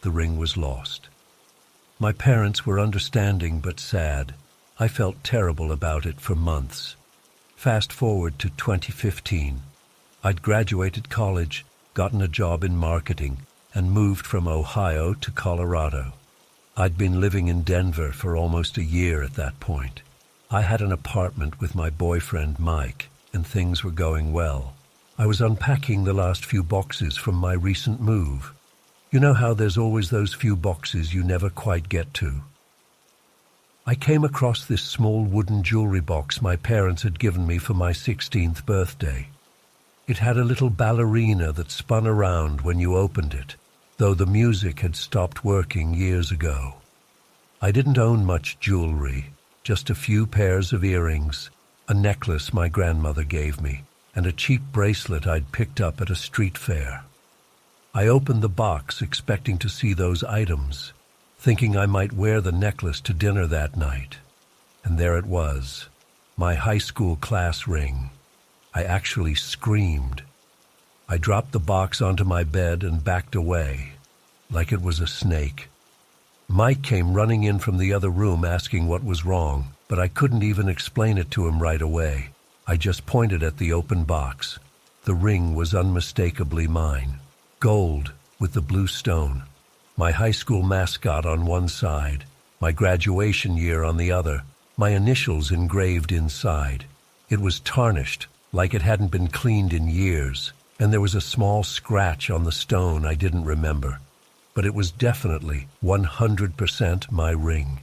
The ring was lost. My parents were understanding but sad. I felt terrible about it for months. Fast forward to 2015. I'd graduated college, gotten a job in marketing, and moved from Ohio to Colorado. I'd been living in Denver for almost a year at that point. I had an apartment with my boyfriend Mike, and things were going well. I was unpacking the last few boxes from my recent move. You know how there's always those few boxes you never quite get to? I came across this small wooden jewelry box my parents had given me for my 16th birthday. It had a little ballerina that spun around when you opened it, though the music had stopped working years ago. I didn't own much jewelry, just a few pairs of earrings, a necklace my grandmother gave me, and a cheap bracelet I'd picked up at a street fair. I opened the box expecting to see those items, thinking I might wear the necklace to dinner that night. And there it was, my high school class ring. I actually screamed. I dropped the box onto my bed and backed away, like it was a snake. Mike came running in from the other room asking what was wrong, but I couldn't even explain it to him right away. I just pointed at the open box. The ring was unmistakably mine. Gold with the blue stone. My high school mascot on one side, my graduation year on the other, my initials engraved inside. It was tarnished, like it hadn't been cleaned in years, and there was a small scratch on the stone I didn't remember. But it was definitely 100% my ring.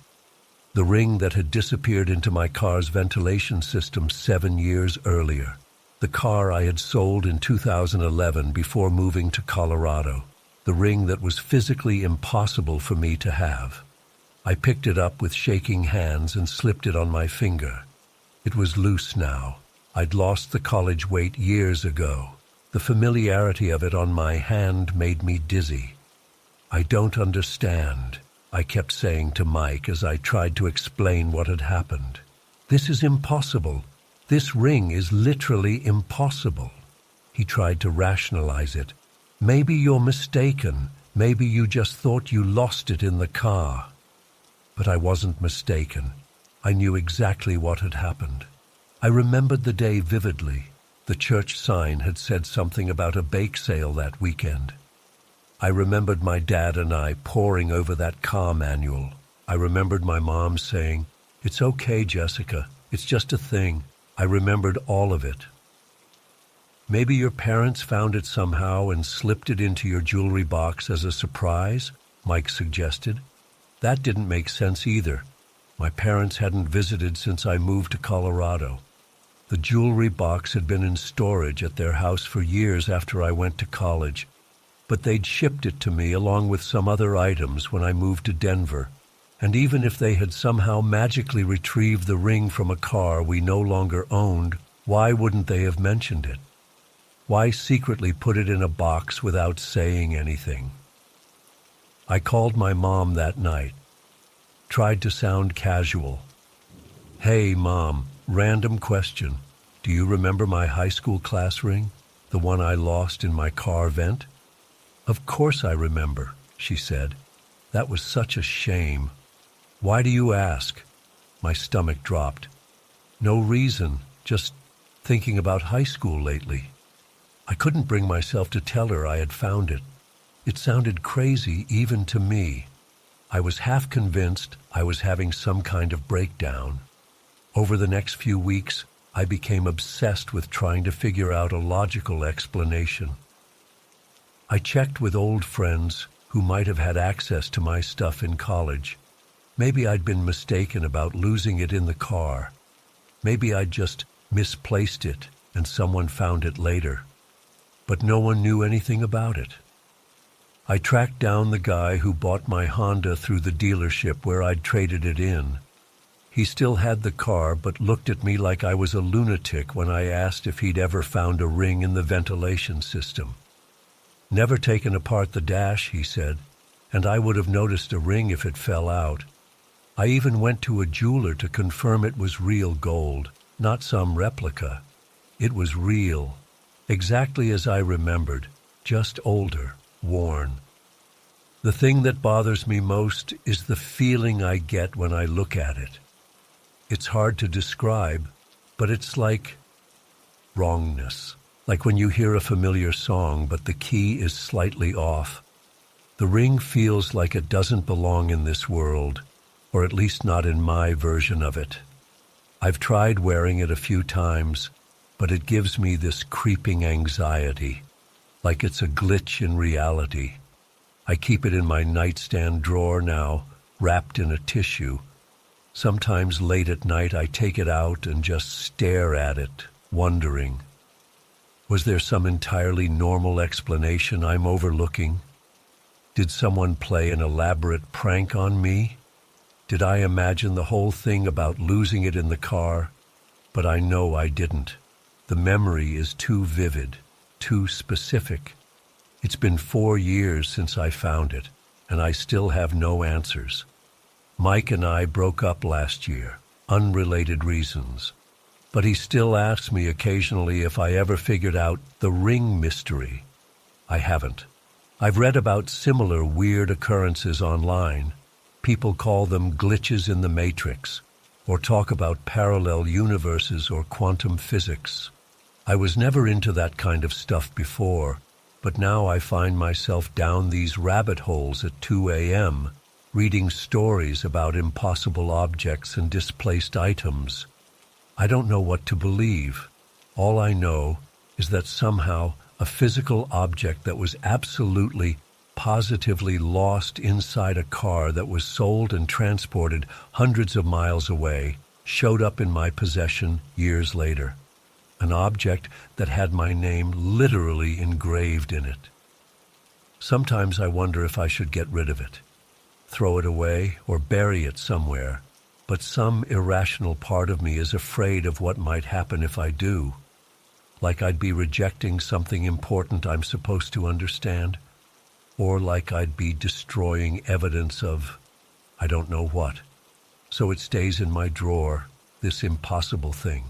The ring that had disappeared into my car's ventilation system 7 years earlier. The car I had sold in 2011 before moving to Colorado. The ring that was physically impossible for me to have. I picked it up with shaking hands and slipped it on my finger. It was loose now. I'd lost the college weight years ago. The familiarity of it on my hand made me dizzy. I don't understand, I kept saying to Mike as I tried to explain what had happened. This is impossible. This ring is literally impossible. He tried to rationalize it. Maybe you're mistaken. Maybe you just thought you lost it in the car. But I wasn't mistaken. I knew exactly what had happened. I remembered the day vividly. The church sign had said something about a bake sale that weekend. I remembered my dad and I poring over that car manual. I remembered my mom saying, "It's okay, Jessica. It's just a thing." I remembered all of it. Maybe your parents found it somehow and slipped it into your jewelry box as a surprise, Mike suggested. That didn't make sense either. My parents hadn't visited since I moved to Colorado. The jewelry box had been in storage at their house for years after I went to college, but they'd shipped it to me along with some other items when I moved to Denver. And even if they had somehow magically retrieved the ring from a car we no longer owned, why wouldn't they have mentioned it? Why secretly put it in a box without saying anything? I called my mom that night, tried to sound casual. "Hey, Mom, random question. Do you remember my high school class ring? The one I lost in my car vent?" "Of course I remember," she said. "That was such a shame." "Why do you ask?" My stomach dropped. "No reason, just thinking about high school lately." I couldn't bring myself to tell her I had found it. It sounded crazy even to me. I was half convinced I was having some kind of breakdown. Over the next few weeks, I became obsessed with trying to figure out a logical explanation. I checked with old friends who might have had access to my stuff in college. Maybe I'd been mistaken about losing it in the car. Maybe I'd just misplaced it and someone found it later. But no one knew anything about it. I tracked down the guy who bought my Honda through the dealership where I'd traded it in. He still had the car, but looked at me like I was a lunatic when I asked if he'd ever found a ring in the ventilation system. "Never taken apart the dash," he said, "and I would have noticed a ring if it fell out. I even went to a jeweler to confirm it was real gold, not some replica. It was real, exactly as I remembered, just older, worn. The thing that bothers me most is the feeling I get when I look at it. It's hard to describe, but it's like wrongness. Like when you hear a familiar song, but the key is slightly off. The ring feels like it doesn't belong in this world, or at least not in my version of it. I've tried wearing it a few times, but it gives me this creeping anxiety, like it's a glitch in reality. I keep it in my nightstand drawer now, wrapped in a tissue. Sometimes late at night I take it out and just stare at it, wondering, was there some entirely normal explanation I'm overlooking? Did someone play an elaborate prank on me? Did I imagine the whole thing about losing it in the car? But I know I didn't. The memory is too vivid, too specific. It's been 4 years since I found it, and I still have no answers. Mike and I broke up last year, unrelated reasons. But he still asks me occasionally if I ever figured out the ring mystery. I haven't. I've read about similar weird occurrences online. People call them glitches in the matrix, or talk about parallel universes or quantum physics. I was never into that kind of stuff before, but now I find myself down these rabbit holes at 2 a.m., reading stories about impossible objects and displaced items. I don't know what to believe. All I know is that somehow a physical object that was absolutely, positively lost inside a car that was sold and transported hundreds of miles away showed up in my possession years later. An object that had my name literally engraved in it. Sometimes I wonder if I should get rid of it, throw it away, or bury it somewhere, but some irrational part of me is afraid of what might happen if I do. Like I'd be rejecting something important I'm supposed to understand, or like I'd be destroying evidence of I don't know what. So it stays in my drawer, this impossible thing.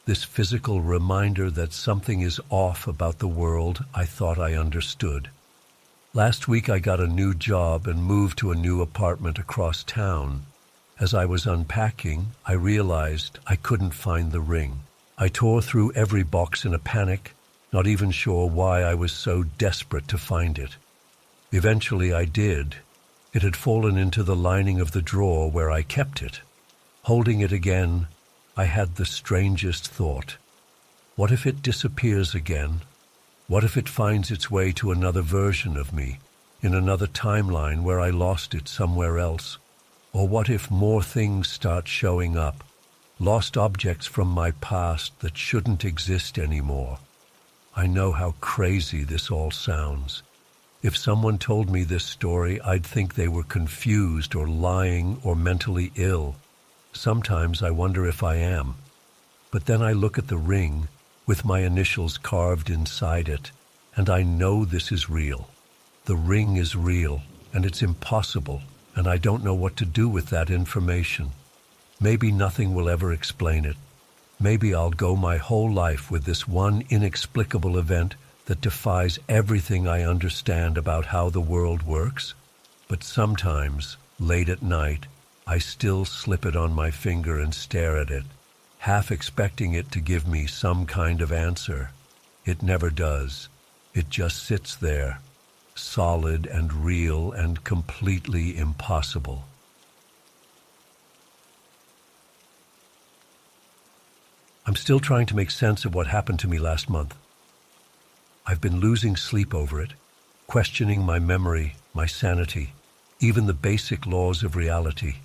This physical reminder that something is off about the world I thought I understood. Last week I got a new job and moved to a new apartment across town. As I was unpacking, I realized I couldn't find the ring. I tore through every box in a panic, not even sure why I was so desperate to find it. Eventually I did. It had fallen into the lining of the drawer where I kept it. Holding it again, I had the strangest thought. What if it disappears again? What if it finds its way to another version of me, in another timeline where I lost it somewhere else? Or what if more things start showing up, lost objects from my past that shouldn't exist anymore? I know how crazy this all sounds. If someone told me this story, I'd think they were confused or lying or mentally ill. Sometimes I wonder if I am. But then I look at the ring with my initials carved inside it, and I know this is real. The ring is real, and it's impossible, and I don't know what to do with that information. Maybe nothing will ever explain it. Maybe I'll go my whole life with this one inexplicable event that defies everything I understand about how the world works. But sometimes, late at night, I still slip it on my finger and stare at it, half expecting it to give me some kind of answer. It never does. It just sits there, solid and real and completely impossible. I'm still trying to make sense of what happened to me last month. I've been losing sleep over it, questioning my memory, my sanity, even the basic laws of reality.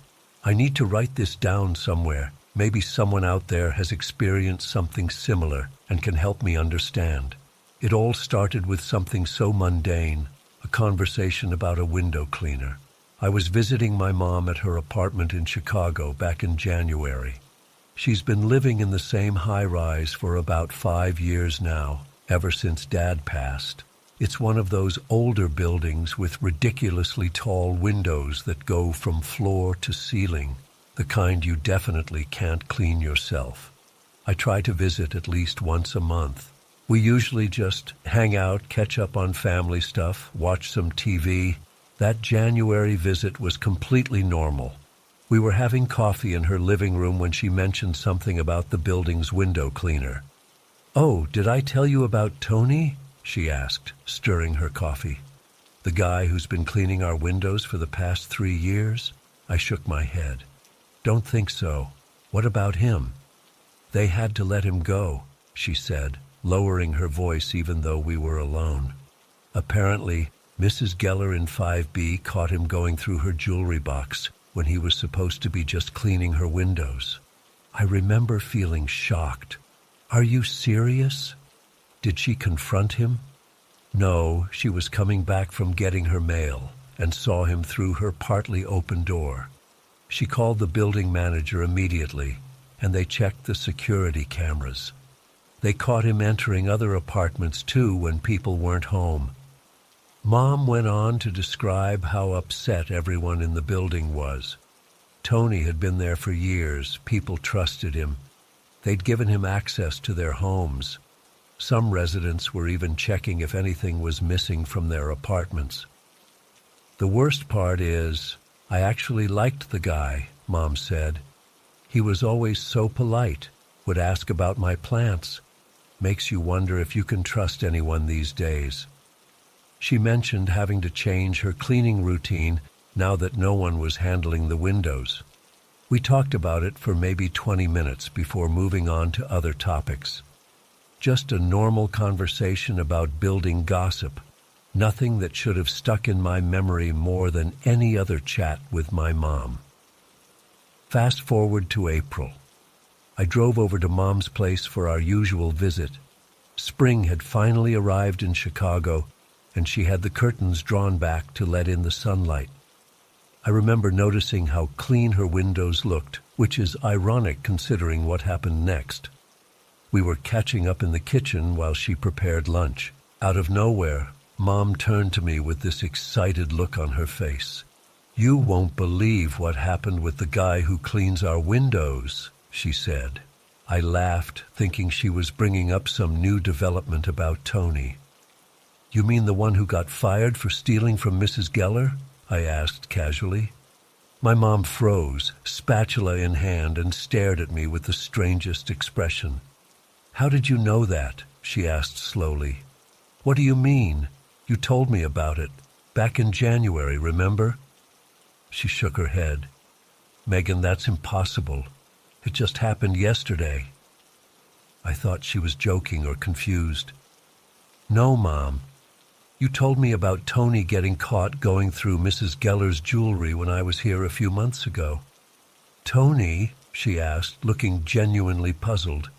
I need to write this down somewhere. Maybe someone out there has experienced something similar and can help me understand. It all started with something so mundane, a conversation about a window cleaner. I was visiting my mom at her apartment in Chicago back in January. She's been living in the same high-rise for about 5 years now, ever since Dad passed. It's one of those older buildings with ridiculously tall windows that go from floor to ceiling, the kind you definitely can't clean yourself. I try to visit at least once a month. We usually just hang out, catch up on family stuff, watch some TV. That January visit was completely normal. We were having coffee in her living room when she mentioned something about the building's window cleaner. "Oh, did I tell you about Tony?" she asked, stirring her coffee. The guy who's been cleaning our windows for the past 3 years? I shook my head. Don't think so. What about him? They had to let him go, she said, lowering her voice even though we were alone. Apparently, Mrs. Geller in 5B caught him going through her jewelry box when he was supposed to be just cleaning her windows. I remember feeling shocked. Are you serious? Did she confront him? No, she was coming back from getting her mail and saw him through her partly open door. She called the building manager immediately, and they checked the security cameras. They caught him entering other apartments too when people weren't home. Mom went on to describe how upset everyone in the building was. Tony had been there for years. People trusted him. They'd given him access to their homes. Some residents were even checking if anything was missing from their apartments. The worst part is, I actually liked the guy, Mom said. He was always so polite, would ask about my plants. Makes you wonder if you can trust anyone these days. She mentioned having to change her cleaning routine now that no one was handling the windows. We talked about it for maybe 20 minutes before moving on to other topics. Just a normal conversation about building gossip, nothing that should have stuck in my memory more than any other chat with my mom. Fast forward to April. I drove over to Mom's place for our usual visit. Spring had finally arrived in Chicago, and she had the curtains drawn back to let in the sunlight. I remember noticing how clean her windows looked, which is ironic considering what happened next. We were catching up in the kitchen while she prepared lunch. Out of nowhere, Mom turned to me with this excited look on her face. "You won't believe what happened with the guy who cleans our windows," she said. I laughed, thinking she was bringing up some new development about Tony. "You mean the one who got fired for stealing from Mrs. Geller?" I asked casually. My mom froze, spatula in hand, and stared at me with the strangest expression. "How did you know that?" she asked slowly. "What do you mean? You told me about it. Back in January, remember?" She shook her head. "Megan, that's impossible. It just happened yesterday." I thought she was joking or confused. "No, Mom. You told me about Tony getting caught going through Mrs. Geller's jewelry when I was here a few months ago." "Tony?" she asked, looking genuinely puzzled.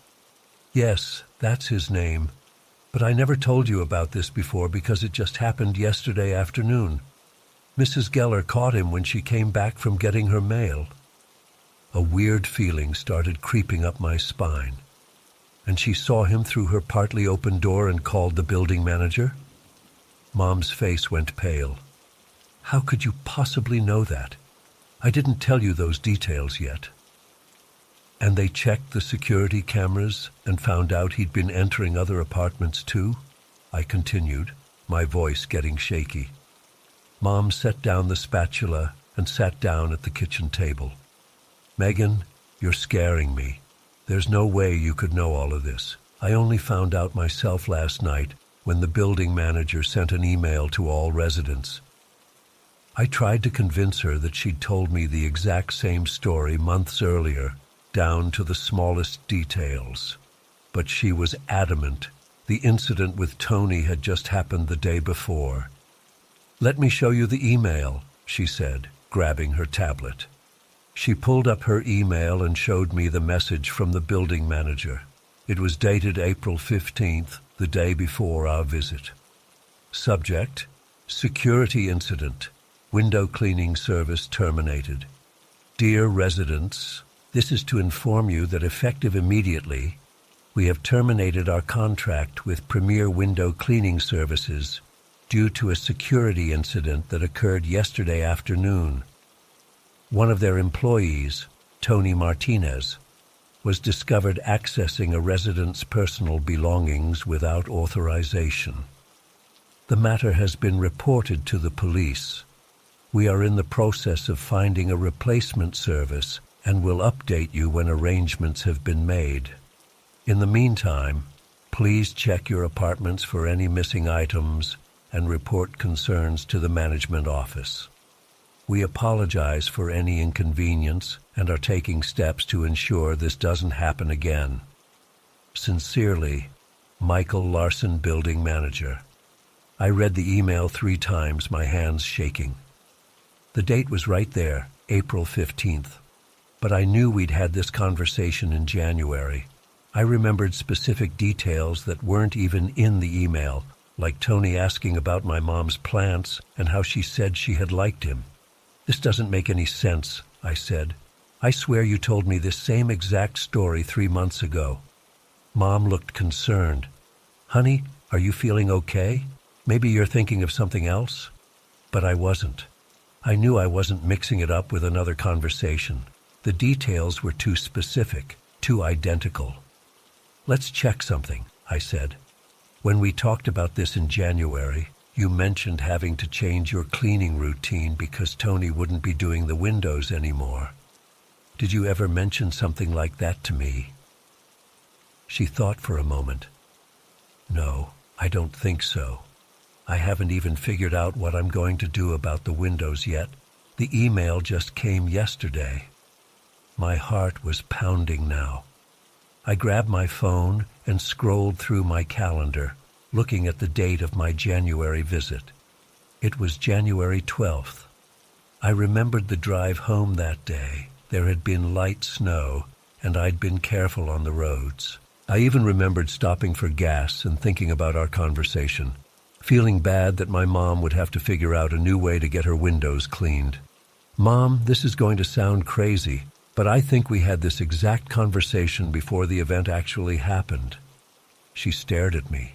"Yes, that's his name. But I never told you about this before because it just happened yesterday afternoon. Mrs. Geller caught him when she came back from getting her mail." A weird feeling started creeping up my spine. "And she saw him through her partly open door and called the building manager?" Mom's face went pale. "How could you possibly know that? I didn't tell you those details yet." "And they checked the security cameras and found out he'd been entering other apartments too?" I continued, my voice getting shaky. Mom set down the spatula and sat down at the kitchen table. "Megan, you're scaring me. There's no way you could know all of this. I only found out myself last night when the building manager sent an email to all residents." I tried to convince her that she'd told me the exact same story months earlier, down to the smallest details. But she was adamant. The incident with Tony had just happened the day before. "Let me show you the email," she said, grabbing her tablet. She pulled up her email and showed me the message from the building manager. It was dated April 15th, the day before our visit. Subject: Security Incident. Window cleaning service terminated. Dear residents, this is to inform you that effective immediately, we have terminated our contract with Premier Window Cleaning Services due to a security incident that occurred yesterday afternoon. One of their employees, Tony Martinez, was discovered accessing a resident's personal belongings without authorization. The matter has been reported to the police. We are in the process of finding a replacement service and will update you when arrangements have been made. In the meantime, please check your apartments for any missing items and report concerns to the management office. We apologize for any inconvenience and are taking steps to ensure this doesn't happen again. Sincerely, Michael Larson, Building Manager. I read the email 3 times, my hands shaking. The date was right there, April 15th. But I knew we'd had this conversation in January. I remembered specific details that weren't even in the email, like Tony asking about my mom's plants and how she said she had liked him. This doesn't make any sense, I said. I swear you told me this same exact story 3 months ago. Mom looked concerned. Honey, are you feeling okay? Maybe you're thinking of something else? But I wasn't. I knew I wasn't mixing it up with another conversation. The details were too specific, too identical. Let's check something, I said. When we talked about this in January, you mentioned having to change your cleaning routine because Tony wouldn't be doing the windows anymore. Did you ever mention something like that to me? She thought for a moment. No, I don't think so. I haven't even figured out what I'm going to do about the windows yet. The email just came yesterday. My heart was pounding now. I grabbed my phone and scrolled through my calendar, looking at the date of my January visit. It was January 12th. I remembered the drive home that day. There had been light snow, and I'd been careful on the roads. I even remembered stopping for gas and thinking about our conversation, feeling bad that my mom would have to figure out a new way to get her windows cleaned. Mom, this is going to sound crazy, but I think we had this exact conversation before the event actually happened. She stared at me.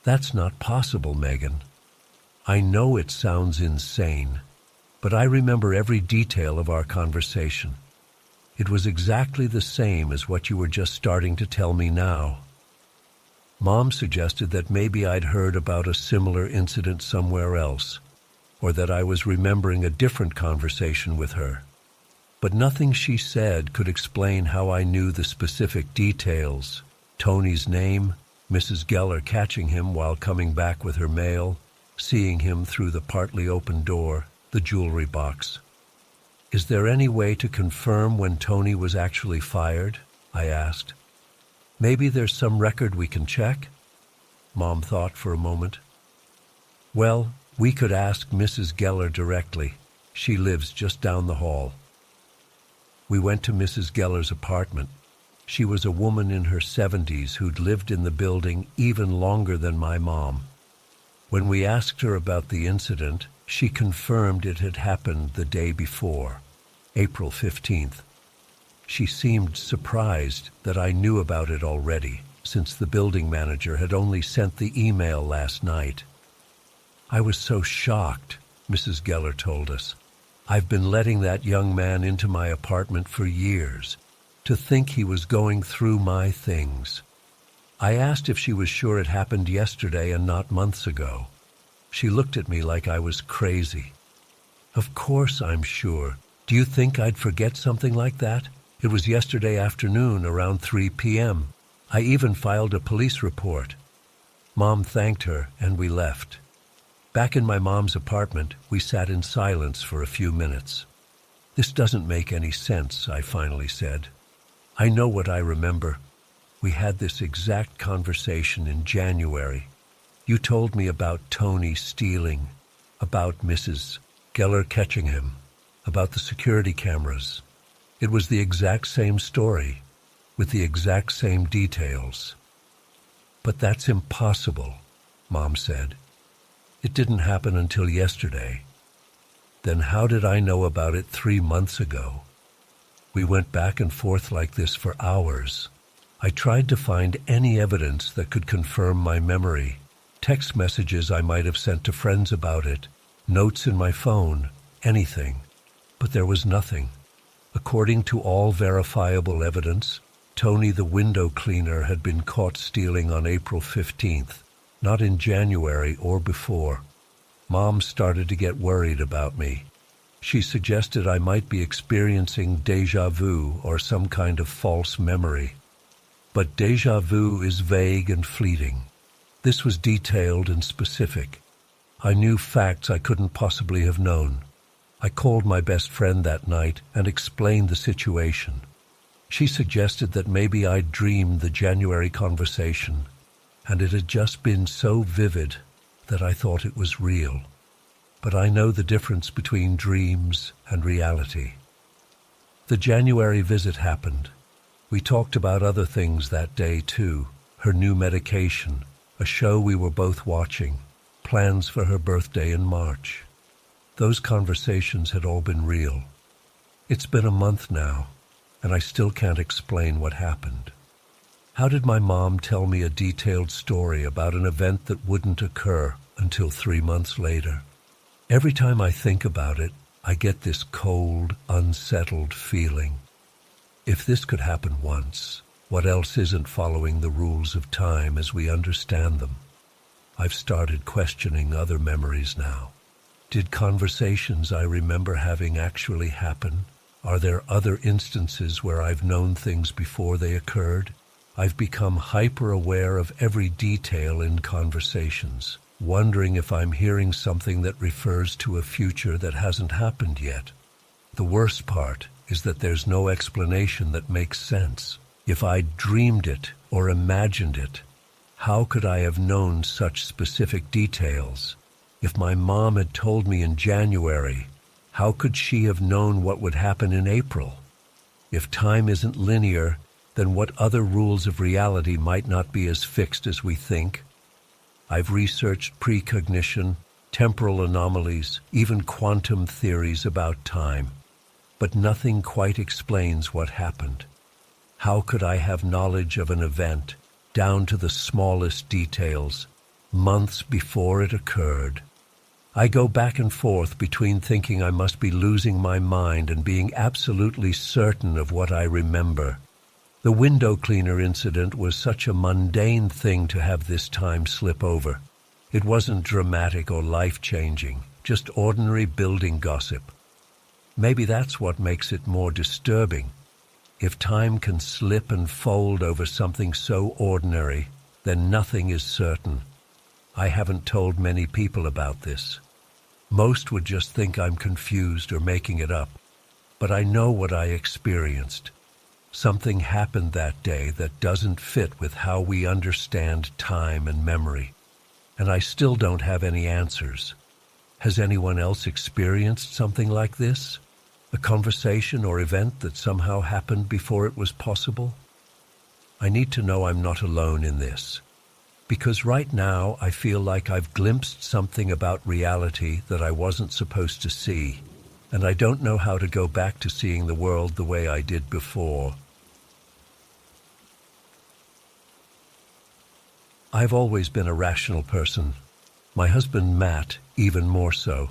That's not possible, Megan. I know it sounds insane, but I remember every detail of our conversation. It was exactly the same as what you were just starting to tell me now. Mom suggested that maybe I'd heard about a similar incident somewhere else, or that I was remembering a different conversation with her. But nothing she said could explain how I knew the specific details. Tony's name, Mrs. Geller catching him while coming back with her mail, seeing him through the partly open door, the jewelry box. Is there any way to confirm when Tony was actually fired? I asked. Maybe there's some record we can check? Mom thought for a moment. Well, we could ask Mrs. Geller directly. She lives just down the hall. We went to Mrs. Geller's apartment. She was a woman in her 70s who'd lived in the building even longer than my mom. When we asked her about the incident, she confirmed it had happened the day before, April 15th. She seemed surprised that I knew about it already, since the building manager had only sent the email last night. I was so shocked, Mrs. Geller told us. I've been letting that young man into my apartment for years. To think he was going through my things. I asked if she was sure it happened yesterday and not months ago. She looked at me like I was crazy. Of course I'm sure. Do you think I'd forget something like that? It was yesterday afternoon around 3 p.m. I even filed a police report. Mom thanked her and we left. Back in my mom's apartment, we sat in silence for a few minutes. This doesn't make any sense, I finally said. I know what I remember. We had this exact conversation in January. You told me about Tony stealing, about Mrs. Geller catching him, about the security cameras. It was the exact same story, with the exact same details. But that's impossible, Mom said. It didn't happen until yesterday. Then how did I know about it 3 months ago? We went back and forth like this for hours. I tried to find any evidence that could confirm my memory. Text messages I might have sent to friends about it, notes in my phone, anything. But there was nothing. According to all verifiable evidence, Tony the window cleaner had been caught stealing on April 15th, not in January or before. Mom started to get worried about me. She suggested I might be experiencing déjà vu or some kind of false memory. But déjà vu is vague and fleeting. This was detailed and specific. I knew facts I couldn't possibly have known. I called my best friend that night and explained the situation. She suggested that maybe I'd dreamed the January conversation, and it had just been so vivid that I thought it was real. But I know the difference between dreams and reality. The January visit happened. We talked about other things that day too, her new medication, a show we were both watching, plans for her birthday in March. Those conversations had all been real. It's been a month now, and I still can't explain what happened. How did my mom tell me a detailed story about an event that wouldn't occur until 3 months later? Every time I think about it, I get this cold, unsettled feeling. If this could happen once, what else isn't following the rules of time as we understand them? I've started questioning other memories now. Did conversations I remember having actually happen? Are there other instances where I've known things before they occurred? I've become hyper-aware of every detail in conversations, wondering if I'm hearing something that refers to a future that hasn't happened yet. The worst part is that there's no explanation that makes sense. If I'd dreamed it or imagined it, how could I have known such specific details? If my mom had told me in January, how could she have known what would happen in April? If time isn't linear, then what other rules of reality might not be as fixed as we think? I've researched precognition, temporal anomalies, even quantum theories about time, but nothing quite explains what happened. How could I have knowledge of an event, down to the smallest details, months before it occurred? I go back and forth between thinking I must be losing my mind and being absolutely certain of what I remember. The window cleaner incident was such a mundane thing to have this time slip over. It wasn't dramatic or life-changing, just ordinary building gossip. Maybe that's what makes it more disturbing. If time can slip and fold over something so ordinary, then nothing is certain. I haven't told many people about this. Most would just think I'm confused or making it up. But I know what I experienced. Something happened that day that doesn't fit with how we understand time and memory. And I still don't have any answers. Has anyone else experienced something like this? A conversation or event that somehow happened before it was possible? I need to know I'm not alone in this. Because right now I feel like I've glimpsed something about reality that I wasn't supposed to see, and I don't know how to go back to seeing the world the way I did before. I've always been a rational person. My husband, Matt, even more so.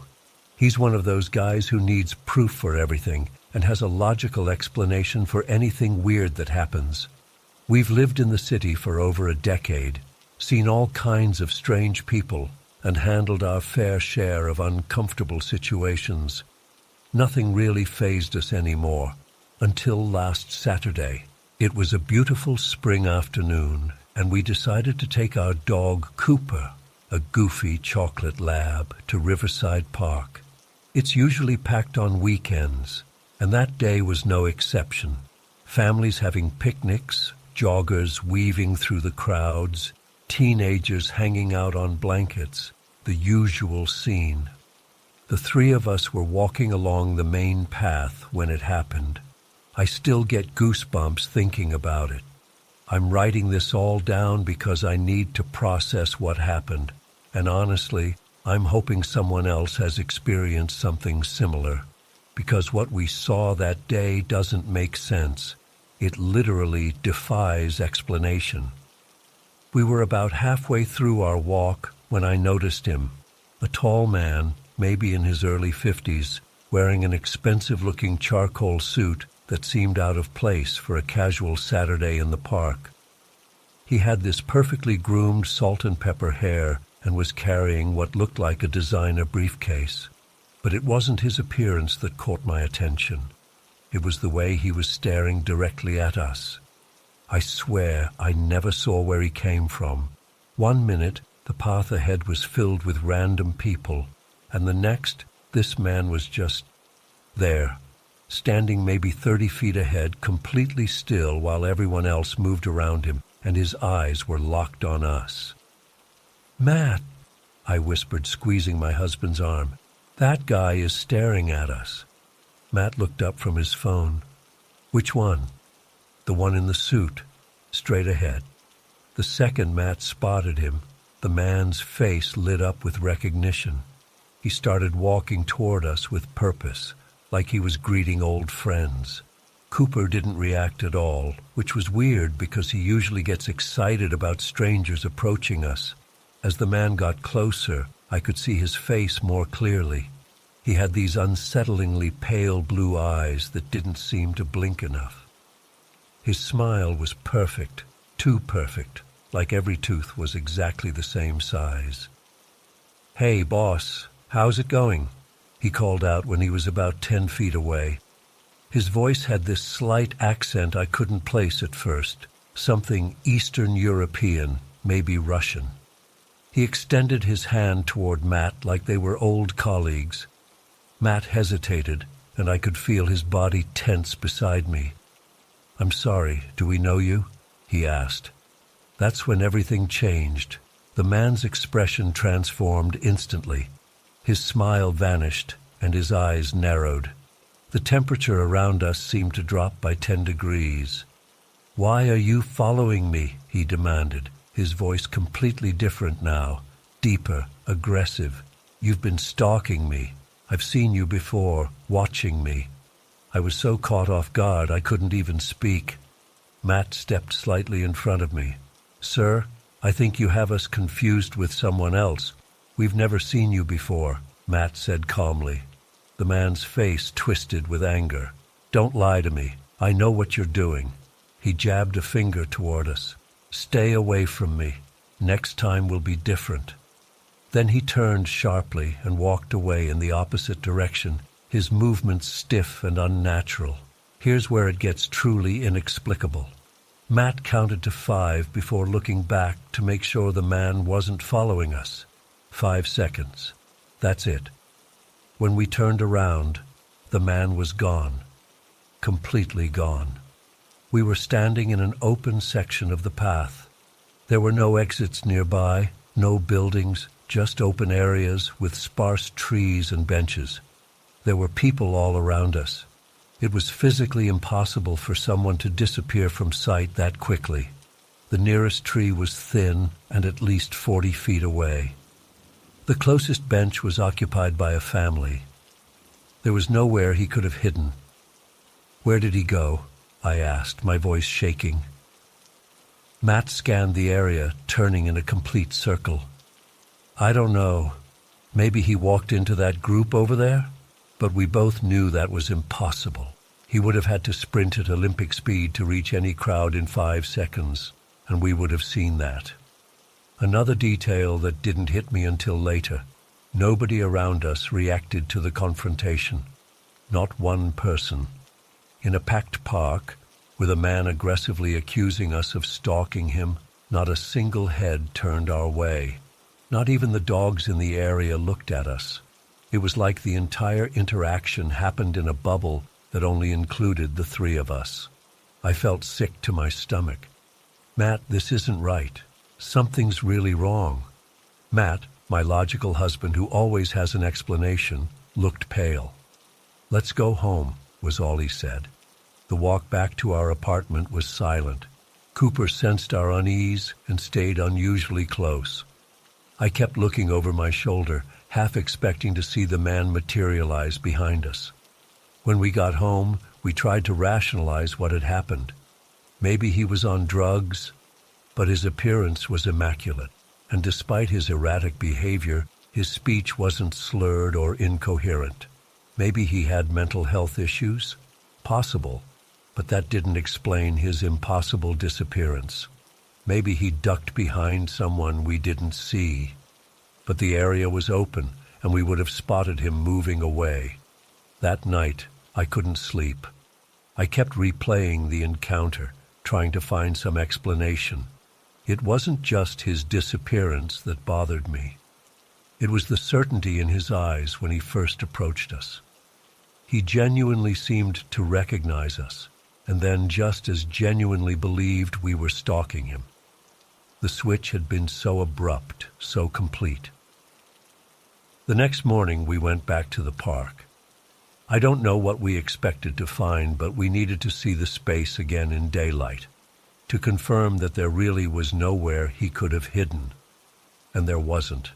He's one of those guys who needs proof for everything and has a logical explanation for anything weird that happens. We've lived in the city for over a decade, seen all kinds of strange people, and handled our fair share of uncomfortable situations. Nothing really fazed us anymore, until last Saturday. It was a beautiful spring afternoon, and we decided to take our dog Cooper, a goofy chocolate lab, to Riverside Park. It's usually packed on weekends, and that day was no exception. Families having picnics, joggers weaving through the crowds, teenagers hanging out on blankets, the usual scene. The three of us were walking along the main path when it happened. I still get goosebumps thinking about it. I'm writing this all down because I need to process what happened, and honestly, I'm hoping someone else has experienced something similar, because what we saw that day doesn't make sense. It literally defies explanation. We were about halfway through our walk when I noticed him, a tall man, maybe in his early 50s, wearing an expensive-looking charcoal suit that seemed out of place for a casual Saturday in the park. He had this perfectly groomed salt and pepper hair and was carrying what looked like a designer briefcase. But it wasn't his appearance that caught my attention. It was the way he was staring directly at us. I swear I never saw where he came from. 1 minute, The path ahead was filled with random people, and the next, this man was just there, standing maybe 30 feet ahead, completely still while everyone else moved around him, and his eyes were locked on us. "Matt," I whispered, squeezing my husband's arm, "that guy is staring at us." Matt looked up from his phone. "Which one?" "The one in the suit, straight ahead." The second Matt spotted him, the man's face lit up with recognition. He started walking toward us with purpose, like he was greeting old friends. Cooper didn't react at all, which was weird because he usually gets excited about strangers approaching us. As the man got closer, I could see his face more clearly. He had these unsettlingly pale blue eyes that didn't seem to blink enough. His smile was perfect, too perfect, like every tooth was exactly the same size. "Hey, boss, how's it going?" he called out when he was about 10 feet away. His voice had this slight accent I couldn't place at first, something Eastern European, maybe Russian. He extended his hand toward Matt like they were old colleagues. Matt hesitated, and I could feel his body tense beside me. "I'm sorry, do we know you?" he asked. That's when everything changed. The man's expression transformed instantly. His smile vanished, and his eyes narrowed. The temperature around us seemed to drop by 10 degrees. "Why are you following me?" he demanded, his voice completely different now, deeper, aggressive. "You've been stalking me. I've seen you before, watching me." I was so caught off guard I couldn't even speak. Matt stepped slightly in front of me. "Sir, I think you have us confused with someone else. We've never seen you before," Matt said calmly. The man's face twisted with anger. "Don't lie to me. I know what you're doing." He jabbed a finger toward us. "Stay away from me. Next time will be different." Then he turned sharply and walked away in the opposite direction, his movements stiff and unnatural. Here's where it gets truly inexplicable. Matt counted to 5 before looking back to make sure the man wasn't following us. 5 seconds. That's it. When we turned around, the man was gone. Completely gone. We were standing in an open section of the path. There were no exits nearby, no buildings, just open areas with sparse trees and benches. There were people all around us. It was physically impossible for someone to disappear from sight that quickly. The nearest tree was thin and at least 40 feet away. The closest bench was occupied by a family. There was nowhere he could have hidden. "Where did he go?" I asked, my voice shaking. Matt scanned the area, turning in a complete circle. "I don't know. Maybe he walked into that group over there?" But we both knew that was impossible. He would have had to sprint at Olympic speed to reach any crowd in 5 seconds, and we would have seen that. Another detail that didn't hit me until later. Nobody around us reacted to the confrontation. Not one person. In a packed park, with a man aggressively accusing us of stalking him, not a single head turned our way. Not even the dogs in the area looked at us. It was like the entire interaction happened in a bubble that only included the 3 of us. I felt sick to my stomach. "Matt, this isn't right. Something's really wrong." Matt, my logical husband who always has an explanation, looked pale. "Let's go home," was all he said. The walk back to our apartment was silent. Cooper sensed our unease and stayed unusually close. I kept looking over my shoulder, half expecting to see the man materialize behind us. When we got home, we tried to rationalize what had happened. Maybe he was on drugs, but his appearance was immaculate, and despite his erratic behavior, his speech wasn't slurred or incoherent. Maybe he had mental health issues? Possible, but that didn't explain his impossible disappearance. Maybe he ducked behind someone we didn't see. But the area was open, and we would have spotted him moving away. That night, I couldn't sleep. I kept replaying the encounter, trying to find some explanation. It wasn't just his disappearance that bothered me. It was the certainty in his eyes when he first approached us. He genuinely seemed to recognize us, and then just as genuinely believed we were stalking him. The switch had been so abrupt, so complete. The next morning we went back to the park. I don't know what we expected to find, but we needed to see the space again in daylight, to confirm that there really was nowhere he could have hidden. And there wasn't.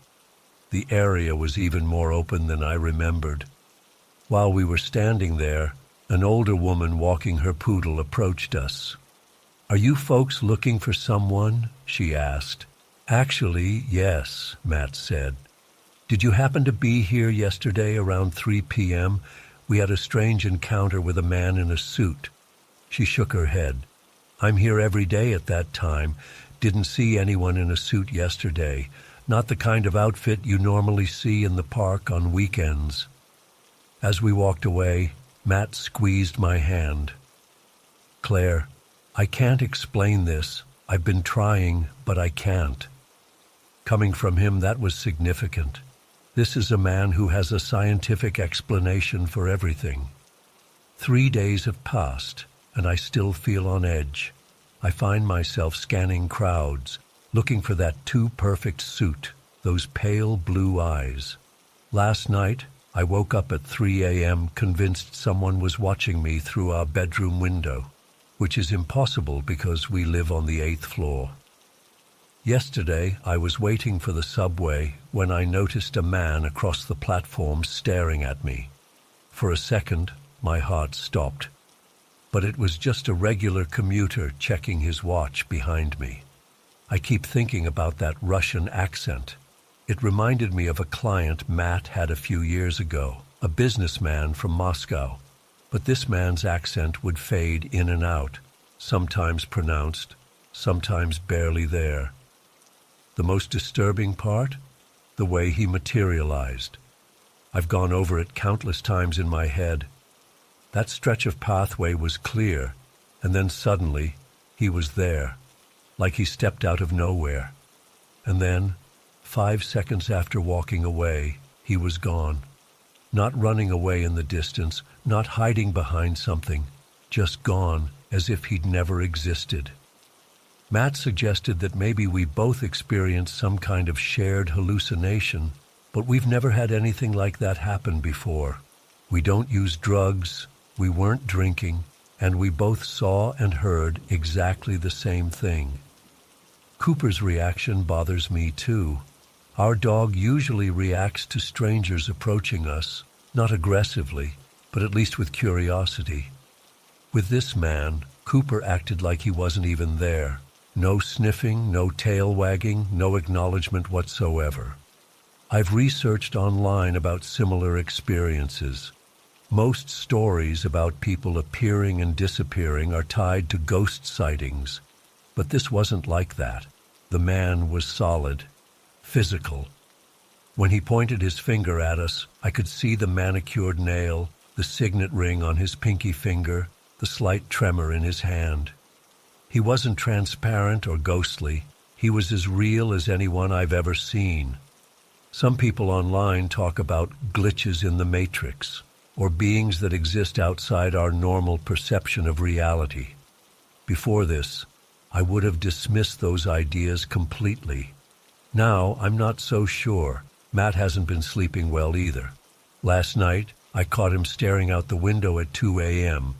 The area was even more open than I remembered. While we were standing there, an older woman walking her poodle approached us. "Are you folks looking for someone?" she asked. "Actually, yes," Matt said. "Did you happen to be here yesterday around 3 p.m.? We had a strange encounter with a man in a suit." She shook her head. "I'm here every day at that time. Didn't see anyone in a suit yesterday. Not the kind of outfit you normally see in the park on weekends." As we walked away, Matt squeezed my hand. "Claire, I can't explain this. I've been trying, but I can't." Coming from him, that was significant. This is a man who has a scientific explanation for everything. 3 days have passed, and I still feel on edge. I find myself scanning crowds, looking for that too perfect suit, those pale blue eyes. Last night, I woke up at 3 a.m. convinced someone was watching me through our bedroom window, which is impossible because we live on the 8th floor. Yesterday, I was waiting for the subway when I noticed a man across the platform staring at me. For a second, my heart stopped. But it was just a regular commuter checking his watch behind me. I keep thinking about that Russian accent. It reminded me of a client Matt had a few years ago, a businessman from Moscow. But this man's accent would fade in and out, sometimes pronounced, sometimes barely there. The most disturbing part? The way he materialized. I've gone over it countless times in my head. That stretch of pathway was clear, and then suddenly, he was there, like he stepped out of nowhere. And then, 5 seconds after walking away, he was gone. Not running away in the distance, not hiding behind something, just gone as if he'd never existed. Matt suggested that maybe we both experienced some kind of shared hallucination, but we've never had anything like that happen before. We don't use drugs, we weren't drinking, and we both saw and heard exactly the same thing. Cooper's reaction bothers me too. Our dog usually reacts to strangers approaching us, not aggressively, but at least with curiosity. With this man, Cooper acted like he wasn't even there. No sniffing, no tail wagging, no acknowledgement whatsoever. I've researched online about similar experiences. Most stories about people appearing and disappearing are tied to ghost sightings, but this wasn't like that. The man was solid, physical. When he pointed his finger at us, I could see the manicured nail, the signet ring on his pinky finger, the slight tremor in his hand. He wasn't transparent or ghostly. He was as real as anyone I've ever seen. Some people online talk about glitches in the matrix, or beings that exist outside our normal perception of reality. Before this, I would have dismissed those ideas completely. Now, I'm not so sure. Matt hasn't been sleeping well either. Last night, I caught him staring out the window at 2 a.m.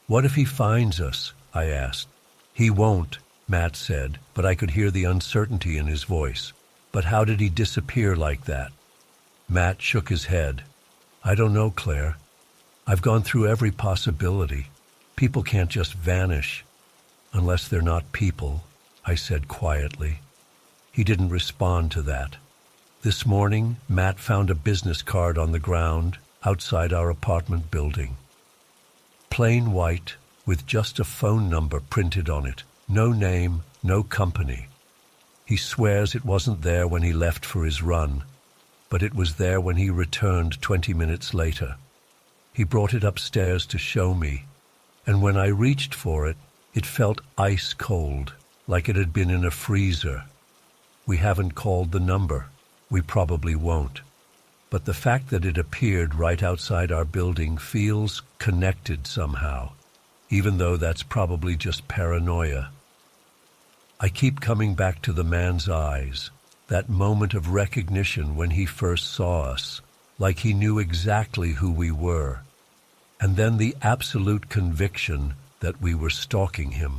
"What if he finds us?" I asked. "He won't," Matt said, but I could hear the uncertainty in his voice. "But how did he disappear like that?" Matt shook his head. "I don't know, Claire. I've gone through every possibility. People can't just vanish. Unless they're not people," I said quietly. He didn't respond to that. This morning, Matt found a business card on the ground outside our apartment building. Plain white, with just a phone number printed on it. No name, no company. He swears it wasn't there when he left for his run, but it was there when he returned 20 minutes later. He brought it upstairs to show me, and when I reached for it, it felt ice cold. like it had been in a freezer. We haven't called the number. We probably won't. But the fact that it appeared right outside our building feels connected somehow, even though that's probably just paranoia. I keep coming back to the man's eyes, that moment of recognition when he first saw us, like he knew exactly who we were, and then the absolute conviction that we were stalking him.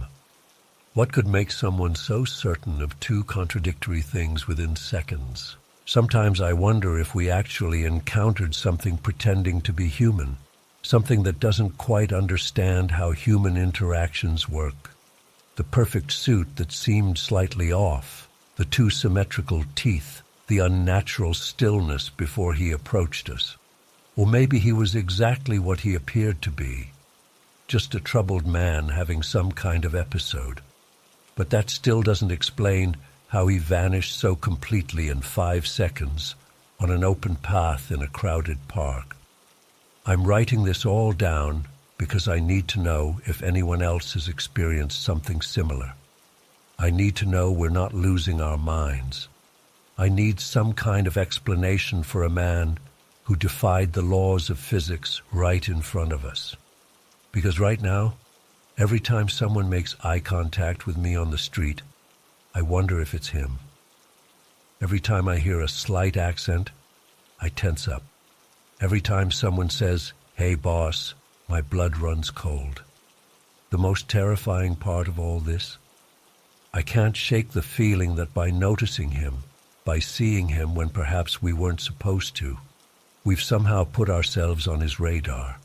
What could make someone so certain of two contradictory things within seconds? Sometimes I wonder if we actually encountered something pretending to be human, something that doesn't quite understand how human interactions work. The perfect suit that seemed slightly off, the too symmetrical teeth, the unnatural stillness before he approached us. Or maybe he was exactly what he appeared to be, just a troubled man having some kind of episode. But that still doesn't explain how he vanished so completely in 5 seconds on an open path in a crowded park. I'm writing this all down because I need to know if anyone else has experienced something similar. I need to know we're not losing our minds. I need some kind of explanation for a man who defied the laws of physics right in front of us. Because right now, every time someone makes eye contact with me on the street, I wonder if it's him. Every time I hear a slight accent, I tense up. Every time someone says, "Hey boss," my blood runs cold. The most terrifying part of all this? I can't shake the feeling that by noticing him, by seeing him when perhaps we weren't supposed to, we've somehow put ourselves on his radar.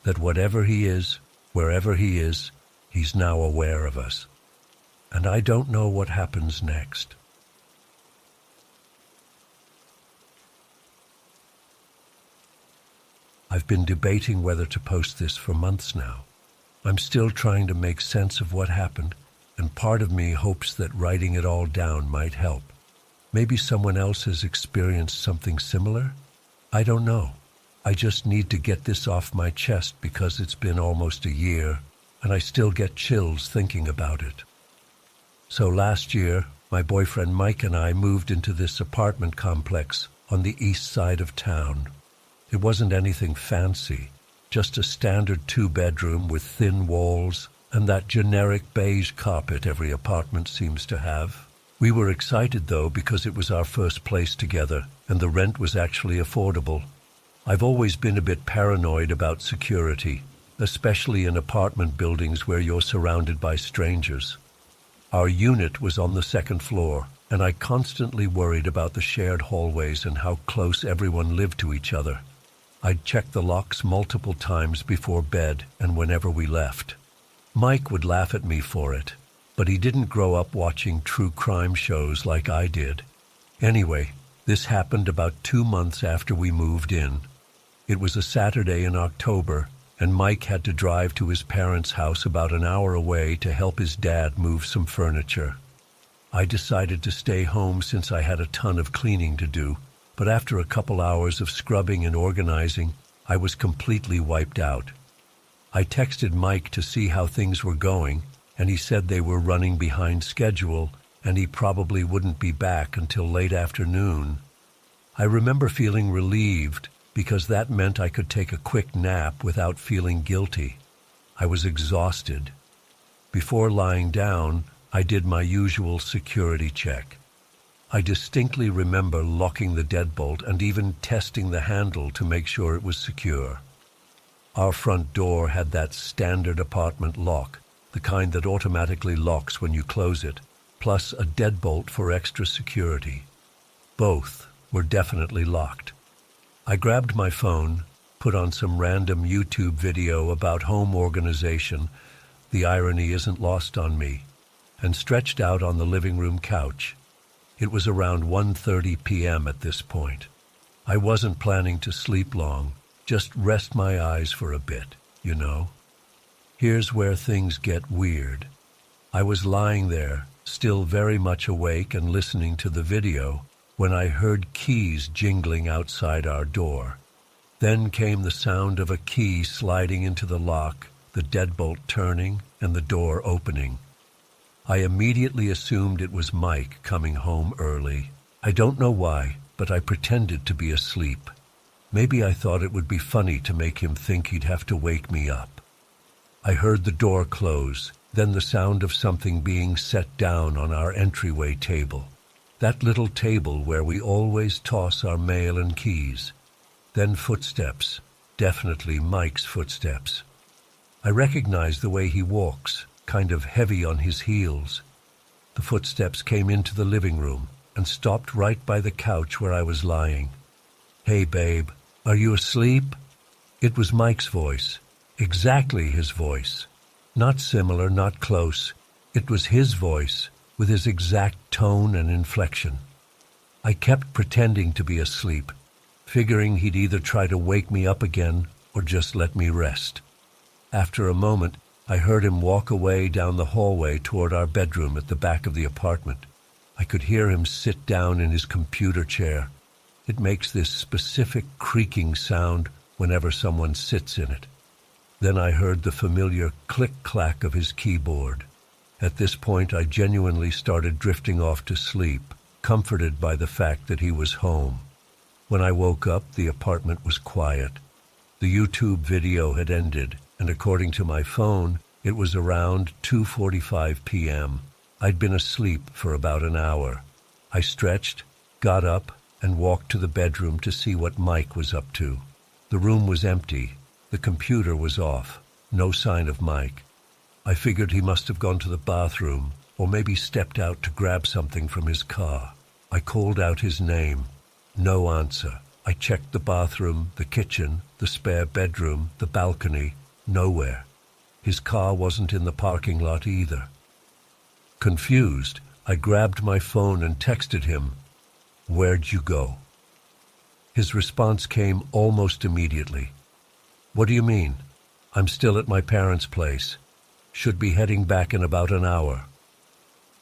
That whatever he is, wherever he is, he's now aware of us. And I don't know what happens next. I've been debating whether to post this for months now. I'm still trying to make sense of what happened, and part of me hopes that writing it all down might help. Maybe someone else has experienced something similar? I don't know. I just need to get this off my chest because it's been almost a year, and I still get chills thinking about it. So last year, my boyfriend Mike and I moved into this apartment complex on the east side of town. It wasn't anything fancy, just a standard 2-bedroom with thin walls and that generic beige carpet every apartment seems to have. We were excited though because it was our first place together and the rent was actually affordable. I've always been a bit paranoid about security, especially in apartment buildings where you're surrounded by strangers. Our unit was on the 2nd floor, and I constantly worried about the shared hallways and how close everyone lived to each other. I'd check the locks multiple times before bed and whenever we left. Mike would laugh at me for it, but he didn't grow up watching true crime shows like I did. Anyway, this happened about 2 months after we moved in. It was a Saturday in October, and Mike had to drive to his parents' house about an hour away to help his dad move some furniture. I decided to stay home since I had a ton of cleaning to do, but after a couple hours of scrubbing and organizing, I was completely wiped out. I texted Mike to see how things were going, and he said they were running behind schedule and he probably wouldn't be back until late afternoon. I remember feeling relieved because that meant I could take a quick nap without feeling guilty. I was exhausted. Before lying down, I did my usual security check. I distinctly remember locking the deadbolt and even testing the handle to make sure it was secure. Our front door had that standard apartment lock, the kind that automatically locks when you close it, plus a deadbolt for extra security. Both were definitely locked. I grabbed my phone, put on some random YouTube video about home organization, the irony isn't lost on me, and stretched out on the living room couch. It was around 1:30 p.m. at this point. I wasn't planning to sleep long, just rest my eyes for a bit, you know. Here's where things get weird. I was lying there, still very much awake and listening to the video, when I heard keys jingling outside our door. Then came the sound of a key sliding into the lock, the deadbolt turning, and the door opening. I immediately assumed it was Mike coming home early. I don't know why, but I pretended to be asleep. Maybe I thought it would be funny to make him think he'd have to wake me up. I heard the door close, then the sound of something being set down on our entryway table. That little table where we always toss our mail and keys. Then footsteps, definitely Mike's footsteps. I recognize the way he walks, kind of heavy on his heels. The footsteps came into the living room and stopped right by the couch where I was lying. "Hey, babe, are you asleep?" It was Mike's voice, exactly his voice. Not similar, not close. It was his voice, with his exact tone and inflection. I kept pretending to be asleep, figuring he'd either try to wake me up again or just let me rest. After a moment, I heard him walk away down the hallway toward our bedroom at the back of the apartment. I could hear him sit down in his computer chair. It makes this specific creaking sound whenever someone sits in it. Then I heard the familiar click-clack of his keyboard. At this point, I genuinely started drifting off to sleep, comforted by the fact that he was home. When I woke up, the apartment was quiet. The YouTube video had ended, and according to my phone, it was around 2:45 p.m. I'd been asleep for about an hour. I stretched, got up, and walked to the bedroom to see what Mike was up to. The room was empty. The computer was off. No sign of Mike. I figured he must have gone to the bathroom, or maybe stepped out to grab something from his car. I called out his name. No answer. I checked the bathroom, the kitchen, the spare bedroom, the balcony. Nowhere. His car wasn't in the parking lot either. Confused, I grabbed my phone and texted him, "Where'd you go?" His response came almost immediately. "What do you mean? I'm still at my parents' place. Should be heading back in about an hour."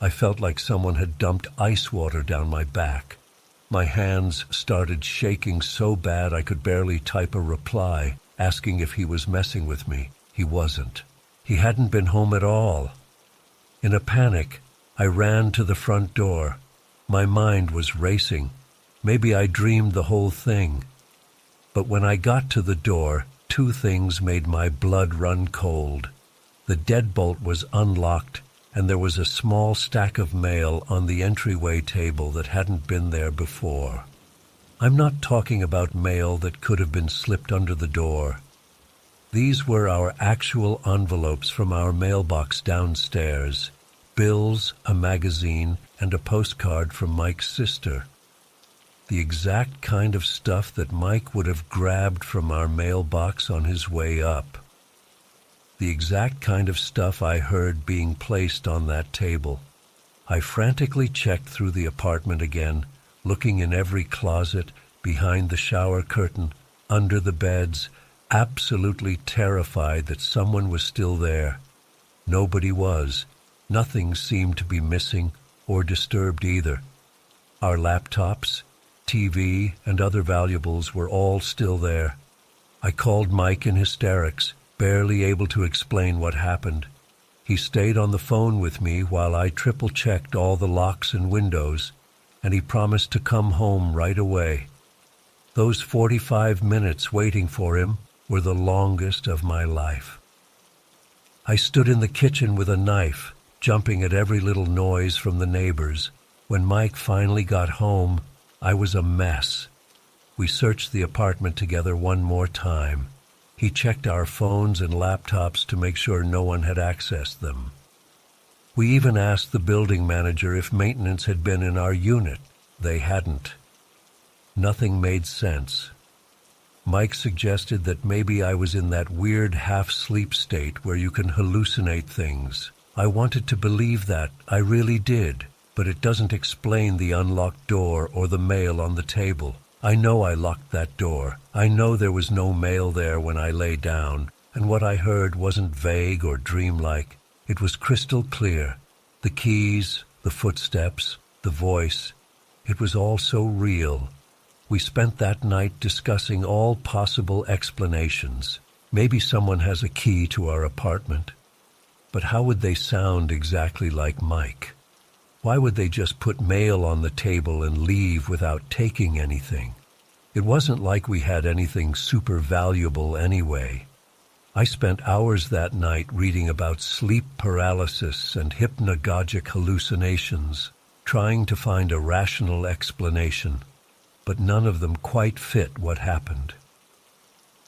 I felt like someone had dumped ice water down my back. My hands started shaking so bad I could barely type a reply, asking if he was messing with me. He wasn't. He hadn't been home at all. In a panic, I ran to the front door. My mind was racing. Maybe I dreamed the whole thing. But when I got to the door, two things made my blood run cold. The deadbolt was unlocked, and there was a small stack of mail on the entryway table that hadn't been there before. I'm not talking about mail that could have been slipped under the door. These were our actual envelopes from our mailbox downstairs. Bills, a magazine, and a postcard from Mike's sister. The exact kind of stuff that Mike would have grabbed from our mailbox on his way up. The exact kind of stuff I heard being placed on that table. I frantically checked through the apartment again, looking in every closet, behind the shower curtain, under the beds, absolutely terrified that someone was still there. Nobody was. Nothing seemed to be missing or disturbed either. Our laptops, TV, and other valuables were all still there. I called Mike in hysterics, barely able to explain what happened. He stayed on the phone with me while I triple-checked all the locks and windows, and he promised to come home right away. Those 45 minutes waiting for him were the longest of my life. I stood in the kitchen with a knife, jumping at every little noise from the neighbors. When Mike finally got home, I was a mess. We searched the apartment together one more time. He checked our phones and laptops to make sure no one had accessed them. We even asked the building manager if maintenance had been in our unit. They hadn't. Nothing made sense. Mike suggested that maybe I was in that weird half-sleep state where you can hallucinate things. I wanted to believe that, I really did, but it doesn't explain the unlocked door or the mail on the table. I know I locked that door. I know there was no mail there when I lay down, and what I heard wasn't vague or dreamlike. It was crystal clear. The keys, the footsteps, the voice. It was all so real. We spent that night discussing all possible explanations. Maybe someone has a key to our apartment. But how would they sound exactly like Mike? Why would they just put mail on the table and leave without taking anything? It wasn't like we had anything super valuable anyway. I spent hours that night reading about sleep paralysis and hypnagogic hallucinations, trying to find a rational explanation, but none of them quite fit what happened.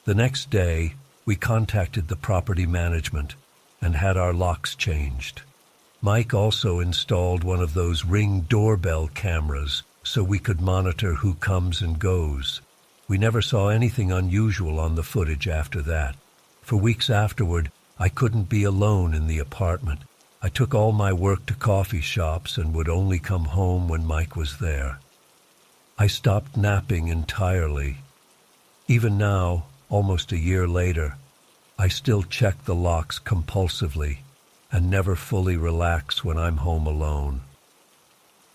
The next day, we contacted the property management and had our locks changed. Mike also installed one of those Ring doorbell cameras so we could monitor who comes and goes. We never saw anything unusual on the footage after that. For weeks afterward, I couldn't be alone in the apartment. I took all my work to coffee shops and would only come home when Mike was there. I stopped napping entirely. Even now, almost a year later, I still check the locks compulsively and never fully relax when I'm home alone.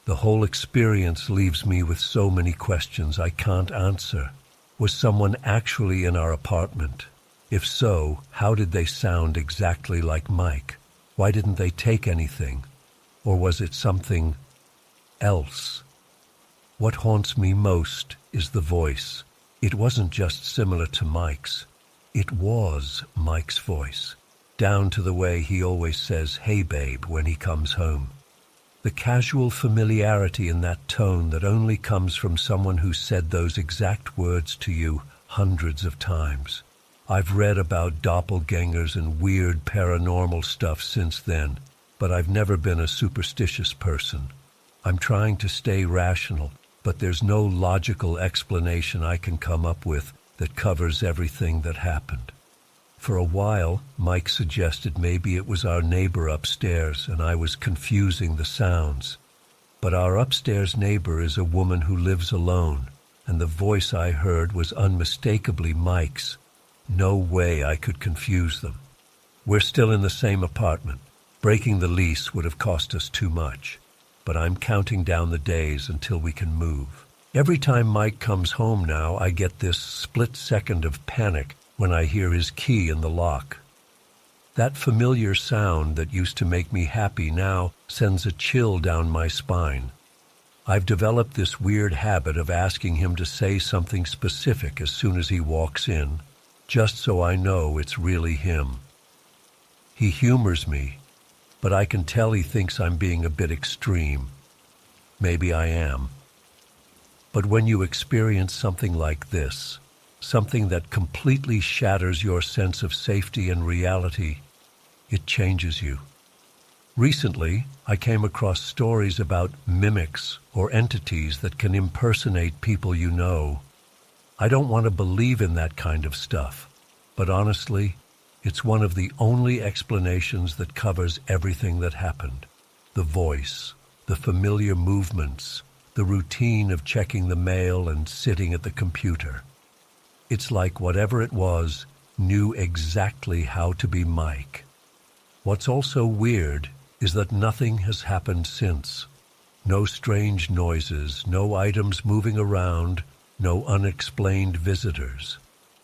The whole experience leaves me with so many questions I can't answer. Was someone actually in our apartment? If so, how did they sound exactly like Mike? Why didn't they take anything? Or was it something else? What haunts me most is the voice. It wasn't just similar to Mike's. It was Mike's voice, down to the way he always says, "Hey babe," when he comes home. The casual familiarity in that tone that only comes from someone who said those exact words to you hundreds of times. I've read about doppelgangers and weird paranormal stuff since then, but I've never been a superstitious person. I'm trying to stay rational, but there's no logical explanation I can come up with that covers everything that happened. For a while, Mike suggested maybe it was our neighbor upstairs and I was confusing the sounds. But our upstairs neighbor is a woman who lives alone, and the voice I heard was unmistakably Mike's. No way I could confuse them. We're still in the same apartment. Breaking the lease would have cost us too much, but I'm counting down the days until we can move. Every time Mike comes home now, I get this split second of panic when I hear his key in the lock. That familiar sound that used to make me happy now sends a chill down my spine. I've developed this weird habit of asking him to say something specific as soon as he walks in, just so I know it's really him. He humors me, but I can tell he thinks I'm being a bit extreme. Maybe I am. But when you experience something like this, something that completely shatters your sense of safety and reality, it changes you. Recently, I came across stories about mimics or entities that can impersonate people you know. I don't want to believe in that kind of stuff, but honestly, it's one of the only explanations that covers everything that happened. The voice, the familiar movements, the routine of checking the mail and sitting at the computer. It's like whatever it was knew exactly how to be Mike. What's also weird is that nothing has happened since. No strange noises, no items moving around, no unexplained visitors.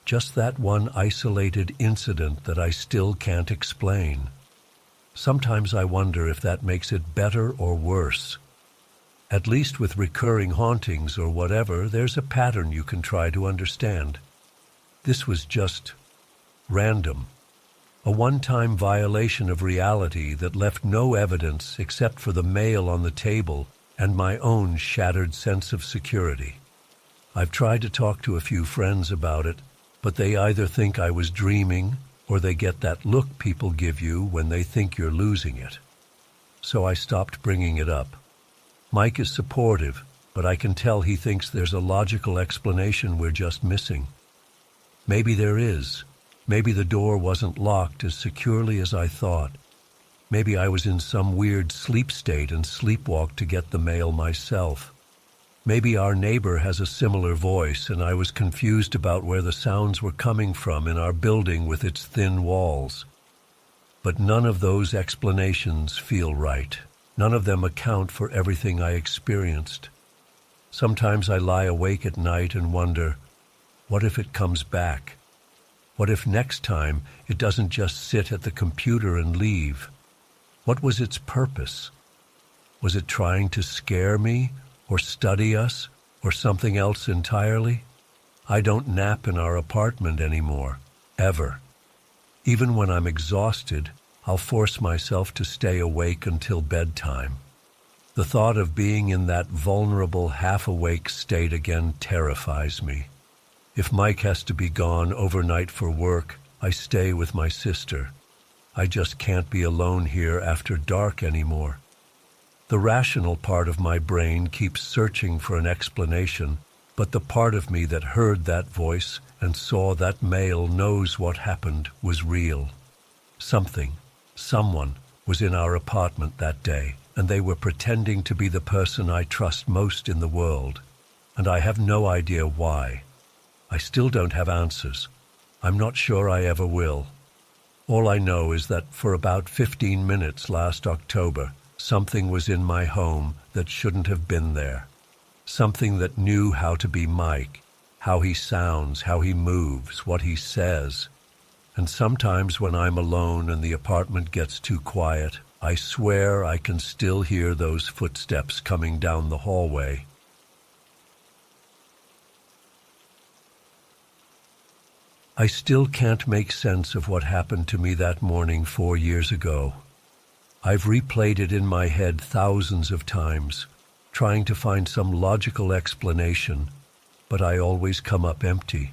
Just that one isolated incident that I still can't explain. Sometimes I wonder if that makes it better or worse. At least with recurring hauntings or whatever, there's a pattern you can try to understand. This was just random. A one-time violation of reality that left no evidence except for the mail on the table and my own shattered sense of security. I've tried to talk to a few friends about it, but they either think I was dreaming or they get that look people give you when they think you're losing it. So I stopped bringing it up. Mike is supportive, but I can tell he thinks there's a logical explanation we're just missing. Maybe there is. Maybe the door wasn't locked as securely as I thought. Maybe I was in some weird sleep state and sleepwalked to get the mail myself. Maybe our neighbor has a similar voice and I was confused about where the sounds were coming from in our building with its thin walls. But none of those explanations feel right. None of them account for everything I experienced. Sometimes I lie awake at night and wonder, what if it comes back? What if next time it doesn't just sit at the computer and leave? What was its purpose? Was it trying to scare me, or study us, or something else entirely? I don't nap in our apartment anymore, ever. Even when I'm exhausted, I'll force myself to stay awake until bedtime. The thought of being in that vulnerable, half-awake state again terrifies me. If Mike has to be gone overnight for work, I stay with my sister. I just can't be alone here after dark anymore. The rational part of my brain keeps searching for an explanation, but the part of me that heard that voice and saw that male knows what happened was real. Someone was in our apartment that day, and they were pretending to be the person I trust most in the world, and I have no idea why. I still don't have answers. I'm not sure I ever will. All I know is that for about 15 minutes last October, something was in my home that shouldn't have been there. Something that knew how to be Mike, how he sounds, how he moves, what he says. And sometimes when I'm alone and the apartment gets too quiet, I swear I can still hear those footsteps coming down the hallway. I still can't make sense of what happened to me that morning 4 years ago. I've replayed it in my head thousands of times, trying to find some logical explanation, but I always come up empty.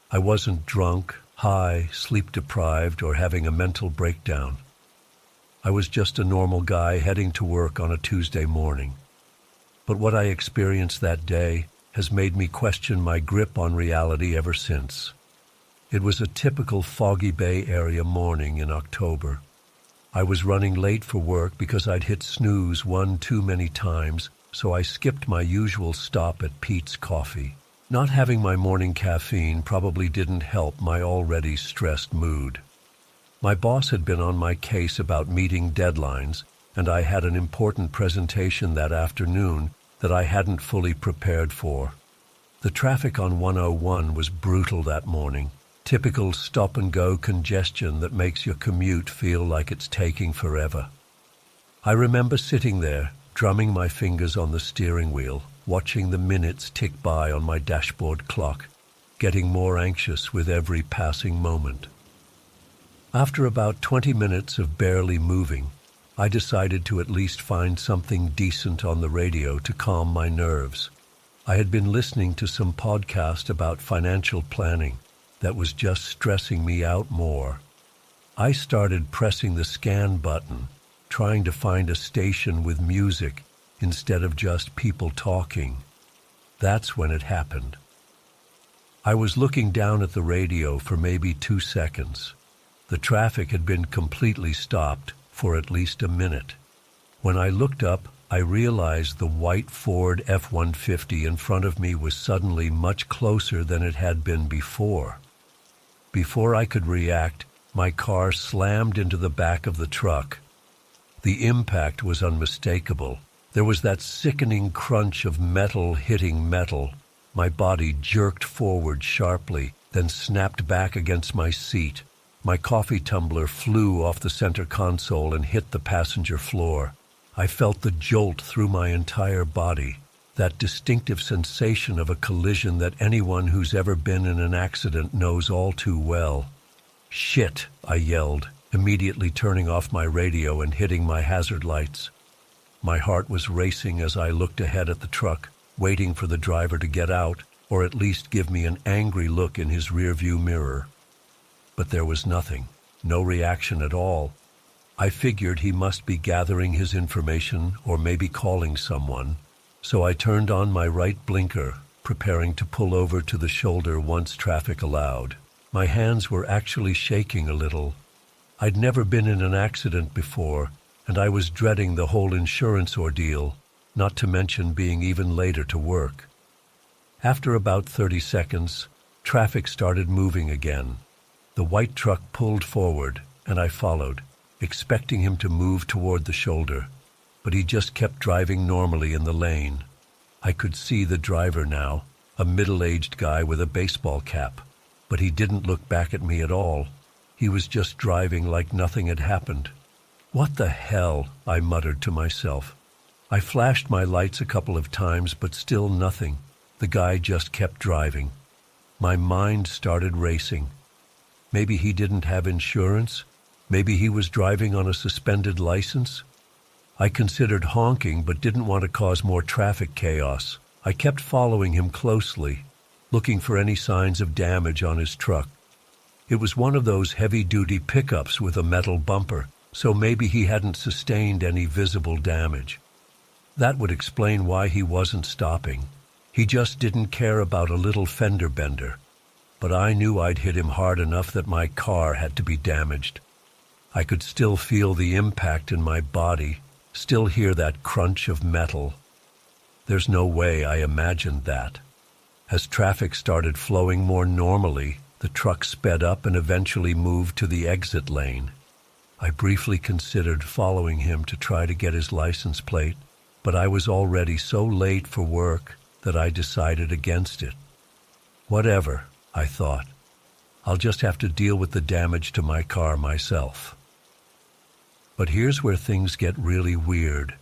I wasn't drunk, high, sleep-deprived, or having a mental breakdown. I was just a normal guy heading to work on a Tuesday morning. But what I experienced that day has made me question my grip on reality ever since. It was a typical foggy Bay Area morning in October. I was running late for work because I'd hit snooze one too many times, so I skipped my usual stop at Pete's Coffee. Not having my morning caffeine probably didn't help my already stressed mood. My boss had been on my case about meeting deadlines, and I had an important presentation that afternoon that I hadn't fully prepared for. The traffic on 101 was brutal that morning. Typical stop-and-go congestion that makes your commute feel like it's taking forever. I remember sitting there, drumming my fingers on the steering wheel, watching the minutes tick by on my dashboard clock, getting more anxious with every passing moment. After about 20 minutes of barely moving, I decided to at least find something decent on the radio to calm my nerves. I had been listening to some podcast about financial planning that was just stressing me out more. I started pressing the scan button, trying to find a station with music instead of just people talking. That's when it happened. I was looking down at the radio for maybe 2 seconds. The traffic had been completely stopped for at least a minute. When I looked up, I realized the white Ford F-150 in front of me was suddenly much closer than it had been before. Before I could react, my car slammed into the back of the truck. The impact was unmistakable. There was that sickening crunch of metal hitting metal. My body jerked forward sharply, then snapped back against my seat. My coffee tumbler flew off the center console and hit the passenger floor. I felt the jolt through my entire body, that distinctive sensation of a collision that anyone who's ever been in an accident knows all too well. "Shit," I yelled, immediately turning off my radio and hitting my hazard lights. My heart was racing as I looked ahead at the truck, waiting for the driver to get out, or at least give me an angry look in his rearview mirror. But there was nothing, no reaction at all. I figured he must be gathering his information or maybe calling someone, so I turned on my right blinker, preparing to pull over to the shoulder once traffic allowed. My hands were actually shaking a little. I'd never been in an accident before, and I was dreading the whole insurance ordeal, not to mention being even later to work. After about 30 seconds, traffic started moving again. The white truck pulled forward, and I followed, expecting him to move toward the shoulder, but he just kept driving normally in the lane. I could see the driver now, a middle-aged guy with a baseball cap, but he didn't look back at me at all. He was just driving like nothing had happened. "What the hell?" I muttered to myself. I flashed my lights a couple of times, but still nothing. The guy just kept driving. My mind started racing. Maybe he didn't have insurance. Maybe he was driving on a suspended license. I considered honking, but didn't want to cause more traffic chaos. I kept following him closely, looking for any signs of damage on his truck. It was one of those heavy-duty pickups with a metal bumper, so maybe he hadn't sustained any visible damage. That would explain why he wasn't stopping. He just didn't care about a little fender bender. But I knew I'd hit him hard enough that my car had to be damaged. I could still feel the impact in my body, still hear that crunch of metal. There's no way I imagined that. As traffic started flowing more normally, the truck sped up and eventually moved to the exit lane. I briefly considered following him to try to get his license plate, but I was already so late for work that I decided against it. Whatever, I thought. I'll just have to deal with the damage to my car myself. But here's where things get really weird.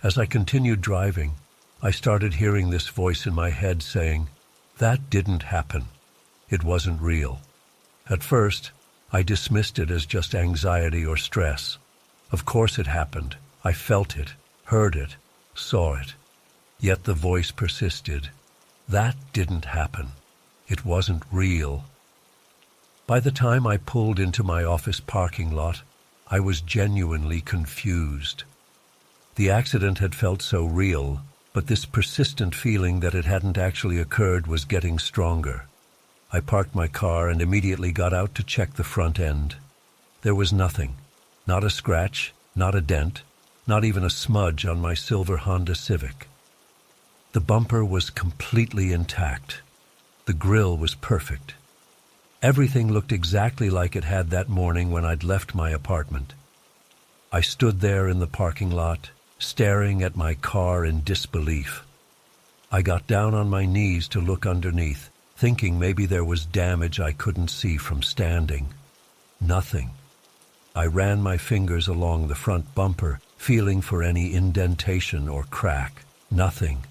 As I continued driving, I started hearing this voice in my head saying, "That didn't happen. It wasn't real." At first, I dismissed it as just anxiety or stress. Of course it happened. I felt it, heard it, saw it. Yet the voice persisted. That didn't happen. It wasn't real. By the time I pulled into my office parking lot, I was genuinely confused. The accident had felt so real, but this persistent feeling that it hadn't actually occurred was getting stronger. I parked my car and immediately got out to check the front end. There was nothing. Not a scratch, not a dent, not even a smudge on my silver Honda Civic. The bumper was completely intact. The grille was perfect. Everything looked exactly like it had that morning when I'd left my apartment. I stood there in the parking lot, staring at my car in disbelief. I got down on my knees to look underneath, thinking maybe there was damage I couldn't see from standing. Nothing. I ran my fingers along the front bumper, feeling for any indentation or crack. Nothing.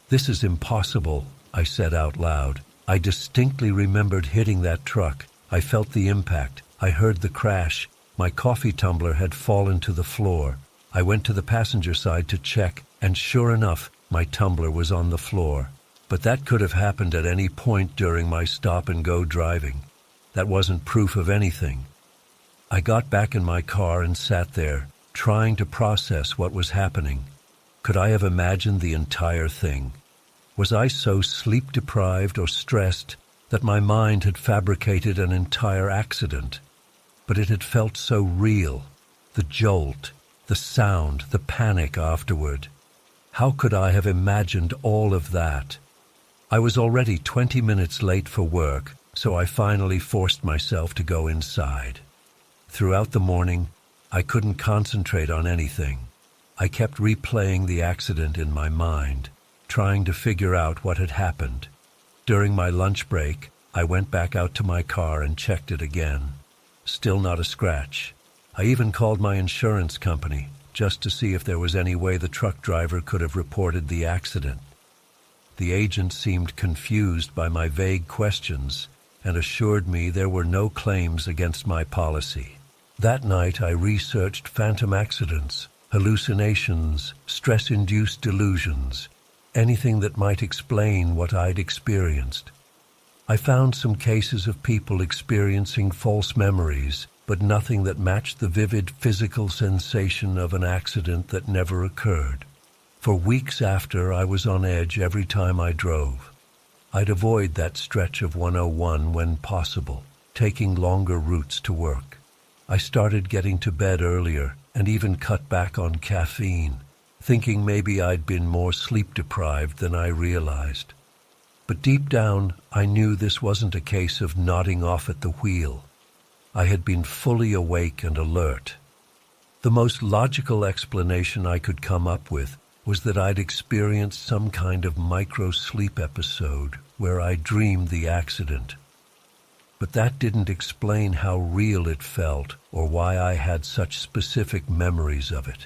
"This is impossible," I said out loud. I distinctly remembered hitting that truck. I felt the impact. I heard the crash. My coffee tumbler had fallen to the floor. I went to the passenger side to check, and sure enough, my tumbler was on the floor. But that could have happened at any point during my stop-and-go driving. That wasn't proof of anything. I got back in my car and sat there, trying to process what was happening. Could I have imagined the entire thing? Was I so sleep-deprived or stressed that my mind had fabricated an entire accident? But it had felt so real. The jolt, the sound, the panic afterward. How could I have imagined all of that? I was already 20 minutes late for work, so I finally forced myself to go inside. Throughout the morning, I couldn't concentrate on anything. I kept replaying the accident in my mind, trying to figure out what had happened. During my lunch break, I went back out to my car and checked it again. Still not a scratch. I even called my insurance company just to see if there was any way the truck driver could have reported the accident. The agent seemed confused by my vague questions and assured me there were no claims against my policy. That night I researched phantom accidents, hallucinations, stress-induced delusions, anything that might explain what I'd experienced. I found some cases of people experiencing false memories, but nothing that matched the vivid physical sensation of an accident that never occurred. For weeks after, I was on edge every time I drove. I'd avoid that stretch of 101 when possible, taking longer routes to work. I started getting to bed earlier and even cut back on caffeine, thinking maybe I'd been more sleep-deprived than I realized. But deep down, I knew this wasn't a case of nodding off at the wheel. I had been fully awake and alert. The most logical explanation I could come up with was that I'd experienced some kind of micro-sleep episode where I dreamed the accident. But that didn't explain how real it felt or why I had such specific memories of it.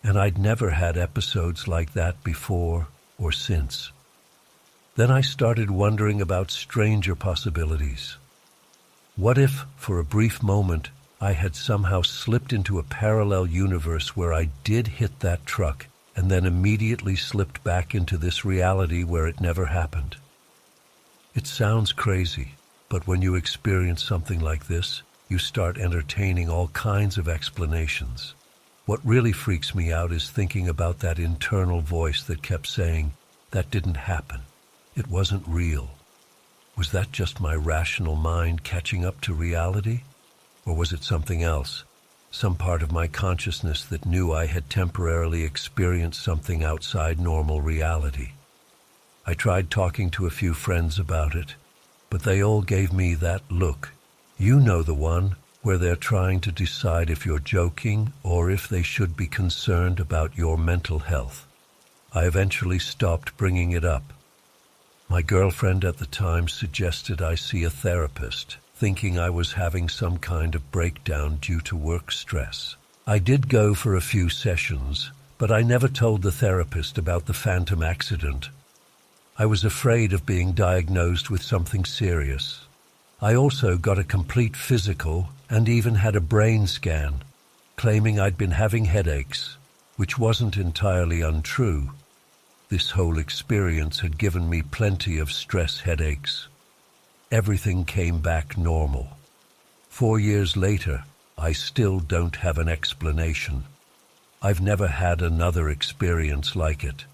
And I'd never had episodes like that before or since. Then I started wondering about stranger possibilities. What if, for a brief moment, I had somehow slipped into a parallel universe where I did hit that truck and then immediately slipped back into this reality where it never happened? It sounds crazy, but when you experience something like this, you start entertaining all kinds of explanations. What really freaks me out is thinking about that internal voice that kept saying, "That didn't happen. It wasn't real." Was that just my rational mind catching up to reality? Or was it something else? Some part of my consciousness that knew I had temporarily experienced something outside normal reality? I tried talking to a few friends about it, but they all gave me that look. You know the one, where they're trying to decide if you're joking or if they should be concerned about your mental health. I eventually stopped bringing it up. My girlfriend at the time suggested I see a therapist, thinking I was having some kind of breakdown due to work stress. I did go for a few sessions, but I never told the therapist about the phantom accident. I was afraid of being diagnosed with something serious. I also got a complete physical and even had a brain scan, claiming I'd been having headaches, which wasn't entirely untrue. This whole experience had given me plenty of stress headaches. Everything came back normal. 4 years later, I still don't have an explanation. I've never had another experience like it.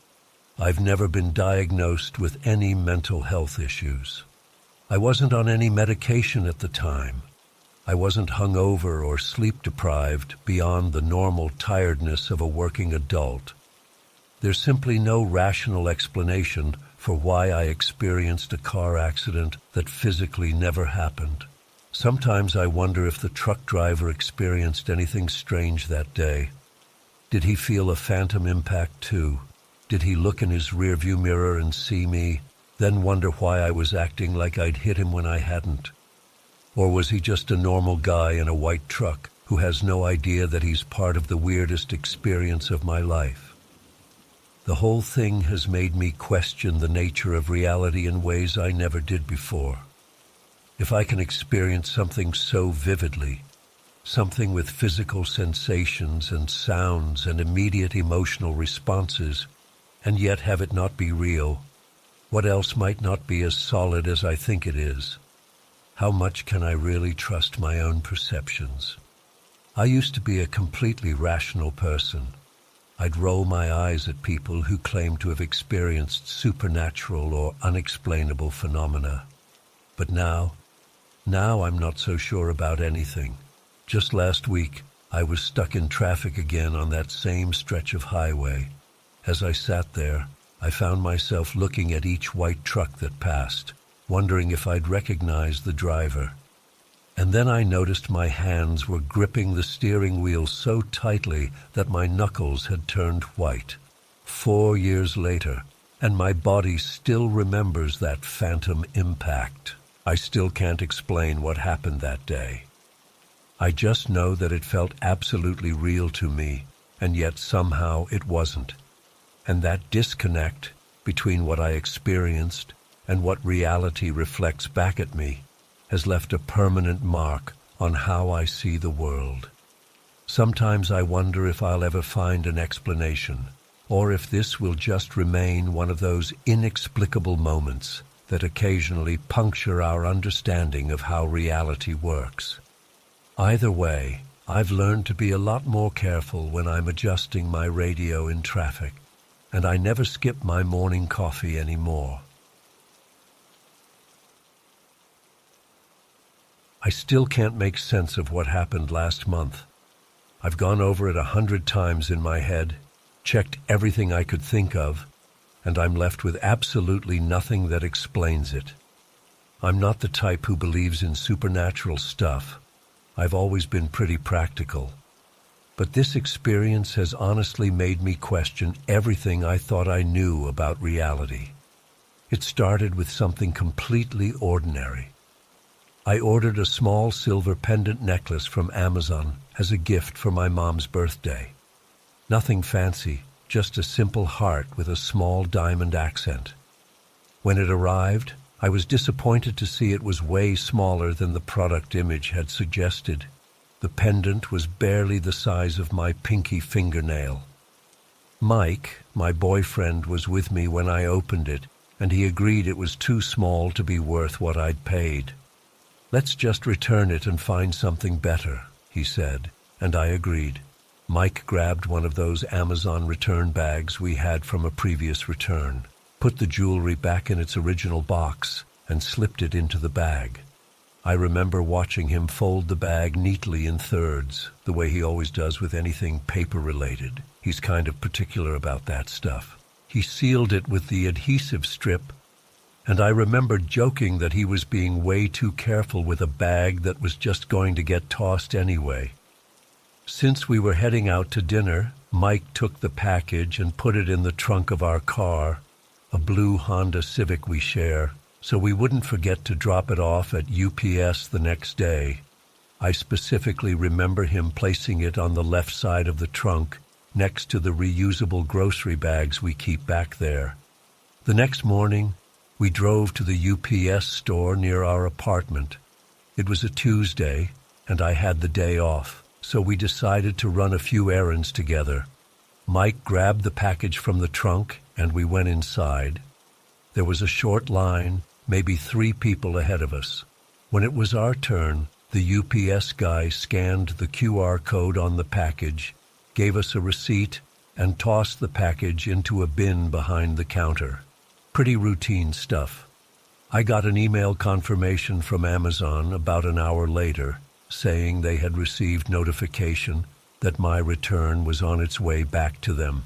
I've never been diagnosed with any mental health issues. I wasn't on any medication at the time. I wasn't hungover or sleep-deprived beyond the normal tiredness of a working adult. There's simply no rational explanation for why I experienced a car accident that physically never happened. Sometimes I wonder if the truck driver experienced anything strange that day. Did he feel a phantom impact too? Did he look in his rearview mirror and see me, then wonder why I was acting like I'd hit him when I hadn't? Or was he just a normal guy in a white truck who has no idea that he's part of the weirdest experience of my life? The whole thing has made me question the nature of reality in ways I never did before. If I can experience something so vividly, something with physical sensations and sounds and immediate emotional responses, and yet have it not be real, what else might not be as solid as I think it is? How much can I really trust my own perceptions? I used to be a completely rational person. I'd roll my eyes at people who claim to have experienced supernatural or unexplainable phenomena. But now I'm not so sure about anything. Just last week, I was stuck in traffic again on that same stretch of highway. As I sat there, I found myself looking at each white truck that passed, wondering if I'd recognize the driver. And then I noticed my hands were gripping the steering wheel so tightly that my knuckles had turned white. 4 years later, and my body still remembers that phantom impact. I still can't explain what happened that day. I just know that it felt absolutely real to me, and yet somehow it wasn't. And that disconnect between what I experienced and what reality reflects back at me has left a permanent mark on how I see the world. Sometimes I wonder if I'll ever find an explanation, or if this will just remain one of those inexplicable moments that occasionally puncture our understanding of how reality works. Either way, I've learned to be a lot more careful when I'm adjusting my radio in traffic, and I never skip my morning coffee anymore. I still can't make sense of what happened last month. I've gone over it 100 times in my head, checked everything I could think of, and I'm left with absolutely nothing that explains it. I'm not the type who believes in supernatural stuff. I've always been pretty practical. But this experience has honestly made me question everything I thought I knew about reality. It started with something completely ordinary. I ordered a small silver pendant necklace from Amazon as a gift for my mom's birthday. Nothing fancy, just a simple heart with a small diamond accent. When it arrived, I was disappointed to see it was way smaller than the product image had suggested. The pendant was barely the size of my pinky fingernail. Mike, my boyfriend, was with me when I opened it, and he agreed it was too small to be worth what I'd paid. "Let's just return it and find something better," he said, and I agreed. Mike grabbed one of those Amazon return bags we had from a previous return, put the jewelry back in its original box, and slipped it into the bag. I remember watching him fold the bag neatly in thirds, the way he always does with anything paper-related. He's kind of particular about that stuff. He sealed it with the adhesive strip, and I remember joking that he was being way too careful with a bag that was just going to get tossed anyway. Since we were heading out to dinner, Mike took the package and put it in the trunk of our car, a blue Honda Civic we share, so we wouldn't forget to drop it off at UPS the next day. I specifically remember him placing it on the left side of the trunk, next to the reusable grocery bags we keep back there. The next morning, we drove to the UPS store near our apartment. It was a Tuesday, and I had the day off, so we decided to run a few errands together. Mike grabbed the package from the trunk, and we went inside. There was a short line, maybe 3 people ahead of us. When it was our turn, the UPS guy scanned the QR code on the package, gave us a receipt, and tossed the package into a bin behind the counter. Pretty routine stuff. I got an email confirmation from Amazon about an hour later, saying they had received notification that my return was on its way back to them.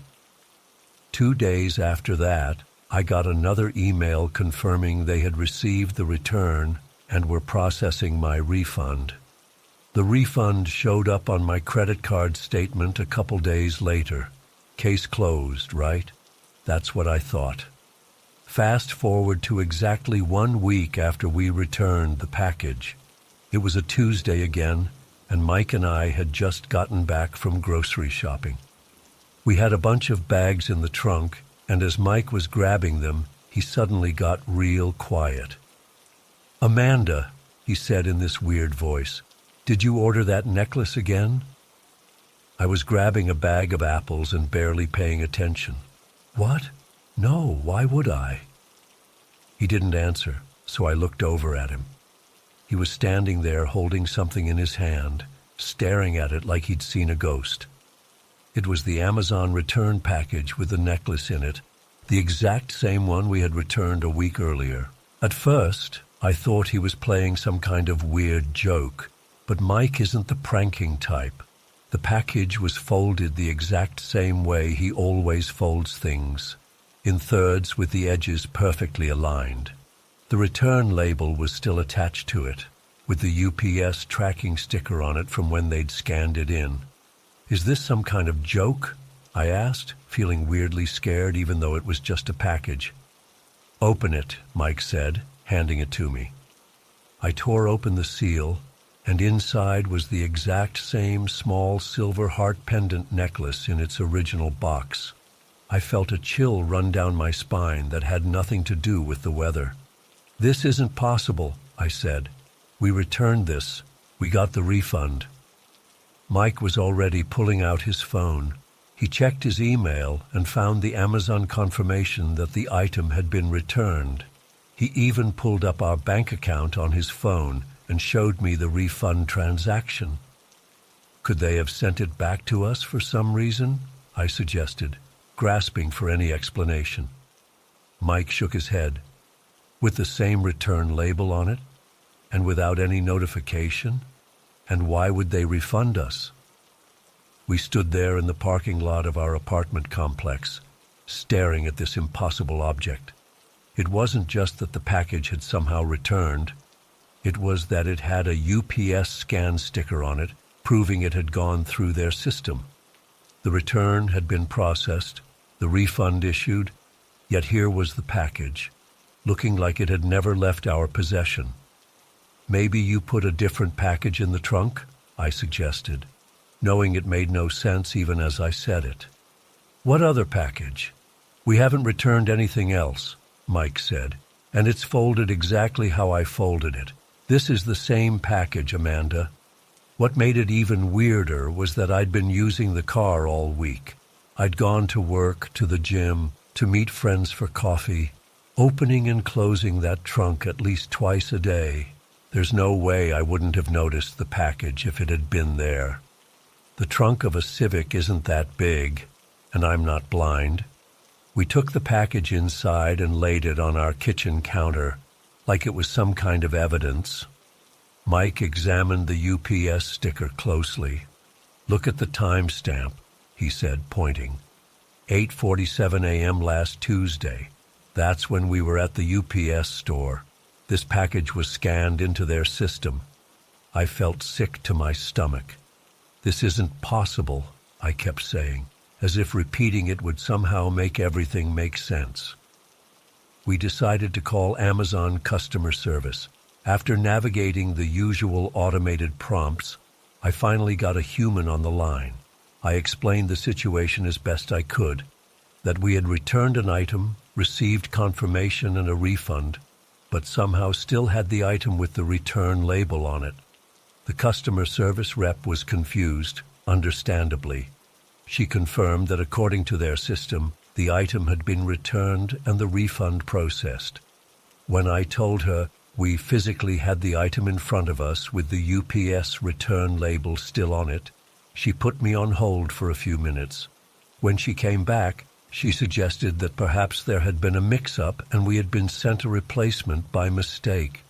2 days after that, I got another email confirming they had received the return and were processing my refund. The refund showed up on my credit card statement a couple days later. Case closed, right? That's what I thought. Fast forward to exactly 1 week after we returned the package. It was a Tuesday again, and Mike and I had just gotten back from grocery shopping. We had a bunch of bags in the trunk, and as Mike was grabbing them, he suddenly got real quiet. "Amanda," he said in this weird voice, "did you order that necklace again?" I was grabbing a bag of apples and barely paying attention. "What? No, why would I?" He didn't answer, so I looked over at him. He was standing there holding something in his hand, staring at it like he'd seen a ghost. It was the Amazon return package with the necklace in it, the exact same one we had returned a week earlier. At first, I thought he was playing some kind of weird joke, but Mike isn't the pranking type. The package was folded the exact same way he always folds things, in thirds with the edges perfectly aligned. The return label was still attached to it, with the UPS tracking sticker on it from when they'd scanned it in. "Is this some kind of joke?" I asked, feeling weirdly scared even though it was just a package. "Open it," Mike said, handing it to me. I tore open the seal, and inside was the exact same small silver heart pendant necklace in its original box. I felt a chill run down my spine that had nothing to do with the weather. "This isn't possible," I said. "We returned this. We got the refund." Mike was already pulling out his phone. He checked his email and found the Amazon confirmation that the item had been returned. He even pulled up our bank account on his phone and showed me the refund transaction. "Could they have sent it back to us for some reason?" I suggested, grasping for any explanation. Mike shook his head. "With the same return label on it? And without any notification? And why would they refund us?" We stood there in the parking lot of our apartment complex, staring at this impossible object. It wasn't just that the package had somehow returned. It was that it had a UPS scan sticker on it, proving it had gone through their system. The return had been processed, the refund issued, yet here was the package, looking like it had never left our possession. Maybe you put a different package in the trunk? I suggested, knowing it made no sense even as I said it. What other package? We haven't returned anything else, Mike said, and it's folded exactly how I folded it. This is the same package, Amanda. What made it even weirder was that I'd been using the car all week. I'd gone to work, to the gym, to meet friends for coffee, opening and closing that trunk at least twice a day. There's no way I wouldn't have noticed the package if it had been there. The trunk of a Civic isn't that big, and I'm not blind. We took the package inside and laid it on our kitchen counter, like it was some kind of evidence. Mike examined the UPS sticker closely. Look at the timestamp, he said, pointing. 8:47 a.m. last Tuesday. That's when we were at the UPS store. This package was scanned into their system. I felt sick to my stomach. This isn't possible, I kept saying, as if repeating it would somehow make everything make sense. We decided to call Amazon customer service. After navigating the usual automated prompts, I finally got a human on the line. I explained the situation as best I could, that we had returned an item, received confirmation and a refund, but somehow still had the item with the return label on it. The customer service rep was confused, understandably. She confirmed that according to their system, the item had been returned and the refund processed. When I told her we physically had the item in front of us with the UPS return label still on it, she put me on hold for a few minutes. When she came back, she suggested that perhaps there had been a mix-up and we had been sent a replacement by mistake.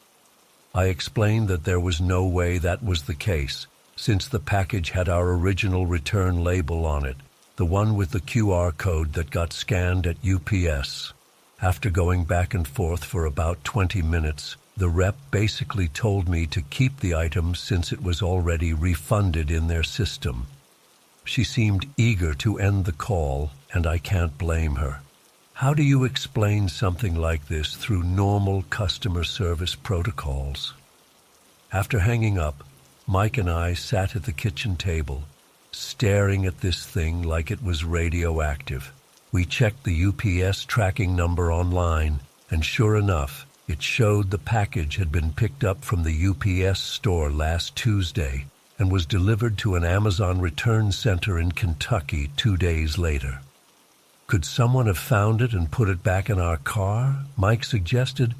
I explained that there was no way that was the case, since the package had our original return label on it, the one with the QR code that got scanned at UPS. After going back and forth for about 20 minutes, the rep basically told me to keep the item since it was already refunded in their system. She seemed eager to end the call, and I can't blame her. How do you explain something like this through normal customer service protocols? After hanging up, Mike and I sat at the kitchen table, staring at this thing like it was radioactive. We checked the UPS tracking number online, and sure enough, it showed the package had been picked up from the UPS store last Tuesday and was delivered to an Amazon return center in Kentucky 2 days later. Could someone have found it and put it back in our car? Mike suggested,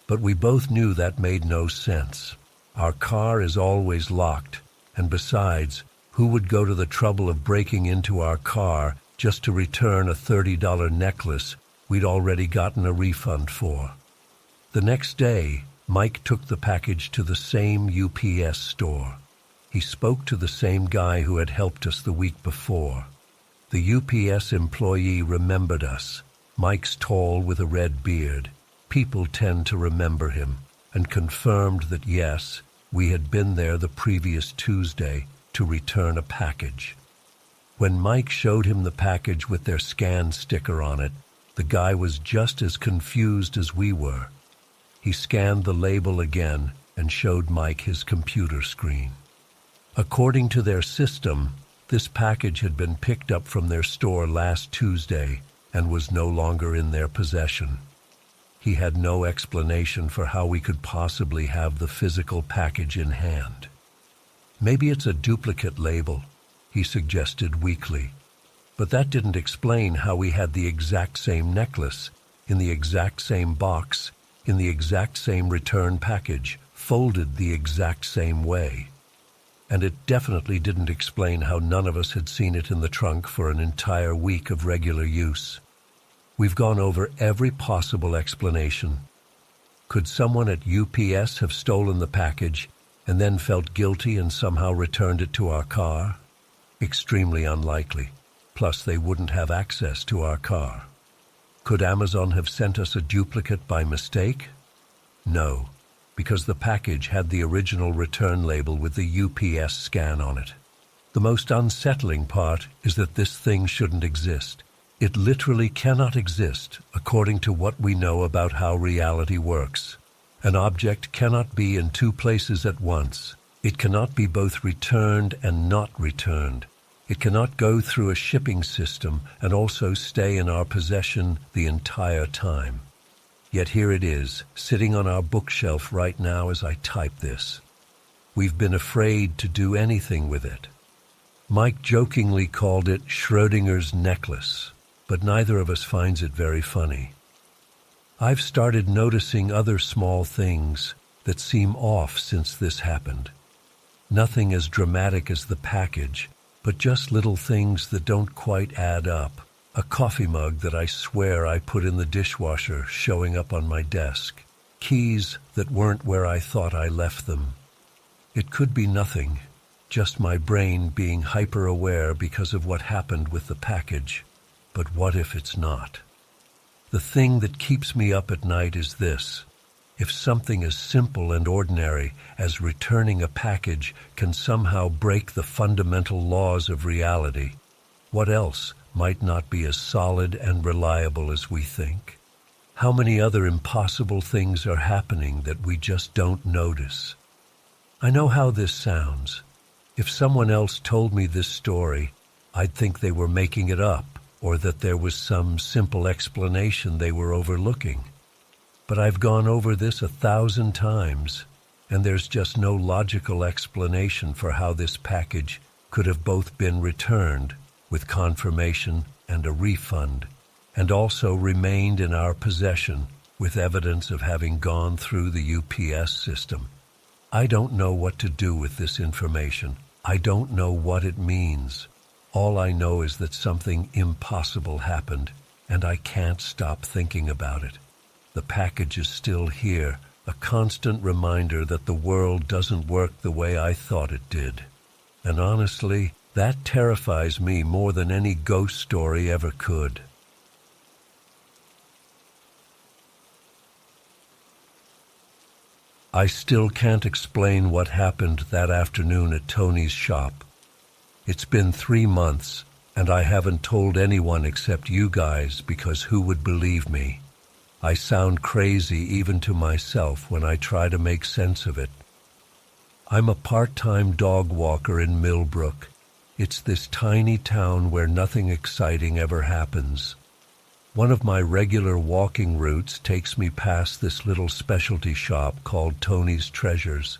but we both knew that made no sense. Our car is always locked, and besides, who would go to the trouble of breaking into our car just to return a $30 necklace we'd already gotten a refund for? The next day, Mike took the package to the same UPS store. He spoke to the same guy who had helped us the week before. The UPS employee remembered us. Mike's tall with a red beard. People tend to remember him, and confirmed that yes, we had been there the previous Tuesday to return a package. When Mike showed him the package with their scan sticker on it, the guy was just as confused as we were. He scanned the label again and showed Mike his computer screen. According to their system, this package had been picked up from their store last Tuesday and was no longer in their possession. He had no explanation for how we could possibly have the physical package in hand. Maybe it's a duplicate label, he suggested weakly. But that didn't explain how we had the exact same necklace, in the exact same box, in the exact same return package, folded the exact same way. And it definitely didn't explain how none of us had seen it in the trunk for an entire week of regular use. We've gone over every possible explanation. Could someone at UPS have stolen the package and then felt guilty and somehow returned it to our car? Extremely unlikely. Plus, they wouldn't have access to our car. Could Amazon have sent us a duplicate by mistake? No, because the package had the original return label with the UPS scan on it. The most unsettling part is that this thing shouldn't exist. It literally cannot exist according to what we know about how reality works. An object cannot be in two places at once. It cannot be both returned and not returned. It cannot go through a shipping system and also stay in our possession the entire time. Yet here it is, sitting on our bookshelf right now as I type this. We've been afraid to do anything with it. Mike jokingly called it Schrodinger's necklace, but neither of us finds it very funny. I've started noticing other small things that seem off since this happened. Nothing as dramatic as the package, but just little things that don't quite add up. A coffee mug that I swear I put in the dishwasher showing up on my desk. Keys that weren't where I thought I left them. It could be nothing, just my brain being hyper-aware because of what happened with the package. But what if it's not? The thing that keeps me up at night is this. If something as simple and ordinary as returning a package can somehow break the fundamental laws of reality, what else might not be as solid and reliable as we think? How many other impossible things are happening that we just don't notice? I know how this sounds. If someone else told me this story, I'd think they were making it up, or that there was some simple explanation they were overlooking. But I've gone over this 1,000 times, and there's just no logical explanation for how this package could have both been returned with confirmation and a refund, and also remained in our possession with evidence of having gone through the UPS system. I don't know what to do with this information. I don't know what it means. All I know is that something impossible happened, and I can't stop thinking about it. The package is still here, a constant reminder that the world doesn't work the way I thought it did. And honestly, that terrifies me more than any ghost story ever could. I still can't explain what happened that afternoon at Tony's shop. It's been 3 months, and I haven't told anyone except you guys because who would believe me? I sound crazy even to myself when I try to make sense of it. I'm a part-time dog walker in Millbrook. It's this tiny town where nothing exciting ever happens. One of my regular walking routes takes me past this little specialty shop called Tony's Treasures.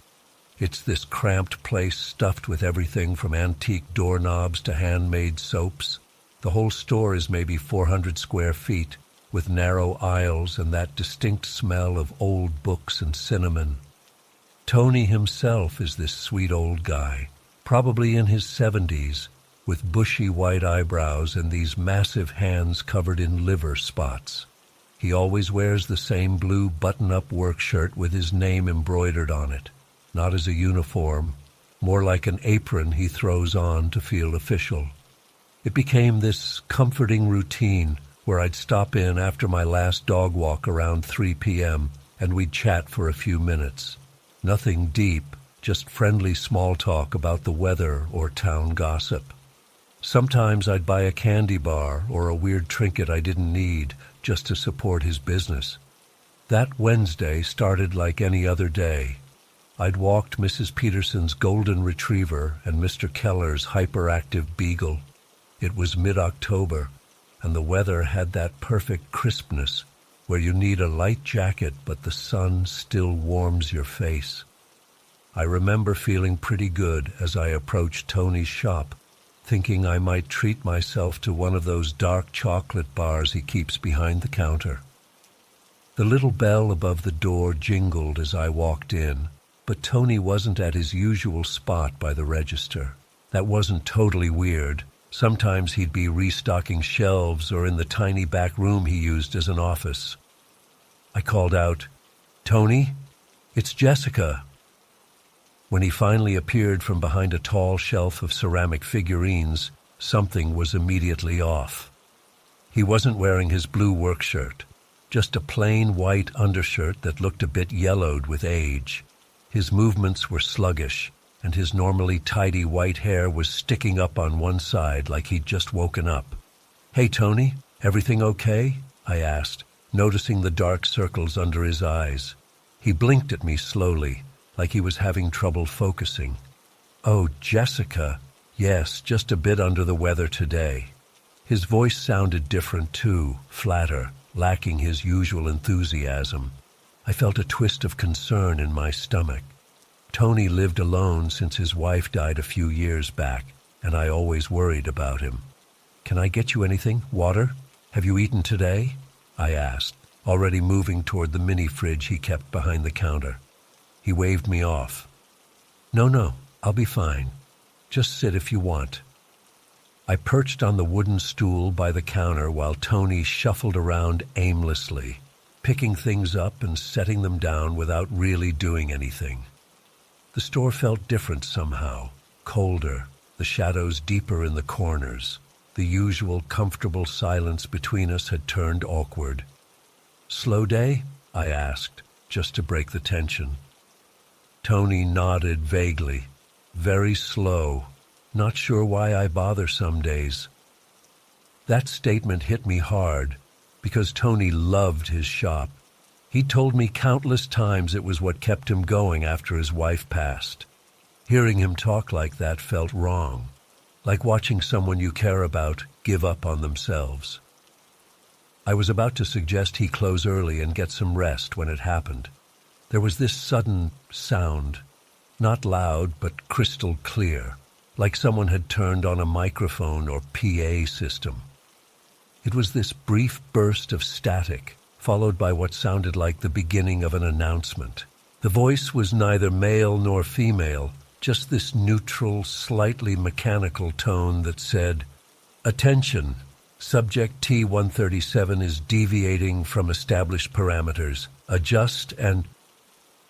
It's this cramped place stuffed with everything from antique doorknobs to handmade soaps. The whole store is maybe 400 square feet, with narrow aisles and that distinct smell of old books and cinnamon. Tony himself is this sweet old guy, probably in his 70s, with bushy white eyebrows and these massive hands covered in liver spots. He always wears the same blue button-up work shirt with his name embroidered on it, not as a uniform, more like an apron he throws on to feel official. It became this comforting routine where I'd stop in after my last dog walk around 3 p.m. and we'd chat for a few minutes. Nothing deep, just friendly small talk about the weather or town gossip. Sometimes I'd buy a candy bar or a weird trinket I didn't need just to support his business. That Wednesday started like any other day. I'd walked Mrs. Peterson's golden retriever and Mr. Keller's hyperactive beagle. It was mid-October, and the weather had that perfect crispness where you need a light jacket but the sun still warms your face. I remember feeling pretty good as I approached Tony's shop, thinking I might treat myself to one of those dark chocolate bars he keeps behind the counter. The little bell above the door jingled as I walked in, but Tony wasn't at his usual spot by the register. That wasn't totally weird. Sometimes he'd be restocking shelves or in the tiny back room he used as an office. I called out, "Tony, it's Jessica." When he finally appeared from behind a tall shelf of ceramic figurines, something was immediately off. He wasn't wearing his blue work shirt, just a plain white undershirt that looked a bit yellowed with age. His movements were sluggish, and his normally tidy white hair was sticking up on one side like he'd just woken up. "Hey, Tony, everything okay?" I asked, noticing the dark circles under his eyes. He blinked at me slowly, like he was having trouble focusing. "Oh, Jessica, yes, just a bit under the weather today." His voice sounded different too, flatter, lacking his usual enthusiasm. I felt a twist of concern in my stomach. Tony lived alone since his wife died a few years back, and I always worried about him. "Can I get you anything? Water? Have you eaten today?" I asked, already moving toward the mini fridge he kept behind the counter. He waved me off. No, I'll be fine. Just sit if you want." I perched on the wooden stool by the counter while Tony shuffled around aimlessly, picking things up and setting them down without really doing anything. The store felt different somehow, colder, the shadows deeper in the corners. The usual comfortable silence between us had turned awkward. "Slow day?" I asked, just to break the tension. Tony nodded vaguely. "Very slow. Not sure why I bother some days." That statement hit me hard, because Tony loved his shop. He'd told me countless times it was what kept him going after his wife passed. Hearing him talk like that felt wrong, like watching someone you care about give up on themselves. I was about to suggest he close early and get some rest when it happened. There was this sudden sound, not loud but crystal clear, like someone had turned on a microphone or PA system. It was this brief burst of static, followed by what sounded like the beginning of an announcement. The voice was neither male nor female, just this neutral, slightly mechanical tone that said, "Attention! Subject T-137 is deviating from established parameters. Adjust and—"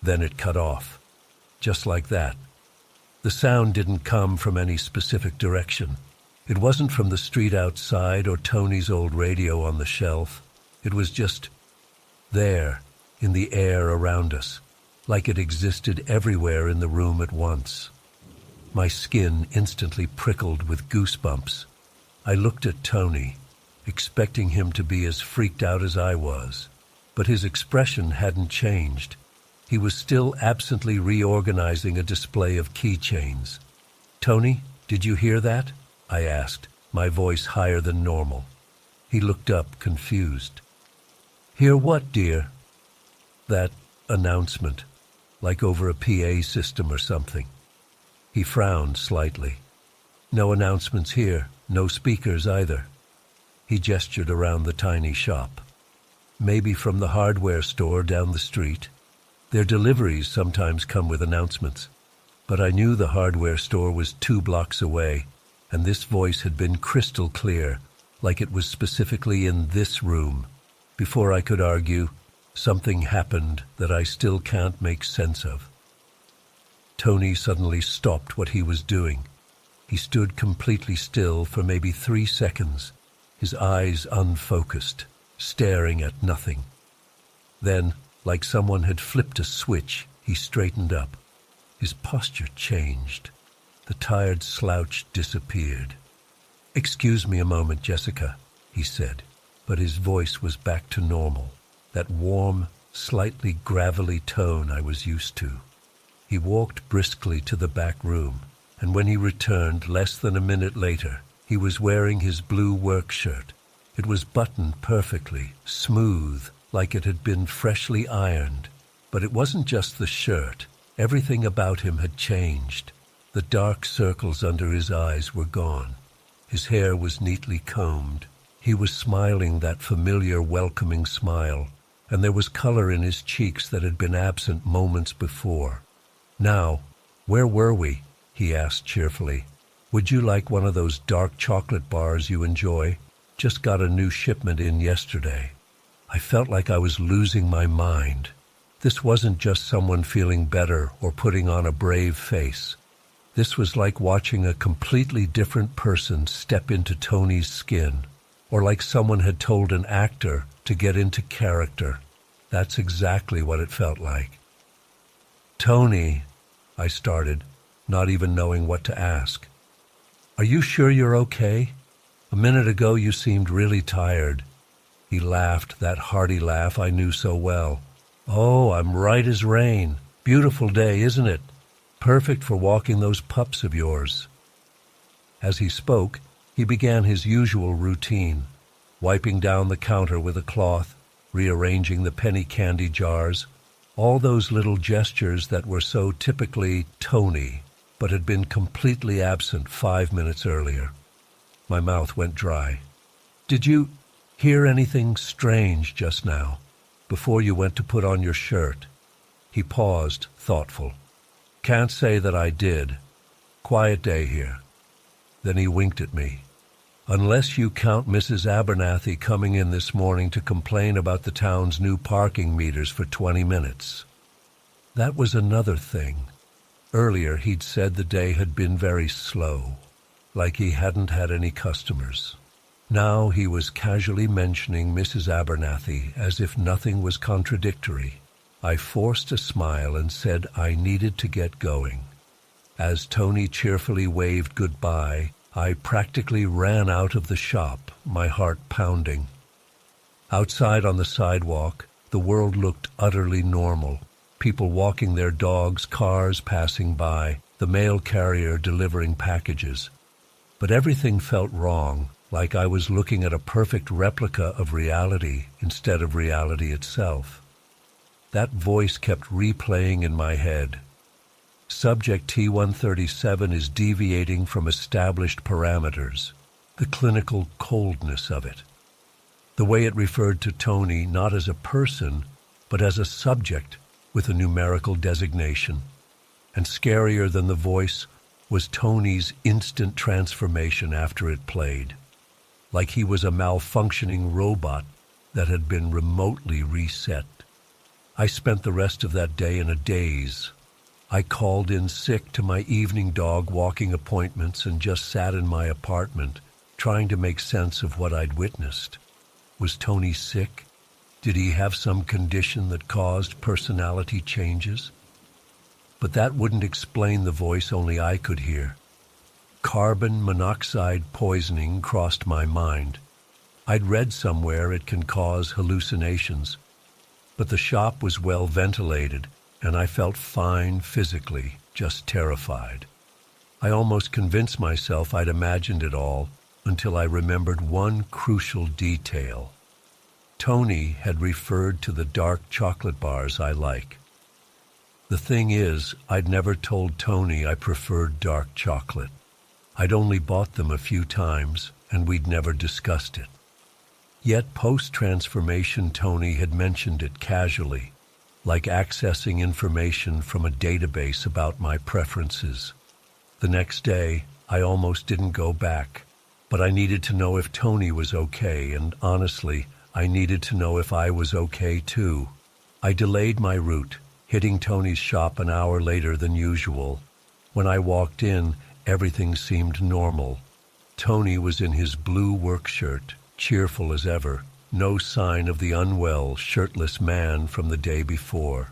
Then it cut off. Just like that. The sound didn't come from any specific direction. It wasn't from the street outside or Tony's old radio on the shelf. It was just there, in the air around us, like it existed everywhere in the room at once. My skin instantly prickled with goosebumps. I looked at Tony, expecting him to be as freaked out as I was, but his expression hadn't changed. He was still absently reorganizing a display of keychains. "Tony, did you hear that?" I asked, my voice higher than normal. He looked up, confused. "Hear what, dear?" "That announcement, like over a PA system or something." He frowned slightly. "No announcements here, no speakers either." He gestured around the tiny shop. "Maybe from the hardware store down the street. Their deliveries sometimes come with announcements." But I knew the hardware store was 2 blocks away, and this voice had been crystal clear, like it was specifically in this room. Before I could argue, something happened that I still can't make sense of. Tony suddenly stopped what he was doing. He stood completely still for maybe 3 seconds, his eyes unfocused, staring at nothing. Then, like someone had flipped a switch, he straightened up. His posture changed. The tired slouch disappeared. "Excuse me a moment, Jessica," he said, but his voice was back to normal, that warm, slightly gravelly tone I was used to. He walked briskly to the back room, and when he returned less than a minute later, he was wearing his blue work shirt. It was buttoned perfectly, smooth, like it had been freshly ironed. But it wasn't just the shirt. Everything about him had changed. The dark circles under his eyes were gone. His hair was neatly combed. He was smiling that familiar, welcoming smile, and there was color in his cheeks that had been absent moments before. "Now, where were we?" he asked cheerfully. "Would you like one of those dark chocolate bars you enjoy? Just got a new shipment in yesterday." I felt like I was losing my mind. This wasn't just someone feeling better or putting on a brave face. This was like watching a completely different person step into Tony's skin, or like someone had told an actor to get into character. That's exactly what it felt like. "Tony," I started, not even knowing what to ask. "Are you sure you're okay? A minute ago you seemed really tired." He laughed, that hearty laugh I knew so well. Oh, I'm right as rain. Beautiful day, isn't it? Perfect for walking those pups of yours." As he spoke, he began his usual routine, wiping down the counter with a cloth, rearranging the penny candy jars, all those little gestures that were so typically Tony, but had been completely absent 5 minutes earlier. My mouth went dry. "Did you hear anything strange just now, before you went to put on your shirt?" He paused, thoughtful. "Can't say that I did. Quiet day here." Then he winked at me. "Unless you count Mrs. Abernathy coming in this morning to complain about the town's new parking meters for 20 minutes. That was another thing. Earlier he'd said the day had been very slow, like he hadn't had any customers. Now he was casually mentioning Mrs. Abernathy as if nothing was contradictory. I forced a smile and said I needed to get going. As Tony cheerfully waved goodbye, I practically ran out of the shop, my heart pounding. Outside on the sidewalk, the world looked utterly normal. People walking their dogs, cars passing by, the mail carrier delivering packages. But everything felt wrong, like I was looking at a perfect replica of reality instead of reality itself. That voice kept replaying in my head. Subject T137 is deviating from established parameters, the clinical coldness of it. The way it referred to Tony not as a person, but as a subject with a numerical designation. And scarier than the voice was Tony's instant transformation after it played, like he was a malfunctioning robot that had been remotely reset. I spent the rest of that day in a daze. I called in sick to my evening dog walking appointments and just sat in my apartment, trying to make sense of what I'd witnessed. Was Tony sick? Did he have some condition that caused personality changes? But that wouldn't explain the voice only I could hear. Carbon monoxide poisoning crossed my mind. I'd read somewhere it can cause hallucinations, but the shop was well ventilated, and I felt fine physically, just terrified. I almost convinced myself I'd imagined it all until I remembered one crucial detail. Tony had referred to the dark chocolate bars I like. The thing is, I'd never told Tony I preferred dark chocolate. I'd only bought them a few times, and we'd never discussed it. Yet post-transformation Tony had mentioned it casually, like accessing information from a database about my preferences. The next day, I almost didn't go back, but I needed to know if Tony was okay, and honestly, I needed to know if I was okay too. I delayed my route, hitting Tony's shop an hour later than usual. When I walked in, everything seemed normal. Tony was in his blue work shirt, cheerful as ever, no sign of the unwell, shirtless man from the day before.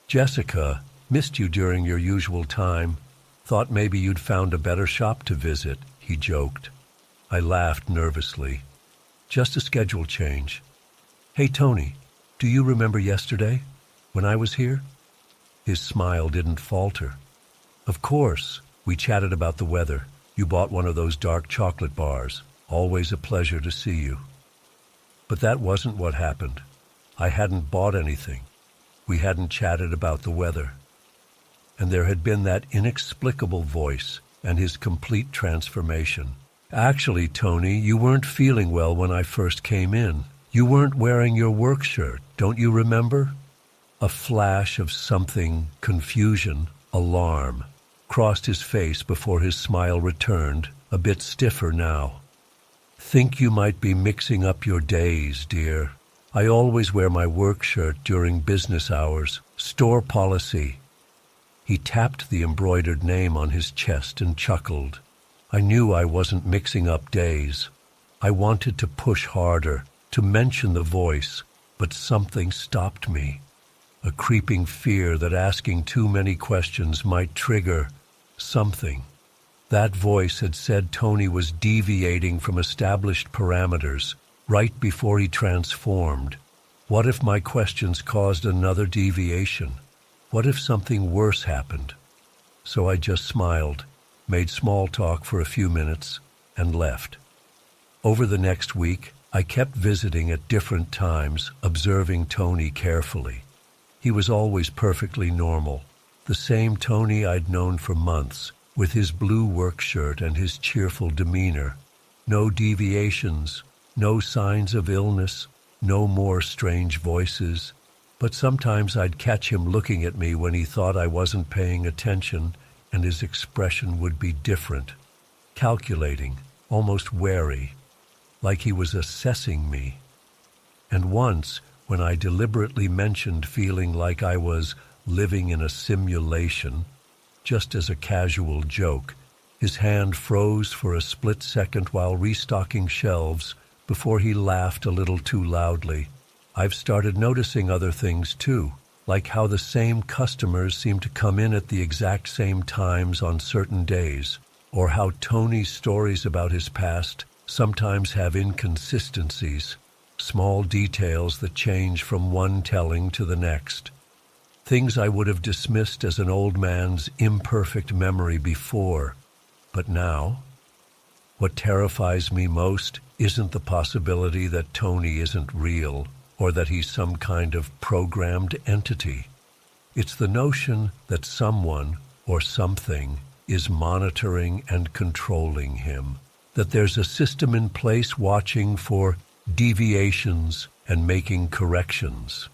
"Jessica, missed you during your usual time. Thought maybe you'd found a better shop to visit," he joked. I laughed nervously. "Just a schedule change. Hey, Tony, do you remember yesterday, when I was here?" His smile didn't falter. "Of course. We chatted about the weather. You bought one of those dark chocolate bars. Always a pleasure to see you." But that wasn't what happened. I hadn't bought anything. We hadn't chatted about the weather. And there had been that inexplicable voice and his complete transformation. "Actually, Tony, you weren't feeling well when I first came in. You weren't wearing your work shirt, don't you remember?" A flash of something, confusion, alarm, crossed his face before his smile returned, a bit stiffer now. "Think you might be mixing up your days, dear. I always wear my work shirt during business hours. Store policy." He tapped the embroidered name on his chest and chuckled. I knew I wasn't mixing up days. I wanted to push harder, to mention the voice, but something stopped me. A creeping fear that asking too many questions might trigger something. That voice had said Tony was deviating from established parameters right before he transformed. What if my questions caused another deviation? What if something worse happened? So I just smiled, made small talk for a few minutes, and left. Over the next week, I kept visiting at different times, observing Tony carefully. He was always perfectly normal, the same Tony I'd known for months, with his blue work shirt and his cheerful demeanor. No deviations, no signs of illness, no more strange voices. But sometimes I'd catch him looking at me when he thought I wasn't paying attention, and his expression would be different, calculating, almost wary, like he was assessing me. And once, when I deliberately mentioned feeling like I was living in a simulation, just as a casual joke, his hand froze for a split second while restocking shelves before he laughed a little too loudly. I've started noticing other things too, like how the same customers seem to come in at the exact same times on certain days, or how Tony's stories about his past sometimes have inconsistencies, small details that change from one telling to the next. Things I would have dismissed as an old man's imperfect memory before, but now, what terrifies me most isn't the possibility that Tony isn't real, or that he's some kind of programmed entity. It's the notion that someone or something is monitoring and controlling him, that there's a system in place watching for deviations and making corrections.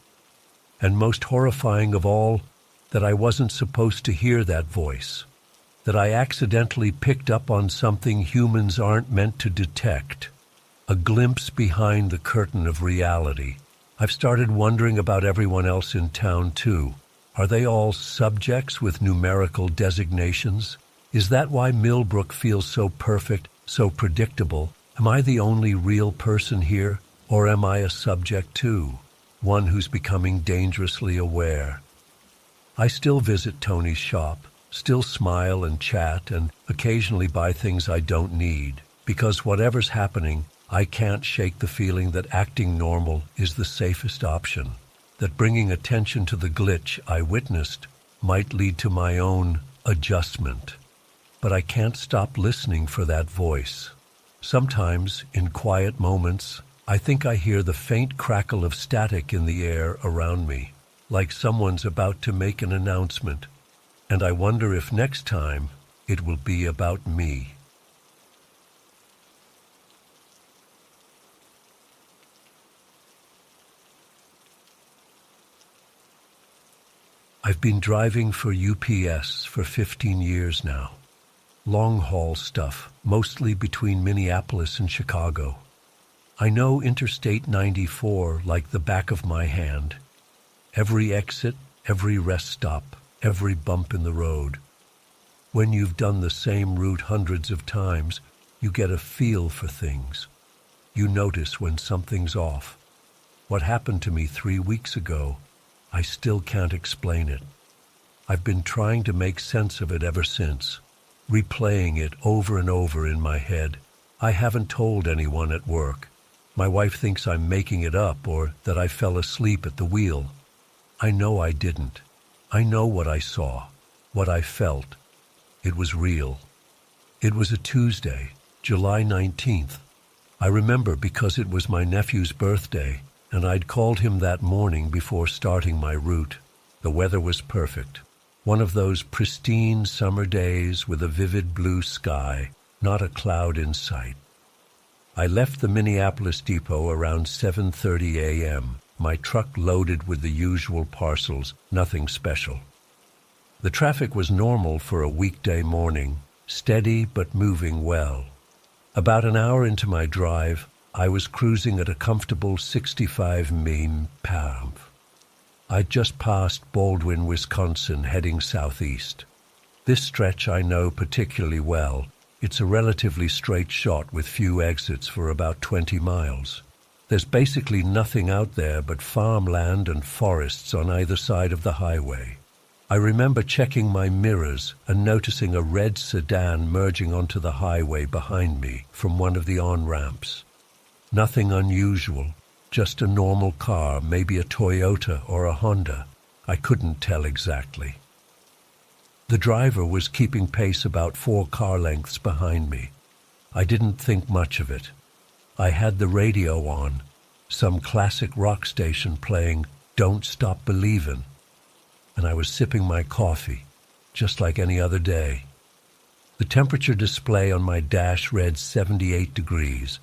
And most horrifying of all, that I wasn't supposed to hear that voice, that I accidentally picked up on something humans aren't meant to detect, a glimpse behind the curtain of reality. I've started wondering about everyone else in town, too. Are they all subjects with numerical designations? Is that why Millbrook feels so perfect, so predictable? Am I the only real person here, or am I a subject, too? One who's becoming dangerously aware? I still visit Tony's shop, still smile and chat, and occasionally buy things I don't need, because whatever's happening, I can't shake the feeling that acting normal is the safest option, that bringing attention to the glitch I witnessed might lead to my own adjustment. But I can't stop listening for that voice. Sometimes, in quiet moments, I think I hear the faint crackle of static in the air around me, like someone's about to make an announcement, and I wonder if next time it will be about me. I've been driving for UPS for 15 years now. Long-haul stuff, mostly between Minneapolis and Chicago. I know Interstate 94 like the back of my hand. Every exit, every rest stop, every bump in the road. When you've done the same route hundreds of times, you get a feel for things. You notice when something's off. What happened to me 3 weeks ago, I still can't explain it. I've been trying to make sense of it ever since, replaying it over and over in my head. I haven't told anyone at work. My wife thinks I'm making it up or that I fell asleep at the wheel. I know I didn't. I know what I saw, what I felt. It was real. It was a Tuesday, July 19th. I remember because it was my nephew's birthday, and I'd called him that morning before starting my route. The weather was perfect. One of those pristine summer days with a vivid blue sky, not a cloud in sight. I left the Minneapolis depot around 7:30 a.m., my truck loaded with the usual parcels, nothing special. The traffic was normal for a weekday morning, steady but moving well. About an hour into my drive, I was cruising at a comfortable 65 mph. I'd just passed Baldwin, Wisconsin, heading southeast. This stretch I know particularly well. It's a relatively straight shot with few exits for about 20 miles. There's basically nothing out there but farmland and forests on either side of the highway. I remember checking my mirrors and noticing a red sedan merging onto the highway behind me from one of the on-ramps. Nothing unusual, Just a normal car, maybe a Toyota or a Honda. I couldn't tell exactly. The driver was keeping pace about 4 car lengths behind me. I didn't think much of it. I had the radio on, some classic rock station playing Don't Stop Believin', and I was sipping my coffee, just like any other day. The temperature display on my dash read 78 degrees.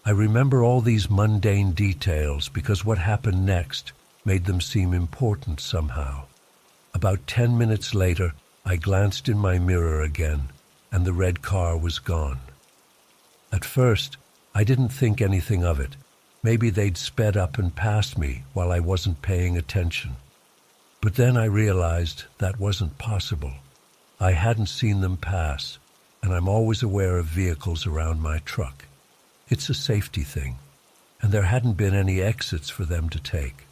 I remember all these mundane details because what happened next made them seem important somehow. About 10 minutes later, I glanced in my mirror again, and the red car was gone. At first, I didn't think anything of it. Maybe they'd sped up and passed me while I wasn't paying attention. But then I realized that wasn't possible. I hadn't seen them pass, and I'm always aware of vehicles around my truck. It's a safety thing, and there hadn't been any exits for them to take.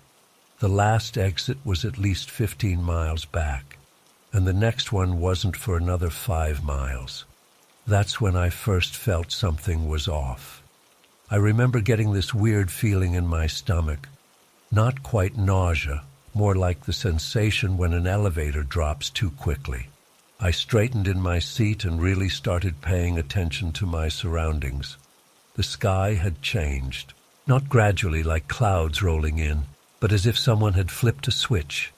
The last exit was at least 15 miles back, and the next one wasn't for another 5 miles. That's when I first felt something was off. I remember getting this weird feeling in my stomach, not quite nausea, more like the sensation when an elevator drops too quickly. I straightened in my seat and really started paying attention to my surroundings. The sky had changed, not gradually like clouds rolling in, but as if someone had flipped a switch.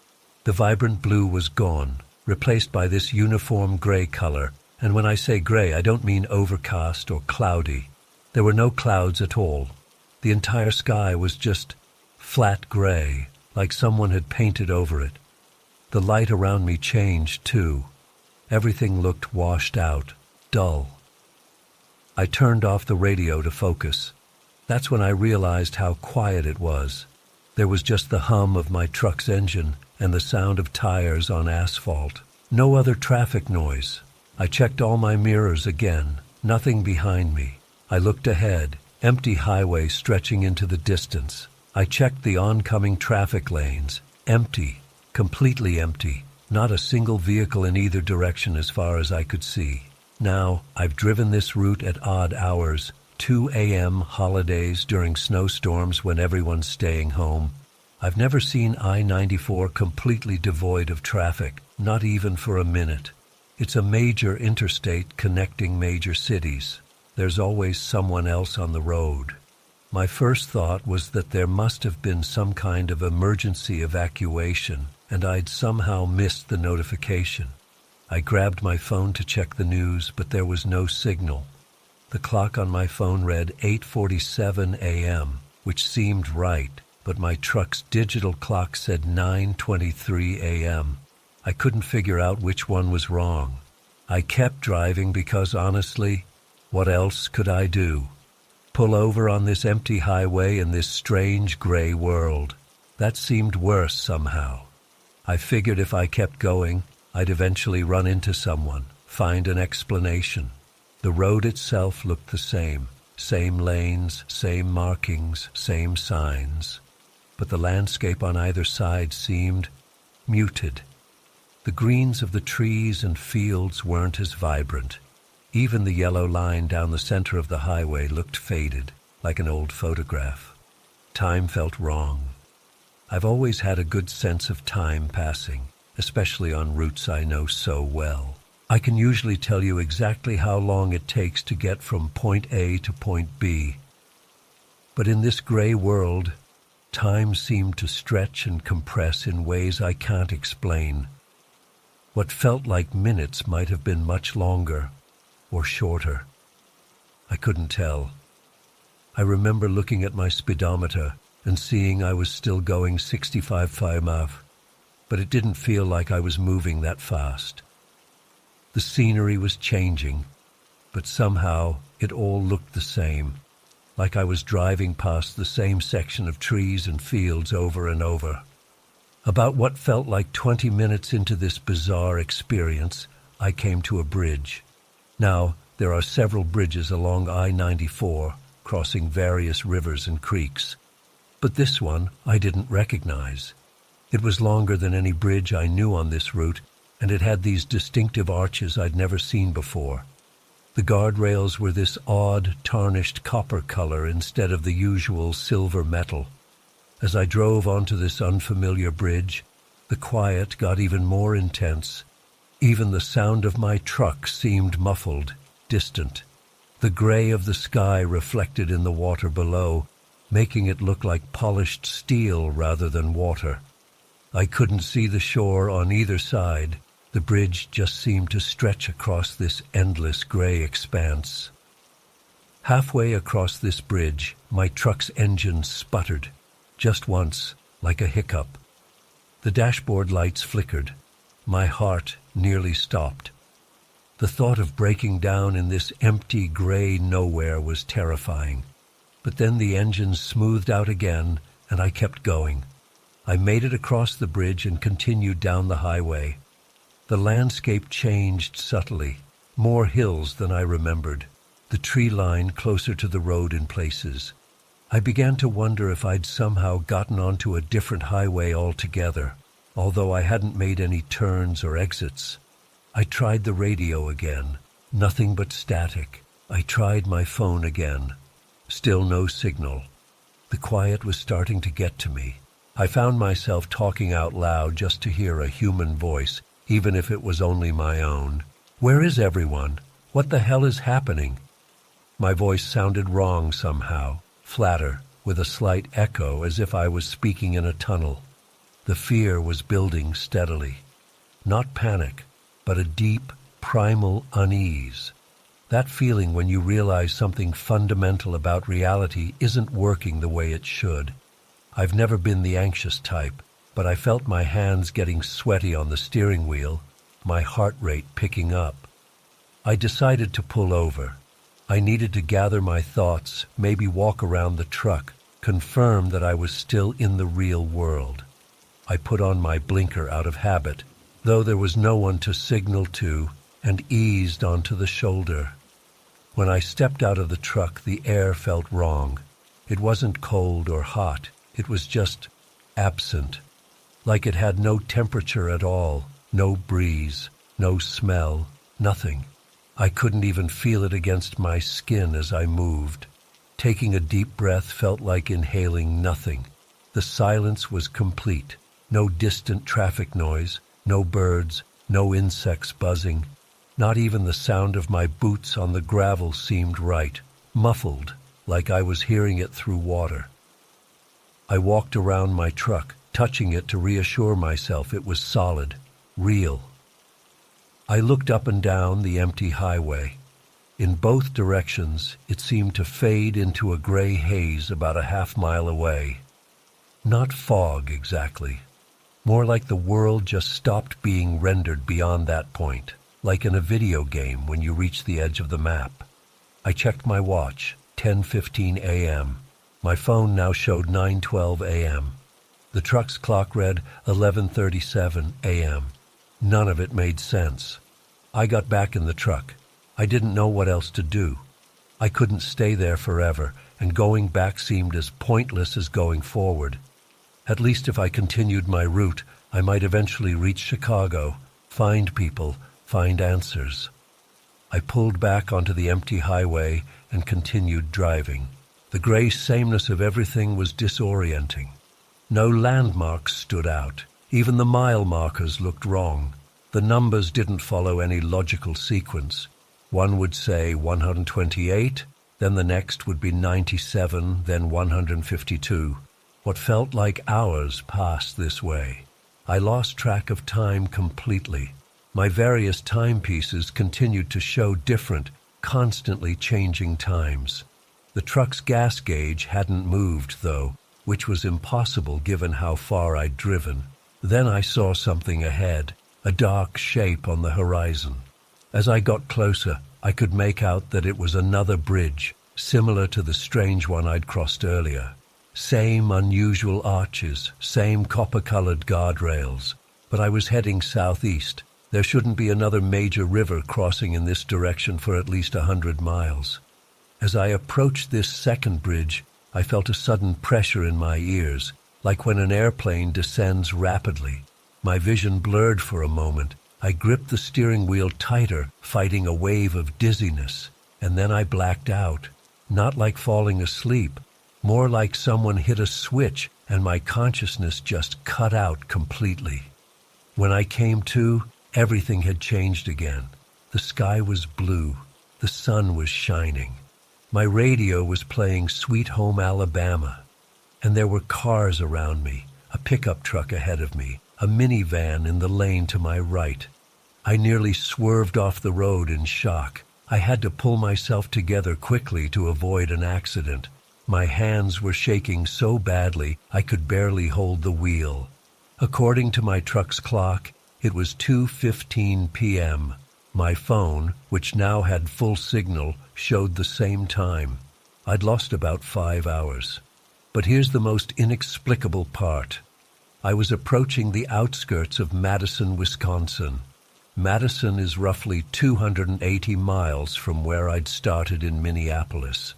The vibrant blue was gone, replaced by this uniform gray color, and when I say gray, I don't mean overcast or cloudy. There were no clouds at all. The entire sky was just flat gray, like someone had painted over it. The light around me changed, too. Everything looked washed out, dull. I turned off the radio to focus. That's when I realized how quiet it was. There was just the hum of my truck's engine and the sound of tires on asphalt. No other traffic noise. I checked all my mirrors again. Nothing behind me. I looked ahead, empty highway stretching into the distance. I checked the oncoming traffic lanes. Empty, completely empty. Not a single vehicle in either direction as far as I could see. Now, I've driven this route at odd hours, 2 a.m. holidays during snowstorms when everyone's staying home. I've never seen I-94 completely devoid of traffic, not even for a minute. It's a major interstate connecting major cities. There's always someone else on the road. My first thought was that there must have been some kind of emergency evacuation, and I'd somehow missed the notification. I grabbed my phone to check the news, but there was no signal. The clock on my phone read 8:47 a.m., which seemed right, but my truck's digital clock said 9:23 a.m. I couldn't figure out which one was wrong. I kept driving because, honestly, what else could I do? Pull over on this empty highway in this strange gray world? That seemed worse somehow. I figured if I kept going, I'd eventually run into someone, find an explanation. The road itself looked the same lanes, same markings, same signs. But the landscape on either side seemed muted. The greens of the trees and fields weren't as vibrant. Even the yellow line down the center of the highway looked faded, like an old photograph. Time felt wrong. I've always had a good sense of time passing, especially on routes I know so well. I can usually tell you exactly how long it takes to get from point A to point B. But in this gray world, time seemed to stretch and compress in ways I can't explain. What felt like minutes might have been much longer or shorter. I couldn't tell. I remember looking at my speedometer and seeing I was still going 65 km/h, but it didn't feel like I was moving that fast. The scenery was changing, but somehow it all looked the same, like I was driving past the same section of trees and fields over and over. About what felt like 20 minutes into this bizarre experience, I came to a bridge. Now, there are several bridges along I-94, crossing various rivers and creeks. But this one I didn't recognize. It was longer than any bridge I knew on this route, and it had these distinctive arches I'd never seen before. The guardrails were this odd, tarnished copper color instead of the usual silver metal. As I drove onto this unfamiliar bridge, the quiet got even more intense. Even the sound of my truck seemed muffled, distant. The gray of the sky reflected in the water below, making it look like polished steel rather than water. I couldn't see the shore on either side. The bridge just seemed to stretch across this endless gray expanse. Halfway across this bridge, my truck's engine sputtered, just once, like a hiccup. The dashboard lights flickered. My heart nearly stopped. The thought of breaking down in this empty gray nowhere was terrifying. But then the engine smoothed out again, and I kept going. I made it across the bridge and continued down the highway. The landscape changed subtly, more hills than I remembered, the tree line closer to the road in places. I began to wonder if I'd somehow gotten onto a different highway altogether, although I hadn't made any turns or exits. I tried the radio again, nothing but static. I tried my phone again, still no signal. The quiet was starting to get to me. I found myself talking out loud just to hear a human voice, even if it was only my own. "Where is everyone? What the hell is happening?" My voice sounded wrong somehow, flatter, with a slight echo as if I was speaking in a tunnel. The fear was building steadily. Not panic, but a deep, primal unease. That feeling when you realize something fundamental about reality isn't working the way it should. I've never been the anxious type, but I felt my hands getting sweaty on the steering wheel, my heart rate picking up. I decided to pull over. I needed to gather my thoughts, maybe walk around the truck, confirm that I was still in the real world. I put on my blinker out of habit, though there was no one to signal to, and eased onto the shoulder. When I stepped out of the truck, the air felt wrong. It wasn't cold or hot. It was just absent, like it had no temperature at all, no breeze, no smell, nothing. I couldn't even feel it against my skin as I moved. Taking a deep breath felt like inhaling nothing. The silence was complete. No distant traffic noise, no birds, no insects buzzing. Not even the sound of my boots on the gravel seemed right, muffled, like I was hearing it through water. I walked around my truck, touching it to reassure myself it was solid, real. I looked up and down the empty highway. In both directions, it seemed to fade into a gray haze about a half-mile away. Not fog, exactly. More like the world just stopped being rendered beyond that point, like in a video game when you reach the edge of the map. I checked my watch, 10:15 a.m. My phone now showed 9:12 a.m. The truck's clock read 11:37 a.m. None of it made sense. I got back in the truck. I didn't know what else to do. I couldn't stay there forever, and going back seemed as pointless as going forward. At least if I continued my route, I might eventually reach Chicago, find people, find answers. I pulled back onto the empty highway and continued driving. The gray sameness of everything was disorienting. No landmarks stood out. Even the mile markers looked wrong. The numbers didn't follow any logical sequence. One would say 128, then the next would be 97, then 152. What felt like hours passed this way. I lost track of time completely. My various timepieces continued to show different, constantly changing times. The truck's gas gauge hadn't moved, though, which was impossible given how far I'd driven. Then I saw something ahead, a dark shape on the horizon. As I got closer, I could make out that it was another bridge, similar to the strange one I'd crossed earlier. Same unusual arches, same copper-colored guardrails. But I was heading southeast. There shouldn't be another major river crossing in this direction for at least 100 miles. As I approached this second bridge, I felt a sudden pressure in my ears, like when an airplane descends rapidly. My vision blurred for a moment, I gripped the steering wheel tighter, fighting a wave of dizziness, and then I blacked out. Not like falling asleep, more like someone hit a switch and my consciousness just cut out completely. When I came to, everything had changed again. The sky was blue. The sun was shining. My radio was playing Sweet Home Alabama. And there were cars around me, a pickup truck ahead of me, a minivan in the lane to my right. I nearly swerved off the road in shock. I had to pull myself together quickly to avoid an accident. My hands were shaking so badly I could barely hold the wheel. According to my truck's clock, it was 2:15 p.m. My phone, which now had full signal, showed the same time. I'd lost about 5 hours. But here's the most inexplicable part. I was approaching the outskirts of Madison, Wisconsin. Madison is roughly 280 miles from where I'd started in Minneapolis.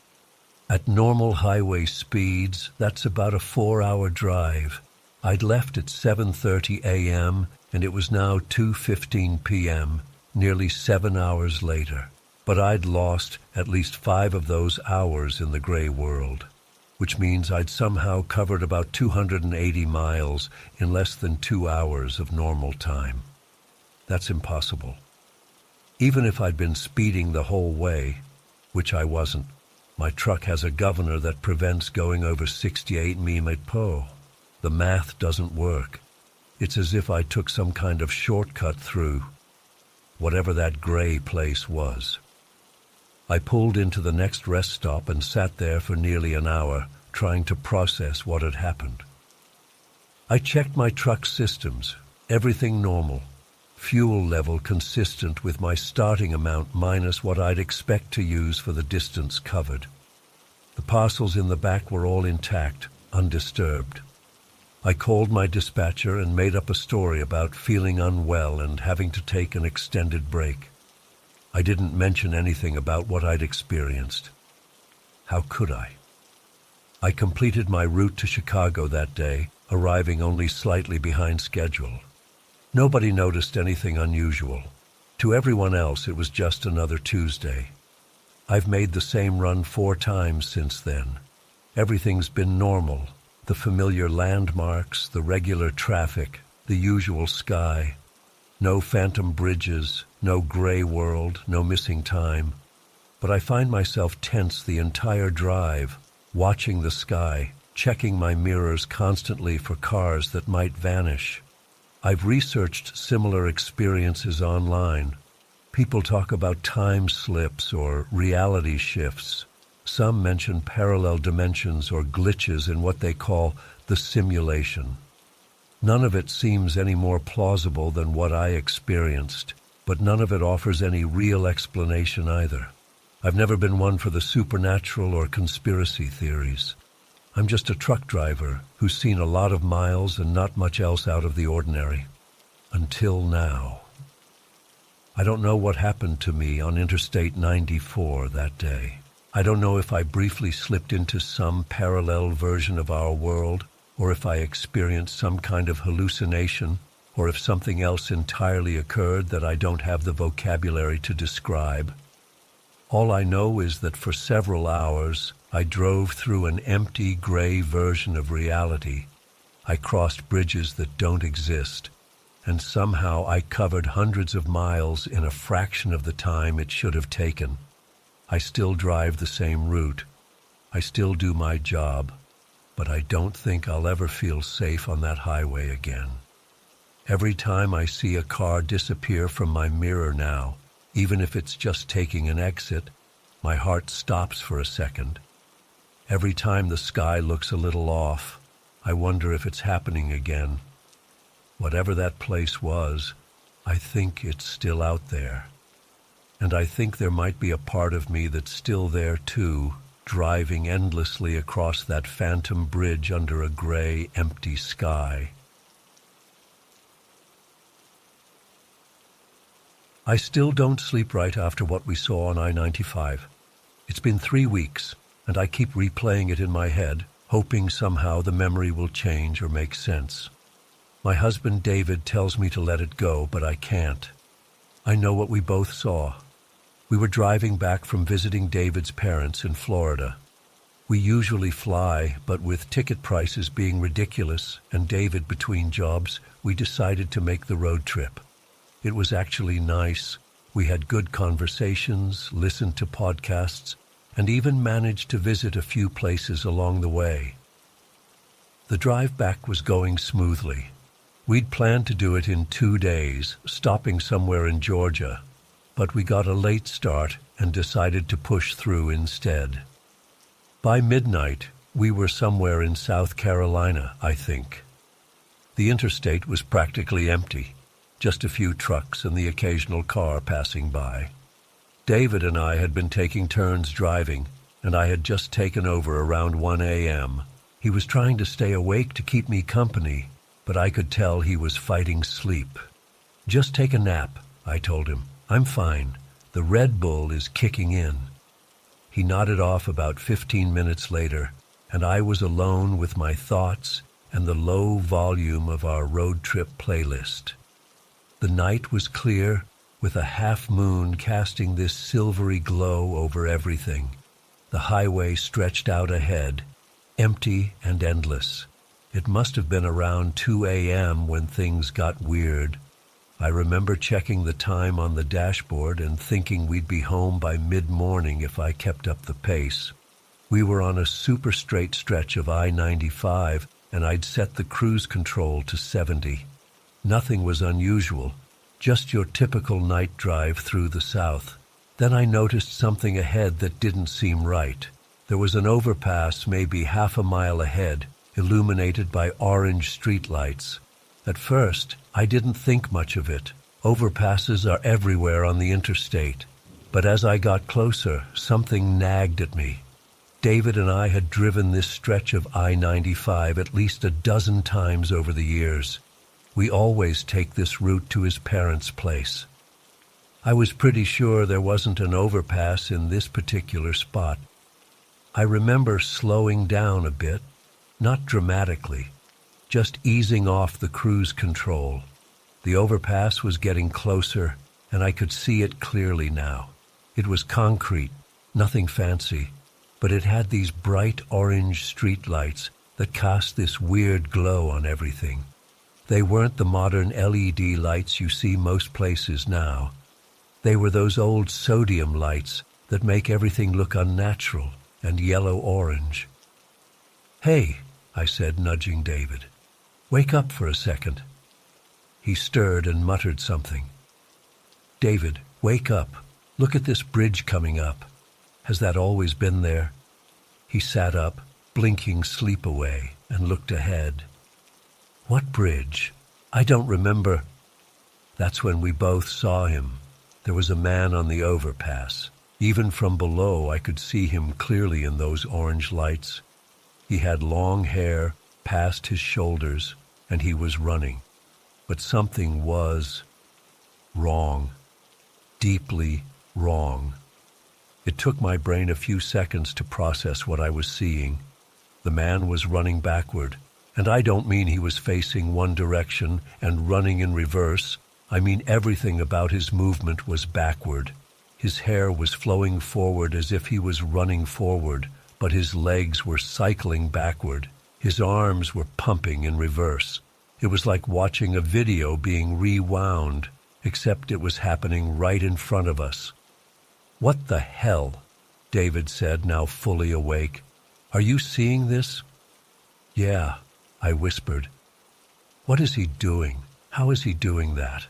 At normal highway speeds, that's about a 4-hour drive. I'd left at 7:30 a.m., and it was now 2:15 p.m., nearly 7 hours later. But I'd lost at least 5 of those hours in the gray world, which means I'd somehow covered about 280 miles in less than 2 hours of normal time. That's impossible. Even if I'd been speeding the whole way, which I wasn't, my truck has a governor that prevents going over 68 mph. The math doesn't work. It's as if I took some kind of shortcut through whatever that gray place was. I pulled into the next rest stop and sat there for nearly an hour, trying to process what had happened. I checked my truck's systems, everything normal. Fuel level consistent with my starting amount minus what I'd expect to use for the distance covered. The parcels in the back were all intact, undisturbed. I called my dispatcher and made up a story about feeling unwell and having to take an extended break. I didn't mention anything about what I'd experienced. How could I? I completed my route to Chicago that day, arriving only slightly behind schedule. Nobody noticed anything unusual. To everyone else, it was just another Tuesday. I've made the same run 4 times since then. Everything's been normal. The familiar landmarks, the regular traffic, the usual sky. No phantom bridges, no gray world, no missing time. But I find myself tense the entire drive, watching the sky, checking my mirrors constantly for cars that might vanish. I've researched similar experiences online. People talk about time slips or reality shifts. Some mention parallel dimensions or glitches in what they call the simulation. None of it seems any more plausible than what I experienced, but none of it offers any real explanation either. I've never been one for the supernatural or conspiracy theories. I'm just a truck driver who's seen a lot of miles and not much else out of the ordinary. Until now. I don't know what happened to me on Interstate 94 that day. I don't know if I briefly slipped into some parallel version of our world, or if I experienced some kind of hallucination, or if something else entirely occurred that I don't have the vocabulary to describe. All I know is that for several hours, I drove through an empty, gray version of reality. I crossed bridges that don't exist, and somehow I covered hundreds of miles in a fraction of the time it should have taken. I still drive the same route. I still do my job, but I don't think I'll ever feel safe on that highway again. Every time I see a car disappear from my mirror now, even if it's just taking an exit, my heart stops for a second. Every time the sky looks a little off, I wonder if it's happening again. Whatever that place was, I think it's still out there. And I think there might be a part of me that's still there too, driving endlessly across that phantom bridge under a gray, empty sky. I still don't sleep right after what we saw on I-95. It's been 3 weeks, and I keep replaying it in my head, hoping somehow the memory will change or make sense. My husband David tells me to let it go, but I can't. I know what we both saw. We were driving back from visiting David's parents in Florida. We usually fly, but with ticket prices being ridiculous and David between jobs, we decided to make the road trip. It was actually nice. We had good conversations, listened to podcasts, and even managed to visit a few places along the way. The drive back was going smoothly. We'd planned to do it in 2 days, stopping somewhere in Georgia, but we got a late start and decided to push through instead. By midnight, we were somewhere in South Carolina, I think. The interstate was practically empty, just a few trucks and the occasional car passing by. David and I had been taking turns driving, and I had just taken over around 1 a.m. He was trying to stay awake to keep me company, but I could tell he was fighting sleep. "Just take a nap," I told him. "I'm fine. The Red Bull is kicking in." He nodded off about 15 minutes later, and I was alone with my thoughts and the low volume of our road trip playlist. The night was clear, with a half moon casting this silvery glow over everything. The highway stretched out ahead, empty and endless. It must have been around 2 a.m. when things got weird. I remember checking the time on the dashboard and thinking we'd be home by mid-morning if I kept up the pace. We were on a super straight stretch of I-95, and I'd set the cruise control to 70. Nothing was unusual, just your typical night drive through the South. Then I noticed something ahead that didn't seem right. There was an overpass maybe half a mile ahead, illuminated by orange streetlights. At first, I didn't think much of it. Overpasses are everywhere on the interstate. But as I got closer, something nagged at me. David and I had driven this stretch of I-95 at least a dozen times over the years. We always take this route to his parents' place. I was pretty sure there wasn't an overpass in this particular spot. I remember slowing down a bit, not dramatically, just easing off the cruise control. The overpass was getting closer, and I could see it clearly now. It was concrete, nothing fancy, but it had these bright orange streetlights that cast this weird glow on everything. They weren't the modern LED lights you see most places now. They were those old sodium lights that make everything look unnatural and yellow-orange. "Hey," I said, nudging David. "Wake up for a second." He stirred and muttered something. "David, wake up. Look at this bridge coming up. Has that always been there?" He sat up, blinking sleep away, and looked ahead. "What bridge? I don't remember." That's when we both saw him. There was a man on the overpass. Even from below, I could see him clearly in those orange lights. He had long hair past his shoulders, and he was running. But something was wrong, deeply wrong. It took my brain a few seconds to process what I was seeing. The man was running backward, and I don't mean he was facing one direction and running in reverse. I mean everything about his movement was backward. His hair was flowing forward as if he was running forward, but his legs were cycling backward. His arms were pumping in reverse. It was like watching a video being rewound, except it was happening right in front of us. "What the hell?" David said, now fully awake. "Are you seeing this?" "Yeah," I whispered. "What is he doing? How is he doing that?"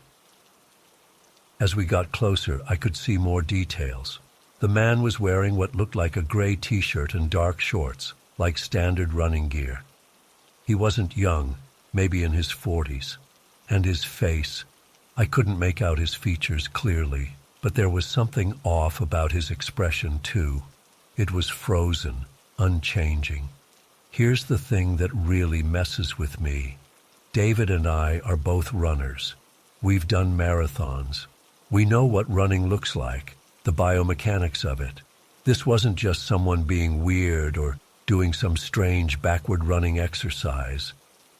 As we got closer, I could see more details. The man was wearing what looked like a gray t-shirt and dark shorts, like standard running gear. He wasn't young, maybe in his 40s. And his face, I couldn't make out his features clearly, but there was something off about his expression too. It was frozen, unchanging. Here's the thing that really messes with me. David and I are both runners. We've done marathons. We know what running looks like, the biomechanics of it. This wasn't just someone being weird or doing some strange backward running exercise.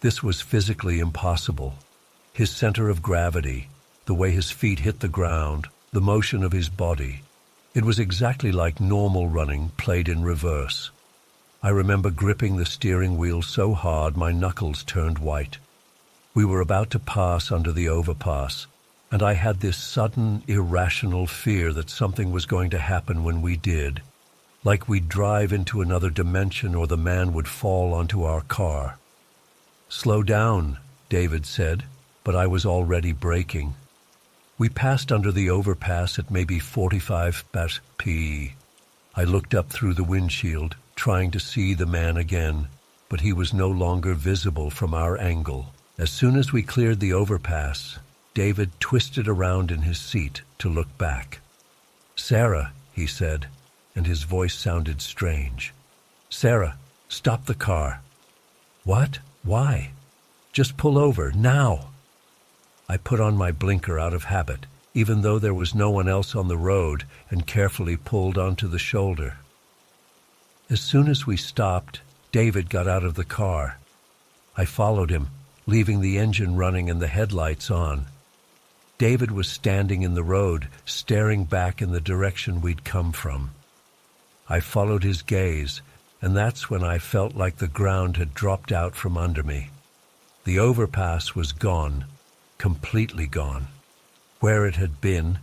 This was physically impossible. His center of gravity, the way his feet hit the ground, the motion of his body. It was exactly like normal running played in reverse. I remember gripping the steering wheel so hard my knuckles turned white. We were about to pass under the overpass, and I had this sudden, irrational fear that something was going to happen when we did, like we'd drive into another dimension or the man would fall onto our car. "Slow down," David said, but I was already braking. We passed under the overpass at maybe 45 mph. I looked up through the windshield, trying to see the man again, but he was no longer visible from our angle. As soon as we cleared the overpass, David twisted around in his seat to look back. "Sarah," he said, and his voice sounded strange. "Sarah, stop the car." "What? Why?" "Just pull over, now." I put on my blinker out of habit, even though there was no one else on the road, and carefully pulled onto the shoulder. As soon as we stopped, David got out of the car. I followed him, leaving the engine running and the headlights on. David was standing in the road, staring back in the direction we'd come from. I followed his gaze, and that's when I felt like the ground had dropped out from under me. The overpass was gone, completely gone. Where it had been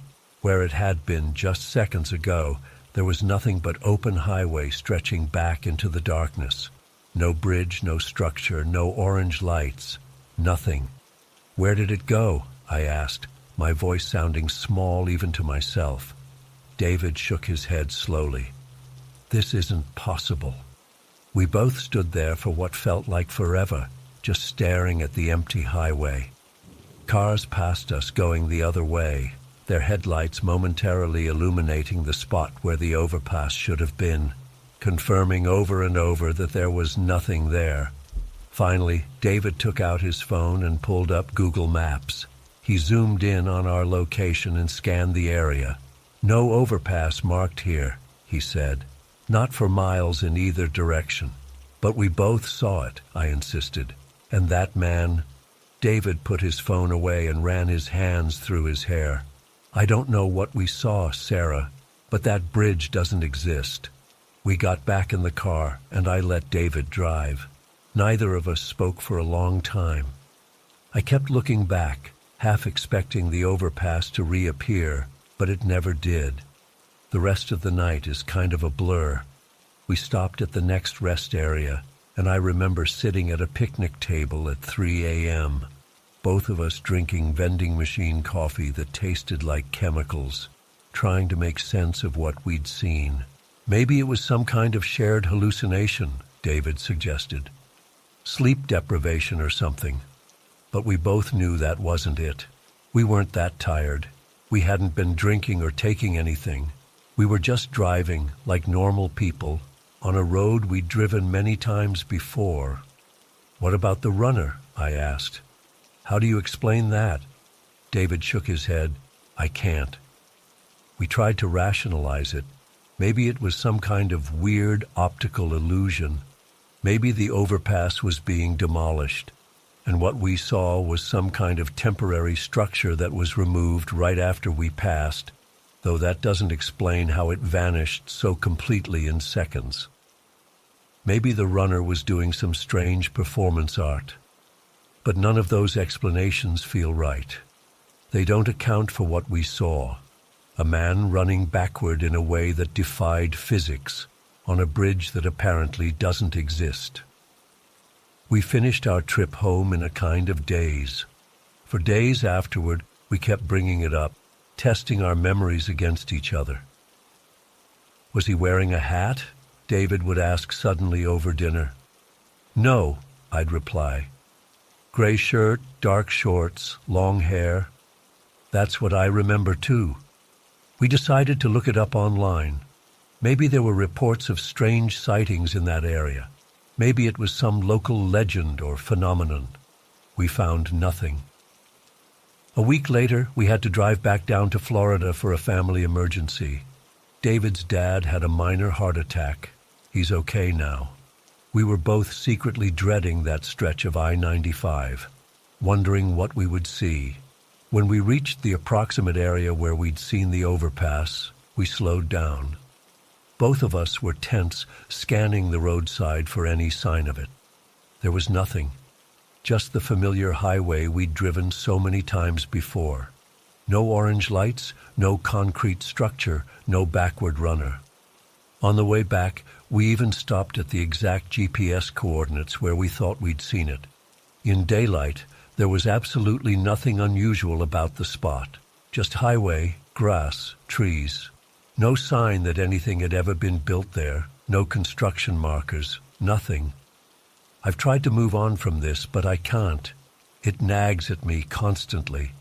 just seconds ago, there was nothing but open highway stretching back into the darkness. No bridge, no structure, no orange lights, nothing. "Where did it go?" I asked, my voice sounding small even to myself. David shook his head slowly. "This isn't possible." We both stood there for what felt like forever, just staring at the empty highway. Cars passed us going the other way, their headlights momentarily illuminating the spot where the overpass should have been, confirming over and over that there was nothing there. Finally, David took out his phone and pulled up Google Maps. He zoomed in on our location and scanned the area. "No overpass marked here," he said. "Not for miles in either direction." "But we both saw it," I insisted. "And that man—" David put his phone away and ran his hands through his hair. "I don't know what we saw, Sarah, but that bridge doesn't exist." We got back in the car, and I let David drive. Neither of us spoke for a long time. I kept looking back, half expecting the overpass to reappear, but it never did. The rest of the night is kind of a blur. We stopped at the next rest area, and I remember sitting at a picnic table at 3 a.m., both of us drinking vending machine coffee that tasted like chemicals, trying to make sense of what we'd seen. "Maybe it was some kind of shared hallucination," David suggested. "Sleep deprivation or something." But we both knew that wasn't it. We weren't that tired. We hadn't been drinking or taking anything. We were just driving, like normal people, on a road we'd driven many times before. "What about the runner?" I asked. "How do you explain that?" David shook his head. "I can't." We tried to rationalize it. Maybe it was some kind of weird optical illusion. Maybe the overpass was being demolished, and what we saw was some kind of temporary structure that was removed right after we passed, though that doesn't explain how it vanished so completely in seconds. Maybe the runner was doing some strange performance art. But none of those explanations feel right. They don't account for what we saw. A man running backward in a way that defied physics, on a bridge that apparently doesn't exist. We finished our trip home in a kind of daze. For days afterward, we kept bringing it up, testing our memories against each other. "Was he wearing a hat?" David would ask suddenly over dinner. "No," I'd reply. "Gray shirt, dark shorts, long hair." That's what I remember too. We decided to look it up online. Maybe there were reports of strange sightings in that area. Maybe it was some local legend or phenomenon. We found nothing. A week later, we had to drive back down to Florida for a family emergency. David's dad had a minor heart attack. He's okay now. We were both secretly dreading that stretch of I-95, wondering what we would see. When we reached the approximate area where we'd seen the overpass, we slowed down. Both of us were tense, scanning the roadside for any sign of it. There was nothing, just the familiar highway we'd driven so many times before. No orange lights, no concrete structure, no backward runner. On the way back, we even stopped at the exact GPS coordinates where we thought we'd seen it. In daylight, there was absolutely nothing unusual about the spot. Just highway, grass, trees. No sign that anything had ever been built there, no construction markers, nothing. I've tried to move on from this, but I can't. It nags at me constantly.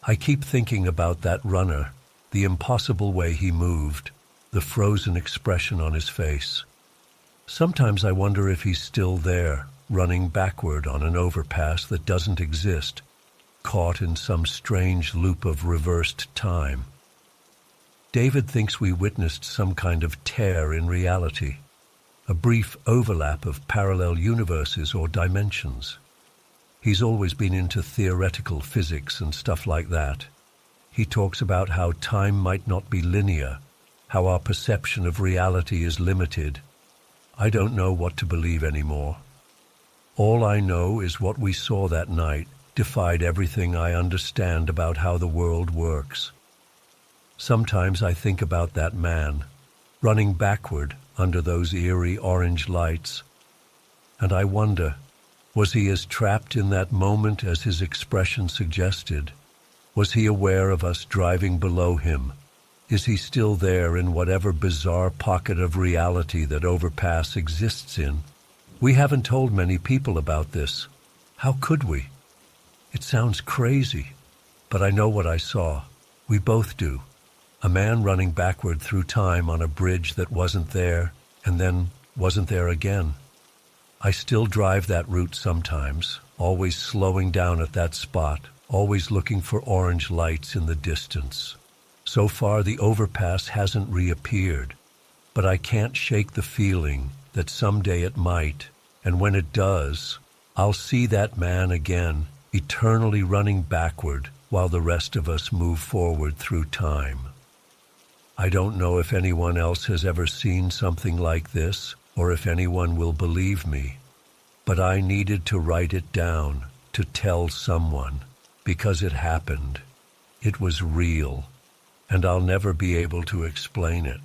I keep thinking about that runner, the impossible way he moved, the frozen expression on his face. Sometimes I wonder if he's still there, running backward on an overpass that doesn't exist, caught in some strange loop of reversed time. David thinks we witnessed some kind of tear in reality, a brief overlap of parallel universes or dimensions. He's always been into theoretical physics and stuff like that. He talks about how time might not be linear, how our perception of reality is limited. I don't know what to believe anymore. All I know is what we saw that night defied everything I understand about how the world works. Sometimes I think about that man, running backward under those eerie orange lights, and I wonder, was he as trapped in that moment as his expression suggested? Was he aware of us driving below him? Is he still there in whatever bizarre pocket of reality that overpass exists in? We haven't told many people about this. How could we? It sounds crazy, but I know what I saw. We both do. A man running backward through time on a bridge that wasn't there, and then wasn't there again. I still drive that route sometimes, always slowing down at that spot, always looking for orange lights in the distance. So far, the overpass hasn't reappeared, but I can't shake the feeling that someday it might, and when it does, I'll see that man again, eternally running backward while the rest of us move forward through time. I don't know if anyone else has ever seen something like this, or if anyone will believe me, but I needed to write it down, to tell someone, because it happened. It was real, and I'll never be able to explain it.